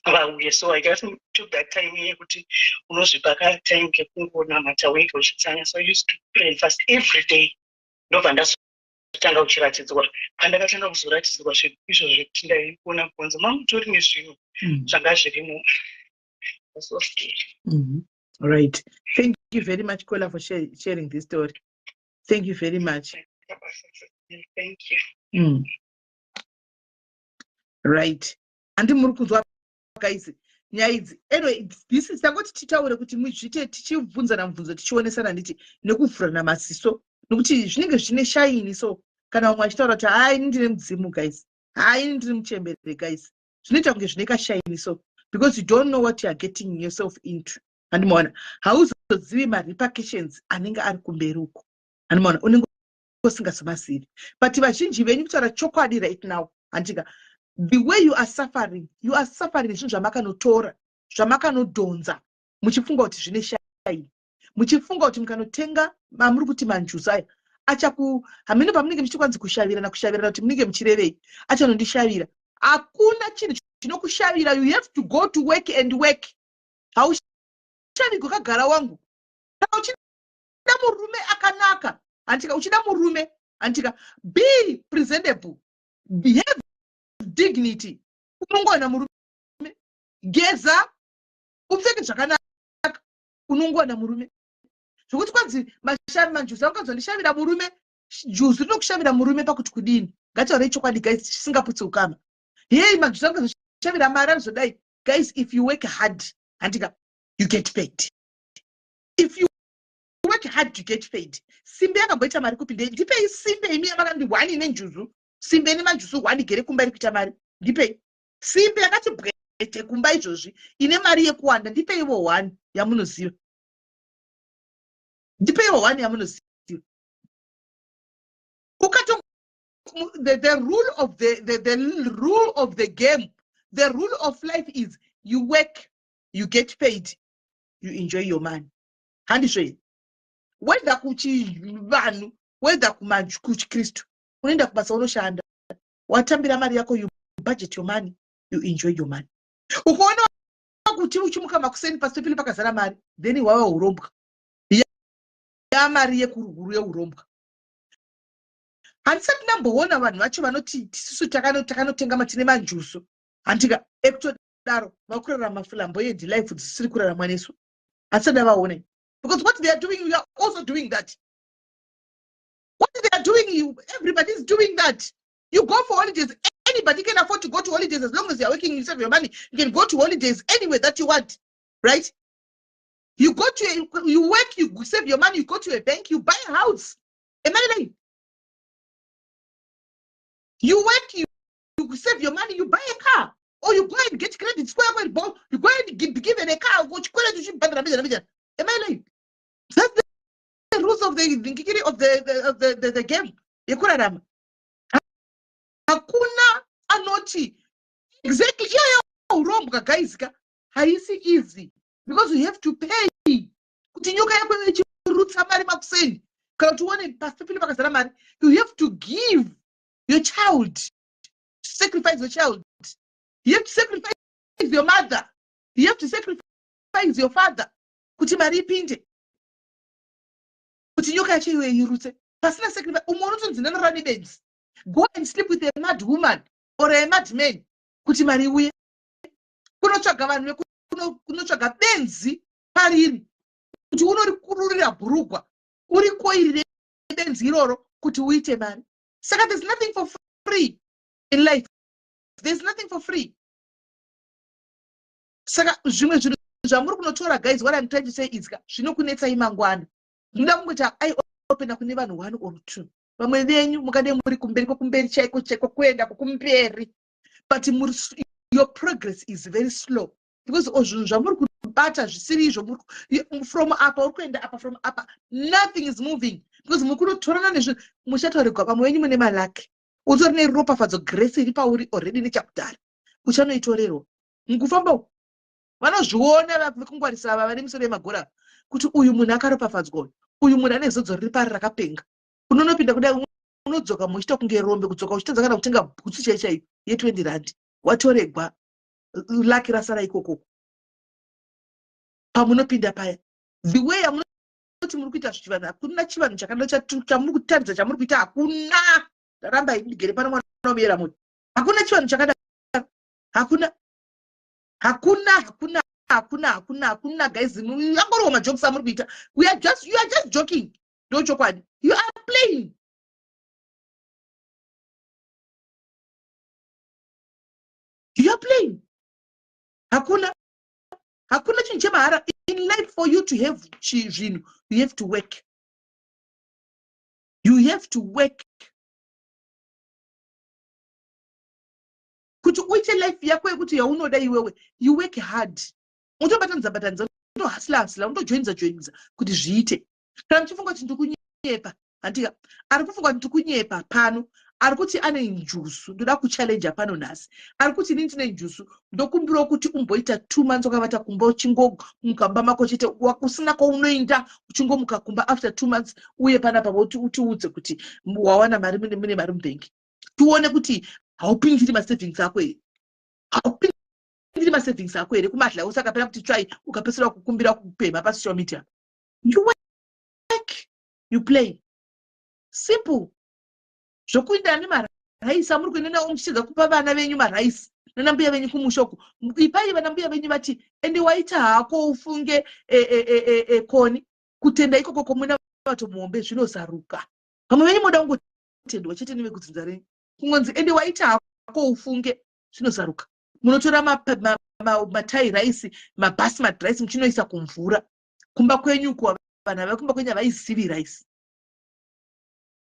vauye. So I just took that time yekuti unozvipaka time kekungonamata wega uchitsanya. So I used to pray and fast every day ndobva ndazotanga uchiratidzwa pandakatanga kuzoratidzwa zvinhu izvo zvekuti ndaikuona kunze mamutori nezvinhu zvanga zvirimo. So scary. All right, thank you very much Kola for sharing this story. Thank you very much. Thank you. Right, andi muri kunzwa guys nyaya idzi. Anyway, this is tangoti titaure kuti muzvite tichibvunzana mubvunzo tichionesana nditi nekuvhurana maziso nokuti zvinenge zvine shaini. So kana umwe achitaura kuti hai ndine mudzimu guys, hai ndiri muchembere guys, zvinoita kunge zvine kashaini. So because you don't know what you are getting yourself into, handimaona hauzozivi marepercussions anenge ari kumberi uko, handimaona unenge usingazomazivi. But vazhinji venyu kutaura chokwadi right now handika the way you are suffering zvinhu zvamakanotora zvamakanodhonza muchifunga kuti zvine shaini, muchifunga kuti mukanotenga mamuri kuti manjuzi aya hamene pamunenge muchikwanisa kushavirana kuti munenge muchirevei achanondishavira Hakuna chinhu chinokushavira. You have to go to work and work. Haushandi kugara wangu. Kana uchida murume akanaka, antika uchida murume, antika be presentable. Behave dignity. Unongona murume. Geza upfeke zvakanaka. Unongona murume. Zvokuti kwanzi mashavi manjusi akazondishavira murume, juzi rinokushavira murume pakuti kudini. Ngataure chokwadi guys, chisingaputsi ukama. Hey manjusi akazondishavira mari anozodai. Guys, if you work hard, antika you get paid. If you work hard, you get paid. Simbe yakamboita mari kupinde. Ndipei simbe imi yamakandi 1 ine njuzu. Simbe ni manjusu 1 gere kumba iri kuita mari. Ndipei. Simbe yakati bwete kumba izvozvi ine mari yekuwanda. Ndipei iwo 1 yamunoziva. Ndipei iwo 1 yamunoziva. Ukato the rule of the rule of the game, the rule of life is you work, you get paid, you enjoy your money. Handishwe. Whether kuchi vanhu, whether kuchi Kristu, unaenda kubasa unoshanda. Watambira mari yako, you budget your money, you enjoy your money. Ukoona kuti uchimuka makuseni pasipili pakazara mari, then wawe urombwa. Ya mari yekuruguru yeuromba. Handisati ndamboona vanhu vacho vanoti tisusu takanotenga matine manjusu. Antika ekutodaro vakurarama flamboyant life dzisiri kurarama nesu. Handisati ndavaone. Because what they are doing, we are also doing that. What they are doing, everybody is doing that. You go for holidays. Anybody can afford to go to holidays as long as you are working, you save your money. You can go to holidays anywhere that you want, right? You go to you work, you save your money. You go to a bank, you buy a house. Am I right? You work, you save your money, you buy a car, or you go and get credit square. You go and be given a car. Am I right? That's the rules of the game. Yekurarama. Hakuna anoti. Exactly. Yeah, guys. Haisi easy. Because you have to pay. Kutinyuka yako roots amari makuseni. Kana tuone pasipili pakazara mari. You have to give your child. Sacrifice your child. You have to sacrifice your mother. You have to sacrifice your father. Kuti mari ipinde. Kuti nyoka yachiwe yirutse. Pasina sacrifice. Umonoto zinanora nebeds. Go and sleep with a mad woman or a mad man. Kuti mari uye. Kunotsvaga vanhu kunotsvaga benzi pariri. Kuti unorikururira bhurugwa. Uri koirire benzi iroro kuti uite mari. Saka there's nothing for free in life. There's nothing for free. Saka zvimwe zvinhu zvamuri kunotora guys, what I'm trying to say is zvinokunetsa imangwana. Ndoda kungota I open kune vanhu 1 or 2. Vamwe venyu mukade muri kumberi chaiko kuenda kumberi. But your progress is very slow. Because zvinhu zvamuri kubata zvisiri izvo from up or kuenda up from up, nothing is moving. Because mukunotorana nezvinhu muchataurigwa pamwe venyu mune malaki. Utori neropafadzo grace iri pauri already nechakudhara. Uchanoitorerwa. Mukufamba vanozviona vakungwarisa vari musoro yemagora kuti uyu munhu akaropafadzwa, uyu munhu ane zodzo riri pari rakapenga. Unonopinda kudai unodzoka muchita kunge rombe, kudzoka uchitadza kana kutenga bhutsu chaiyo ye20 rand. Watoregwa laki rasara ikoko. Pamunopinda paya. The way amunoti muri kuita zvichivanhu, hakuna chivanhu chakanaka chamuri kutaridza chamuri kuita, hakuna. Ramba indigere pano mwana unomera munhu. Hakuna chivanhu chakadaro. Hakuna guys. Yangoro majokes amuri kuita. You are just joking. Don't chokwadi. You are playing. You are playing. Hakuna chinhu chemahara. In life, for you to have children, you have to work. You have to work. Kuti uite life yako yekuti yaunoda iwewe, you work hard. Unobatanza unohasla unojoinza kuti zviite. Kana muchifunga kuti ndikunyepa, handika ari kufunga kuti ndikunyepa pano, ari kuti ane njusu, ndoda kuchallenge pano nhasi. Ari kuti inini ndine njusu, ndokumbira kuti umboita 2 months wakavata kumba uchingomukamba mako chete, kusina kwaunoenda uchingomuka kumba after 2 months uye panapa utiudze kuti wawana mari mune mari mubhengi. Tuone kuti haupindiri masavings ako here, haupindiri masavings ako here kumadla usakapera kuti try ukapesera kukumbira kupema pasocial media. You work, you play. Simple. Zvokuenda nemaraisi amuri kuenda nawo muchiedza kupa vana venyu maraisi nanambuya venyu kumushoko. Ipai vanambuya venyu vati ende waita hako ufunge koni kutenda ikoko komuna vato muombe zvinosaruka. Vamwe venyu moda kungotendwa chete nevekudzinza renyu. Kungonzi ende waita hako ufunge zvinosaruka. Munotora matai raisi, mabasmati raisi muchinoisa kumvura. Kumba kwenyu kuwa vana vekumba kwenyu havaizivi raisi.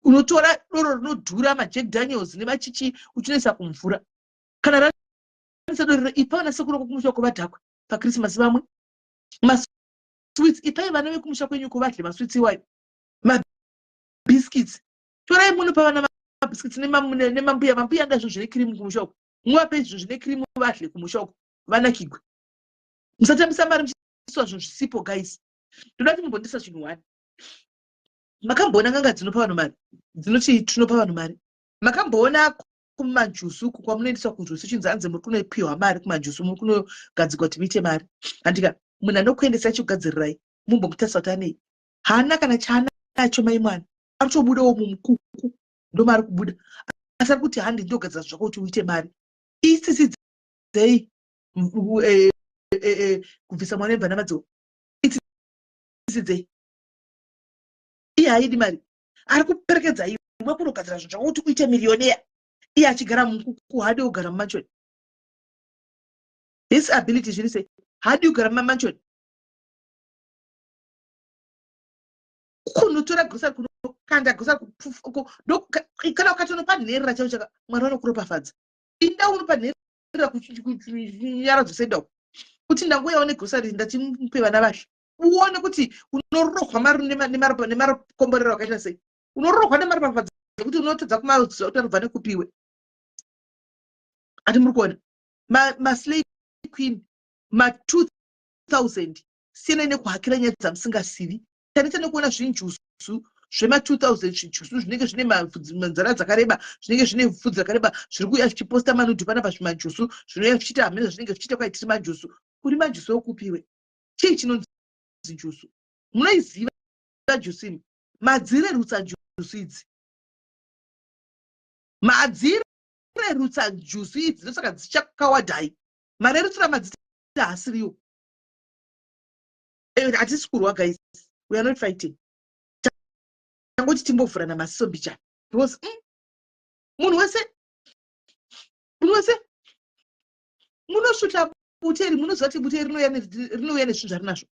Unotora doro rinodhura maJack Daniels nemachichi uchinoisa kumvura. Kana ranisa doro ipa vana sekuru kumushoko vadhakwe paKrismasi vamwe. Masweets ipai vana vekumusha kwenyu kuvadle masweets iwayo. Mabiscuits. Torai munopa vana mabiscuits nemambuya. Mambuya ndazvo zvine krimu kumushoko. Muvape izvo zvine krimu vadle kumushoko. Vanakigwe. Musatambisa mari muchiswa zvinhu zvisipo guys. Ndoda kuti mumbondisa chinhu 1. Makamboona nganga dzinopa vanhu mari. Dzinoti tunopa vanhu mari. Makamboona kumanjusu kwamunoendeswa kunjusu chinzanze muri kunopiwa mari kumanjusu muri kunogadzirwa kuti muite mari. Handika munhu anokuendesa chikugadzirirai mumbomutarisa kuti anei. Haana kana chaanacho mai mwana. Aritobudawo mumukuku ndo mari kubuda. Asi ari kuti handi ndogadzira zvako kuti uite mari. Isisidzei kubvisa mwana ebva namadzo. Isisidzei. Iye haidi mari. Ari kuperekedza iwe kunogadzira zvinhu zvako kuti uite miliyonea. Iye achigara mumukuku hadi kugara mumachoni. This ability zviri sei hadi kugara mumachoni. Kunotora grosa kunokanda grosa kana ukatonopa nherera chaiwo chaka mwana wanokuropafadza. Inda unopa nherera kunyara dzosenda kuti ndangoyawo negrosari ndatimupe vana vashe. Uone kuti unorohwa mari nemakomborero akaita sei. Unorohwa nemaropafadza kuti unotadza kumarodziwa kuti anobva nekupiwe. Ati muri kuona maslave queen ma2000 siyana nekuhakira nyaya dzamusingasivi. Tanisa nekuona zvinjusu zvema2000 zvinjusu zvinenge zvine manzara dzakareba zvinenge zvine vhudzi rakareba zviri kuuya zvichiposta manudhu panapa zvimanjusu zvinouya zvichiita hamene zvinenge zvichiita kwaitiri manjusu. Kuri manjusu okupiwe. Chii chinonzi njusu? Munoiziva jusu imi? Madzirerutsa njusu idzi. Madzirerutsa njusu idzi ndosaka dzichakawadhai. Marerutsira madzita asiriwo. Hatisi kurwa guys. We are not fighting. Tangoti timbovhurana maziso mbichana. Because munhu wese munosvuta buteri munoziva kuti buteri rinouya nezvinhu zvarinazvo.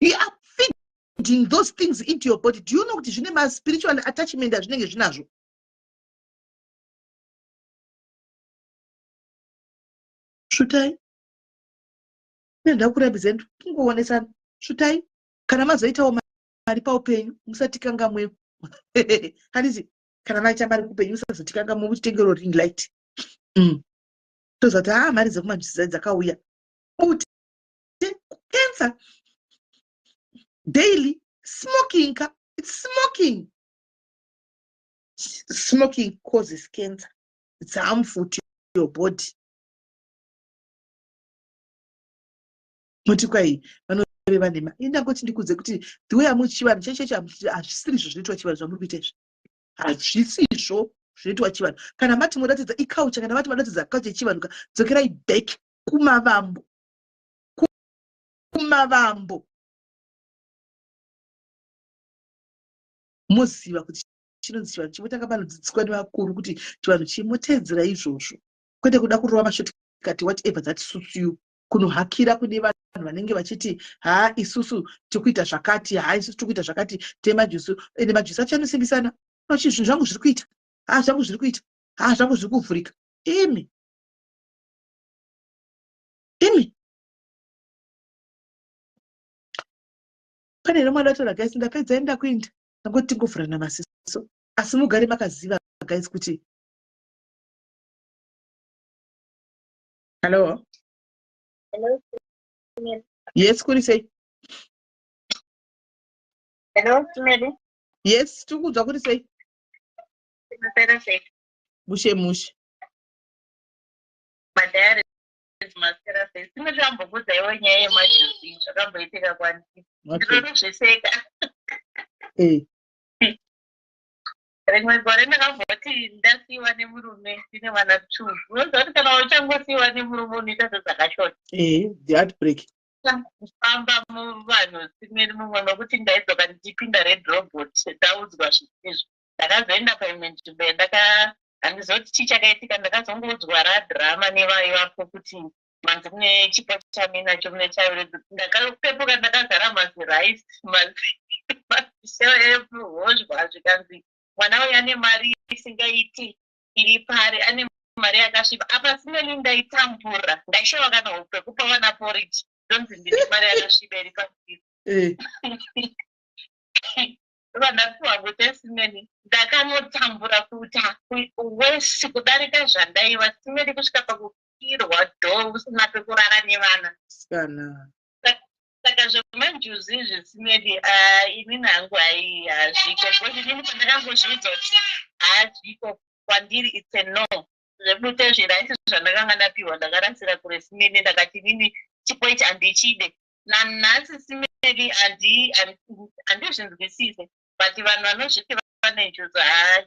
You are feeding those things into your body. Do you know kuti zvine ma-spiritual attachment azvinenge zvinazvo? Svutai. Nenda kurambidza kungoonesa svutai. Kana mazoitawo mari paupenyu musatikangamwe. Handiti kana maita mari kupenyu musazotikangamwe muchitengero ring light. Tozati mari dzekumanjusi dzakauya. Uti cancer daily smoking. It's smoking. Smoking causes cancer. It's harmful to your body. Muti kwai vanoreva ndema. Indangoti ndikudze kuti the way amuri chivanhu checheche hazvisizvo zvinoitwa chivanhu zvamuri kuita izvi. Hazvisizvo zvinoitwa chivanhu. Kana mati muratidza iculture kana mati muratidza culture yechivanhu dzokerai back kumavambo. Kumavambo. Muziva kuti chinonzi chivanhu chimotanga panodzidziswa nevakuru kuti chivanhu chimotedzera izvozvo. Kwete kuda kurova mashotikati whatever that suits you. Kunohakira kune vanhu vanenge vachiti isusu tikuita zvakati isusu tikuita zvakati temajusu ende majusu achanosimbisana nochi zvinhu zvangu zviri kuita zvangu zviri kuita zvangu zviri kuvhurika imi pane nomwana wataura guys ndapedza enda kuinda ndangoti tingovhurana masiso asi mugare makaziva guys kuti hello. Hello. Yes, kuri sei? Hello, Tumedi. Yes, tukuzwa kuri sei? Tinopera sei. mushe madhayari maserafe sinotambokudzaiwo nyaya yemajuzi zvakamboitika kwandiri ndinotozviseka. Rimwe gore ndakamboti ndasiyiwa nemurume ndine vana 2. Unoziva kuti kana uchangosiyiwa nemurume unoita zvakashota. The heartbreak. Kufamba muvanhu simeri mumwe nokuti ndaidzoka ndichipinda red robot ndaudzwa zvinizvo. Ndakazoenda paimwe nzvimbo handizoti chichakaitika, ndakazongodzwa radhirama nevaivapo kuti manzi mune chipo chaminacho mune chayo. Ndakapepuka ndakagara maziraisi mazishoezvozva zvikanzi mwana uyu ane mari isingaiti iri pari, ane mari yakasviba. Apa simeli ndaitambura, ndaishawa kana pekupa vana poriji ndonzi ndine mari yakasviba iri pasi. Vandapiwa kuti simeli ndakanotambura kuita wesi kudarika zvandaiva. Simeli kusvika pakukirwa dho usina pekurara nevana. Saka zvemanjuzi izvi simeli inini hangu hazviko, because inini pandakambozvidza kuti hazviko kwandiri it's a no. Zvebute zviraisi zvandakanga ndapiwa ndakarasira kure simeli, ndakati inini chipo ichi handichide. Nanhasi simeli handizvinzwisise, but vanhu vanozviti vane njuzi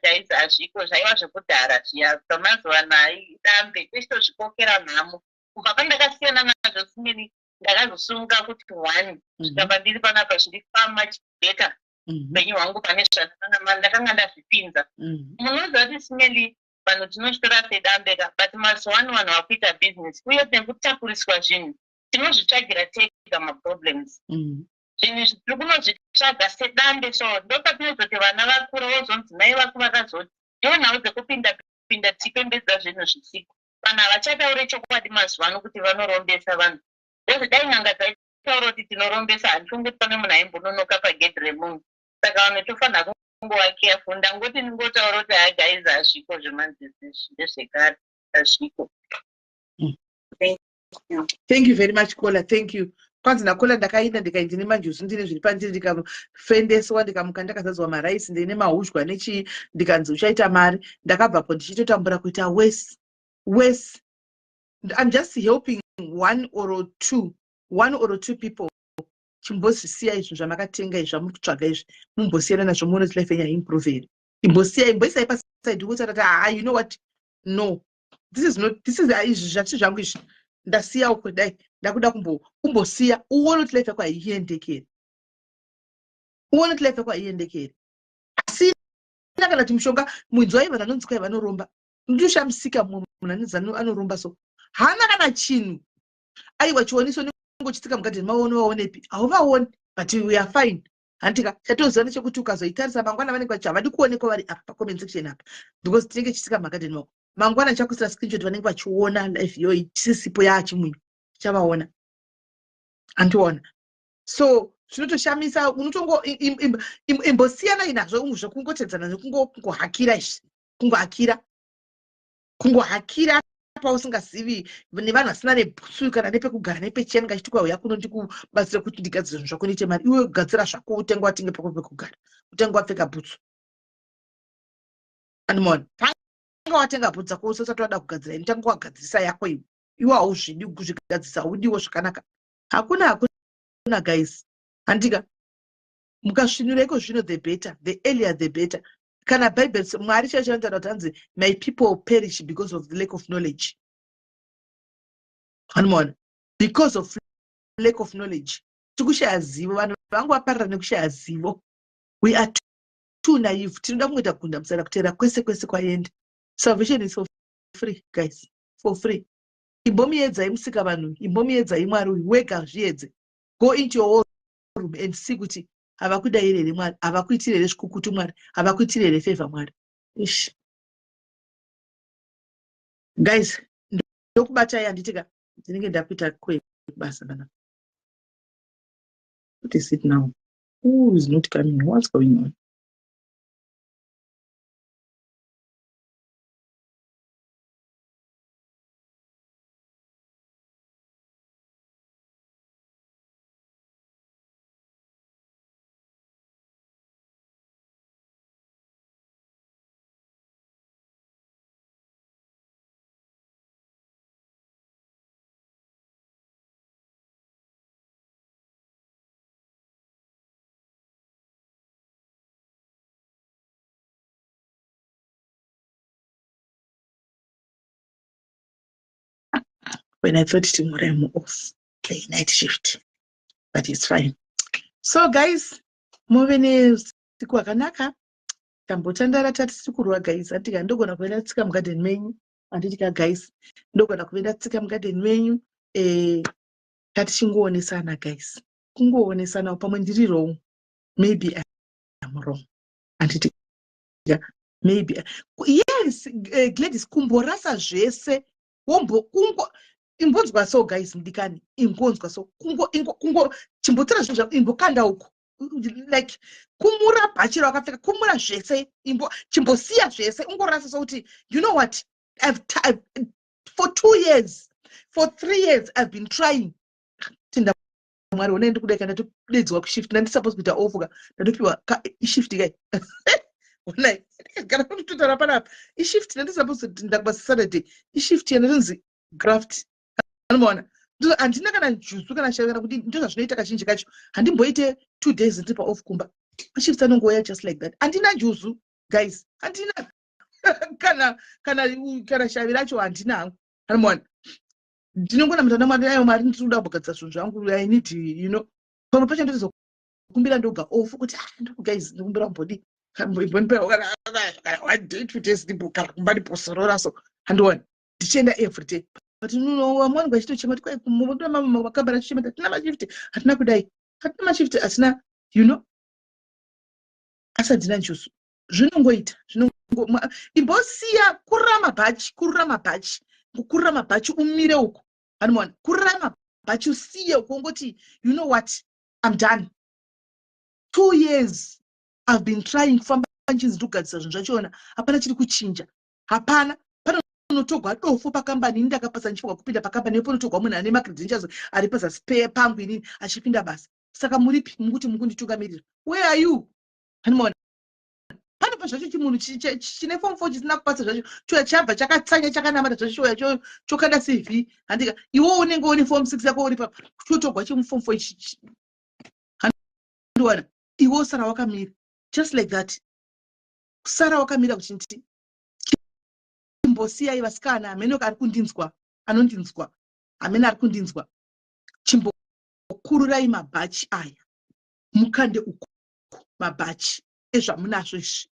guys hazviko, zvaiva zvekudhara zviya. Pamazuva ano dambe tichitozvikokera nhamo. Kubva pandakasiyana nazvo simeli ndakazosunga kuti 1 zvikamba ndiri panapa zviri much better upenyu hwangu pane ndakanga ndazvipinza. Munoziva kuti simeli vanhu tinochitora sedambeka, but mazuva ano vanhu vakuita business uye nekutapuriswa zvinhu tinozvitsvagira tega maproblems. Zvinhu izvi tiri kunozvitsvaga sedambe, so ndopatinozoti vana vakura vozonzi mai vako vakazoti ndiwo nhau dzekupinda tichipembedza zvinhu zvisiku. Vanhu havachataure chokwadi mazuva ano kuti vanorombesa vanhu. Dai n'anga dzaitaura kuti tinorombesa, handifungi kuti pane munhu aimbononoka pagedhi remunhu. Saka vanhu tofanira kungova careful. Ndangoti ningotaura kuti guys hazviko zvemanzisi ndezvekare, hazviko. Thank you very much Kola, thank you. Kwanzi naKola ndakaenda ndikaiti nemanjuzi ndine zviri pandiri, ndikamufendeswa ndikamuka ndakazadzwa maraisi ndine mahushwa nechi, ndikanzi uchaita mari. Ndakabvapo ndichitotambura kuita worse. I'm just helping one or two people. Chimbozisiya izvo zvamakatenga izvo zvamukutsvaga izvi, mumbosiyana nazvo muone kuti life yenyu haimprove. Imboisai paside kuti you know what, no, this is izvi zvati zvangu izvi ndasiya uko dai ndakuda kumbosiya uone kuti life yako haiendekeri. Asi kana kuti mushonga mwinzi waiva vanonzi kwai vanoromba, ndoshamsika munhu anonzi anoromba, so hana kana chinhu. Aiwa chioniso ningochitika mugadheni vaonepi, hauvaoni, but we are fine. Handika chatoziva nechekuti ukazoitarisa mangwana vanenge vachi havadi kuonekwa vari apa pacomment section apa, because tinenge chitika mumagadheni mako. Mangwana chakusira screenshot vanenge vachiona life yoyi chisisipo yachimwe chavaona, andiona. So zvinotoshamisa, unotongo imbosiyana inazvo zvekungotedzana nekungohakira izvi, kungohakira pausingazivi nevanhu vasina nebhutsu kana nepekugara nepecheni ngachiti kwauya kuno ndikubatsira kuti ndigadzire zvinhu zvako niite mari, iwe kugadzira zvako utenga watenge pako pekugara, utenga wapfeka bhutsu. Andimona tanga watenga bhutsu dzako usati wada kugadzira, tanga wagadzirisa yako iwe hauzvidi kuzvigadzisa, haudiwo zvakanaka. Hakuna guys, handika mukasvinura iko zvino the better, the earlier the better. Kana Bible Mwari chachanotaura kuti hanzi my people perish because of the lack of knowledge. Handimona, because of lack of knowledge. Tikushaya zivo, vanhu vangu vaparara nekushaya zivo. We are too naive. Tinoda kungoita kugunda musara kutera kwese kwaenda. Salvation is for free, guys, for free. Imbomiedzai musika vanhu, imbomiedzai Mwari uyu wega zviedze. Go into your room and see kuti havakudai here Mwari, havakuitire here zvikukutu Mwari, havakuitire here favor Mwari. Ish. Guys, ndokubatai handitika ndinenge ndapita basa bana. What is it now? Who is not coming? What's going on? when I thought tomorrow I'm off the night shift, but it's fine. So guys, moving siku akanaka tambotandara tati kurwa guys, atika ndogona kuenda tsika mugarden menyu, anditika guys ndogona kuenda tsika mugarden menyu, tati chingoonesana guys, kungoonesana pamwe ndiri wrong, maybe I'm wrong, anditika maybe yes, Gladys kumborasa zvese imbonzwa so guys ndikani imbonzwa so kungo chimbotora zvinhu zvako imbokanda uko like kumura bhachiro akapfeka kumura zvese chimbosiya zvese ungorasa so kuti you know what I've for 2 years for 3 years I've been trying tinda mwari unaenda kudai ndatodeedzwa kushift ndisupposed kuita ofuka ndatopiwa shift kai wallahi kana kutotora panapa ishift ndisupposed kuti ndakuba Saturday ishift yanonzi graft anoona andina kana juzu kana shaka kuti ndizvo zvinoita kazhinji kacho handimboite 2 days ndipa off kumba shift anongoya just like that andina juzu guys andina kana shavi racho handina hangu anoona ndinongona mutana mwari ayo mari ndinoda kugadza zvinhu zvangu I need you know pamwe pacho ndozokumbira ndoga off kuti guys ndikumbira mbodi mbonipa one day 2 days ndibukara kumba ndiposorora so andiona ndichienda every day. But vamweni vachitochema kuti kwai makambara chichema hatina mashifti hatina kudai hatina mashifti hatina you know asi handina njusu zvinongoita imbosiya kurira mabhachi umire uko anoona kurira mabhachi usiye uko ungoti you know what I'm done. 2 years I've been trying kufamba nchinzi ndogadzisa zvinhu zvachona hapana chiri kuchinja hapana. Unotogwa dofu pakambani ndakapasa nchifwa kupinda pakambani neponotogwa munhu ane macredentials ari pazasi pangu inini achipinda basa saka muripi mukuti mukunditungamirira where are you anoona pane pazvacho chimunhu chine form 4 chisina kupasa zvacho choya chabva chakatsanya chakanamata zvacho choya chokanda CV handika iwo unenge une form 6 yako uri papa chotogwa chimuform 4 handiwana iwo sara wakamira just like that sara wakamira kuchinti chimbosiyai vasikana amene ari kundinzwa anondinzwa amene ari kundinzwa chimbokururai mabhachi aya mukande uko mabhachi ezvamunazvo izvi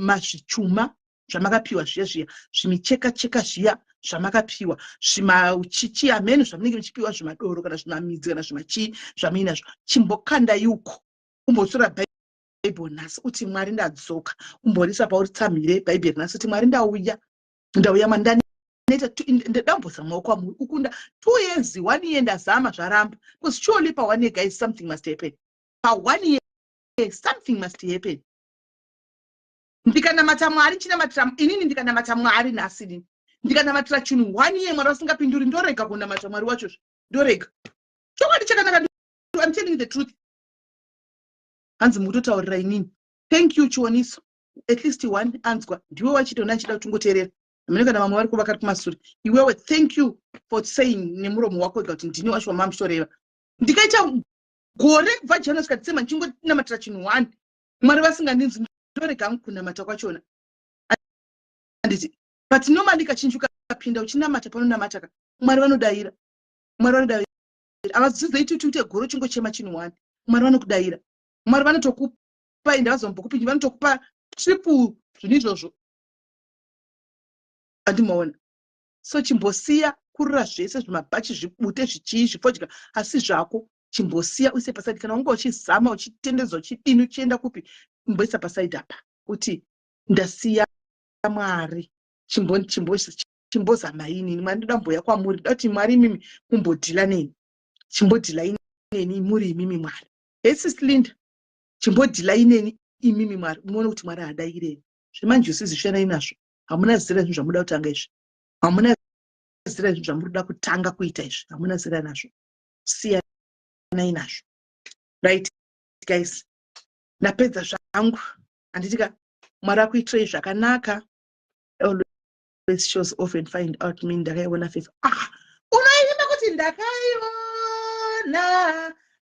mazvichuma zvamakapiwa zviya zvimicheka zviya zvamakapiwa zvimachichi amene zvamunenge muchipiwa zvimadoro kana zvimamidzi kana zvimachii zvamuinazvo chimbokandai uko umbotora bhaibheri nhasi uti mwari ndadzoka umborisa pauri tsamhire bhaibheri nhasi uti mwari ndauya mandani ndambosa maoko amuri ukunda 2 years 1 year ndazama zvaramba because surely pa 1 year guys something must happen pa 1 year something must happen. Ndikanamata mwari chinamatira inini ndikanamata mwari nhasi nini ndikanamatira chinhu 1 year mwari wasingapinduri ndorega kunamata mwari wacho ndorega chokwadi chakanaka. I'm telling the truth hanzi mutotaurira inini. Thank you Chioniso at least one anzwa ndiwe wachitona chida kutongoteerera amene kana mamwe vari kuvakari kumasure iwewe thank you for saying nemuromo wako wega kuti ndini wacho wamamushoreva ndikaita gore kubva January kusvika December ndichingonamatira chinhu 1 mwari vasingandinzi ndorega hangu kunamata kwachona handiti but normally kachinji ukapinda uchinamata panonamata mwari vanodaira avazizoiti kuti uite goro chingochema chinhu 1 mwari vanokudayira mwari vanotokupa ende vazombokupinji vanotokupa triple zvinhu izvozvo andimaona. So chimbosiya kurira zvese zvimabhachi zvibute zvichii zvifodya asi zvako chimbosiya uise pasaidi kana unge uchizama uchitendedzwa uchidini uchienda kupi mboisa pasaidi apa kuti ndasiya mwari chimbozama inini mwari ndoda mboya kwamuri ndoda kuti mwari imimi mumbodhila neni chimbodhila ineni muri imimi mwari esislinda chimbodhila ineni imimi mwari muone kuti mwari hadairei zvemanjusi zvishanai nazvo hamuna zira zvinhu zvamuda kutanga izvi hamuna zira zvinhu zvamuda kutanga kuita izvi hamuna zira nazvo siyanai nazvo right guys napedza zvangu handitika mwari akuitirai zvakanaka always shows off and find out me ndakaiona favor unoimba kuti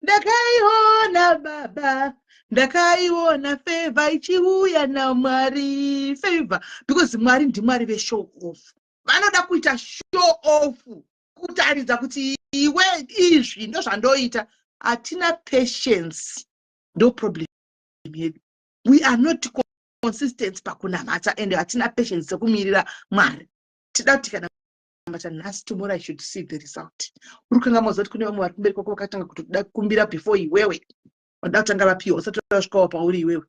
ndakaiona baba ndakaiona favor ichiuya naMwari favor because Mwari ndimwari veshow off vanoda kuita show off kutaridza kuti iwe izvi ndozvandoita. Hatina patience. No problem. We are not consistent pakunamata and hatina patience sekumirira Mwari. Tida kuti kana nhasi tomorrow I should see the result. Urikanga mozoti kune vamwe vari kumberi kwako vakatanga kutoda kukumbira before iwewe vada kutanga vapiwa usati wasvikawo pauri iwewe.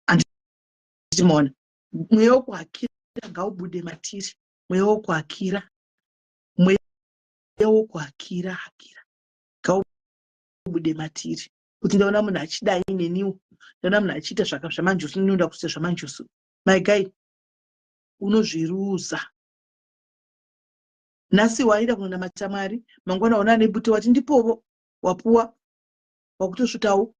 Andimona mweya wokuhakira ngaubude matiri. Mweya wokuhakira, mweya wokuhakira ngaubude matiri. Kuti ndaona munhu achidai neniwo, ndaona munhu achiita zvamanjusu, ndinoda kuita zvamanjusu. My guy, unozviruza. Nhasi waida kunonamata Mwari, mangwana una nebute wati ndipovo wapuwa wakutosvutawo.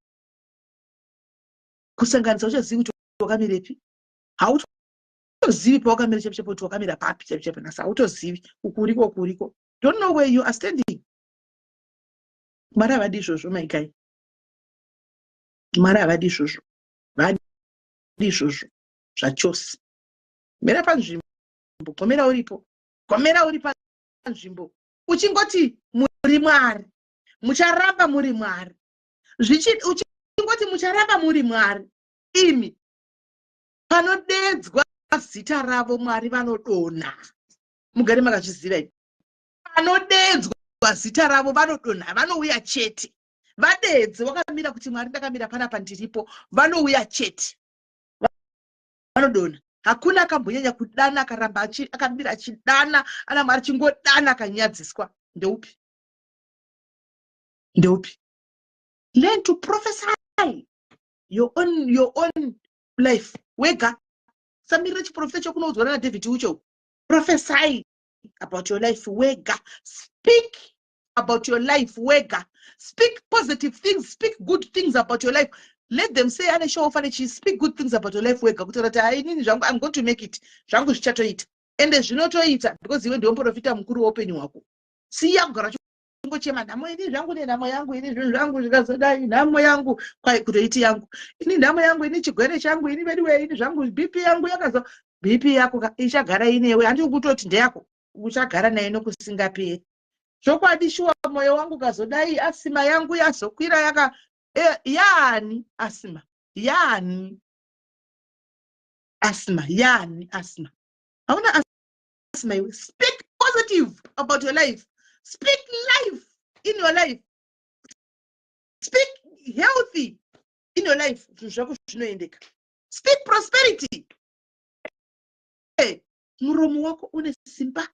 Kusanganisa uchazivi kuti wakamirepi. Hautozivi pawakamira chepe kuti wakamira papi chepe nhasi. Hautozivi ukuriko. Don't know where you are standing. Mwari havadi izvozvo, my guy. Mwari havadi izvozvo. Vadi izvozvo zvachose. Mera panzvimbo, komera uripo. Komera uri panzvimbo. Uchingoti muri Mwari. Mucharamba muri Mwari. Uchingoti mucharamba muri Mwari. Imi panodedzwa zita ravo Mwari vanodona. Mugare makazviziva ivi. Panodedzwa zita ravo vanodona, vanouya chete. Vadedze wakamira kuti Mwari ndakamira panapa ndiripo, vanouya chete. Vanodona. Hakuna akambonyanya kudana akaramba akamira achidana, ana Mwari chingodana akanyadziswa. Ndeupi? Learn to prophesy your own life. Wega. Samira chiprofita chokunoudzwa na David ucho. Prophesy about your life. Wega. Speak about your life. Wega. Speak positive things. Speak good things about your life. Let them say, "Ane show off, speak good things about your life." Wega. I'm going to make it. Zvangu zvichatoita. Ende zvinotoita because iwe ndiwo profita mukuru weupenyu hwako. Siya kugara ngochema nhamo ini zvangu nenhamo yangu ini zvinhu zvangu zvikazodai nhamo yangu kwai kutoiti yangu ini nhamo yangu ini chigwere changu ini vediwe ini zvangu BP yangu yakazo BP yako ichagara inewe handii kutoti ndeyako uchagara naye nokusingaperi. Zvokwadi shuwa moyo wangu kazodai asima yangu yazokwira yaka yani asima hauna asima iwe. Speak positive about your life. Speak life in your life. Speak healthy in your life. Speak prosperity. Muromo wako une simba.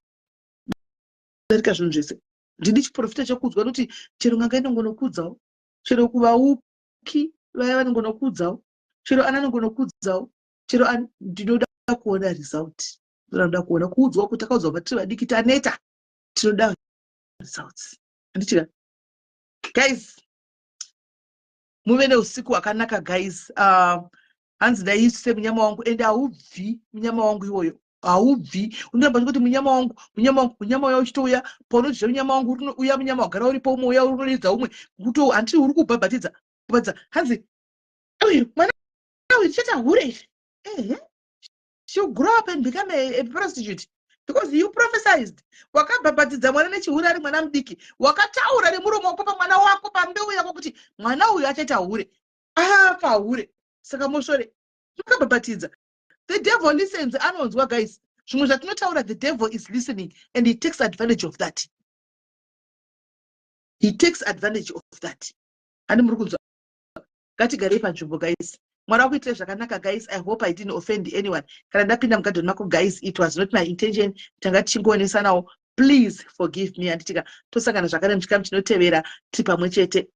Ndidi chiprofita chakudzwa kuti chero nganga inongonokudzawo, chero kuvauki vaya vanongonokudzawo, chero ana anongonokudzawo, chero ndinoda kuona result. Ndinoda kuona kuudzwa kuti takaudzwa patiri vadiki taneta. Tinoda results. Guys, muve neusiku hwakanaka guys. Hanzi ndaise munyama wangu ende haubvi munyama wangu iwoyo. Haubvi. Unoramba kuti munyama wangu uchitouya paunoti munyama wangu uya munyama wagara uripo umwe uya unoridza umwe kuti handiti uri kubhabhatidza. Hanzi mwana uyu cheta hure. She'll grow up and become a prostitute. Because you prophesied. Wakabhabhatidza mwana nechihure ari mwana mudiki. Wakataura nemuromo wako pamwana wako pambeu yako kuti mwana uyu achaita hure. Afa hure. Saka moshore. Wakabhabhatidza. The devil listens. Anonzwa guys. Zvimwe zvatinotaura the devil is listening and he takes advantage of that. Ani muri kunzwa. Ngatigare panzvimbo guys. Mwari wakuitira zvakanaka guys. I hope I didn't offend anyone. Kana ndapinda mugadhoni mako guys, it was not my intention. Tanga tichingoonesanawo. Please forgive me. Anditika tosangana zvakare muchikamu chinotevera tiri pamwe chete.